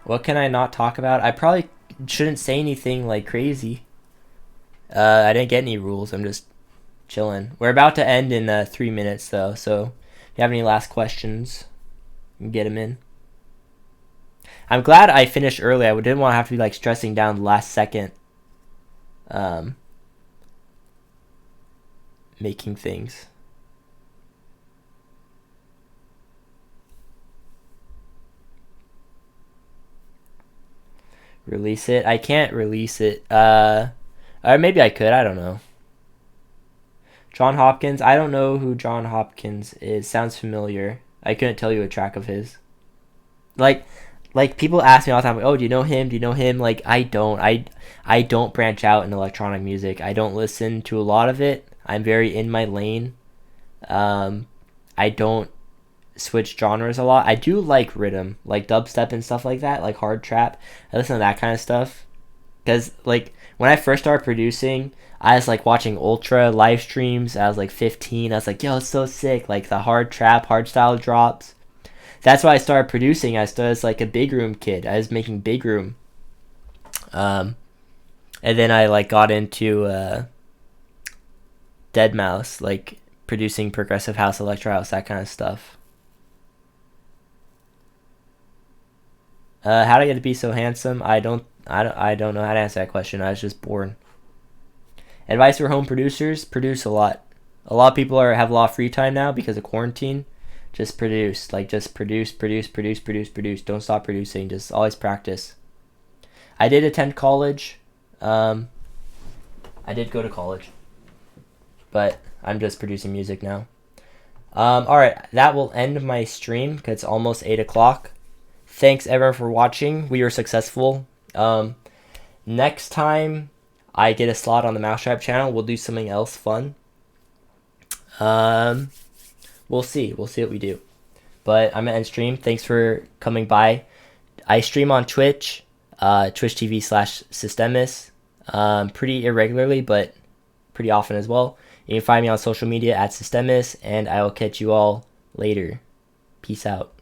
What can I not talk about? I probably shouldn't say anything like crazy. I didn't get any rules. I'm just chilling. We're about to end in 3 minutes though, so if you have any last questions, get them in. I'm glad I finished early. I didn't want to have to be like stressing down the last second making things. Release it? I can't release it. Or maybe I could. I don't know. John Hopkins. I don't know who John Hopkins is. Sounds familiar. I couldn't tell you a track of his. Like people ask me all the time, like, oh, do you know him? Do you know him? Like, I don't. I don't branch out in electronic music. I don't listen to a lot of it. I'm very in my lane. I don't switch genres a lot. I do like rhythm, like dubstep and stuff like that, like hard trap. I listen to that kind of stuff. Because, like, when I first started producing, I was, like, watching Ultra live streams. I was, like, 15. I was like, yo, it's so sick. Like, the hard trap, hard style drops. That's why I started producing. I started as, like, a big room kid. I was making big room. And then I, like, got into deadmau5, like, producing progressive house, electro house, that kind of stuff. How did I get to be so handsome? I don't know how to answer that question. I was just born. Advice for home producers: produce a lot. A lot of people have a lot of free time now because of quarantine. Just produce. Like, just produce. Don't stop producing. Just always practice. I did attend college. I did go to college. But I'm just producing music now. Alright, that will end my stream because it's almost 8 o'clock. Thanks everyone for watching. We were successful. Next time I get a slot on the mau5trap channel, we'll do something else fun. We'll see what we do. But I'm gonna end stream. Thanks for coming by. I stream on Twitch, Twitch TV/Sysdemes, pretty irregularly, but pretty often as well. You can find me on social media at Sysdemes, and I will catch you all later. Peace out.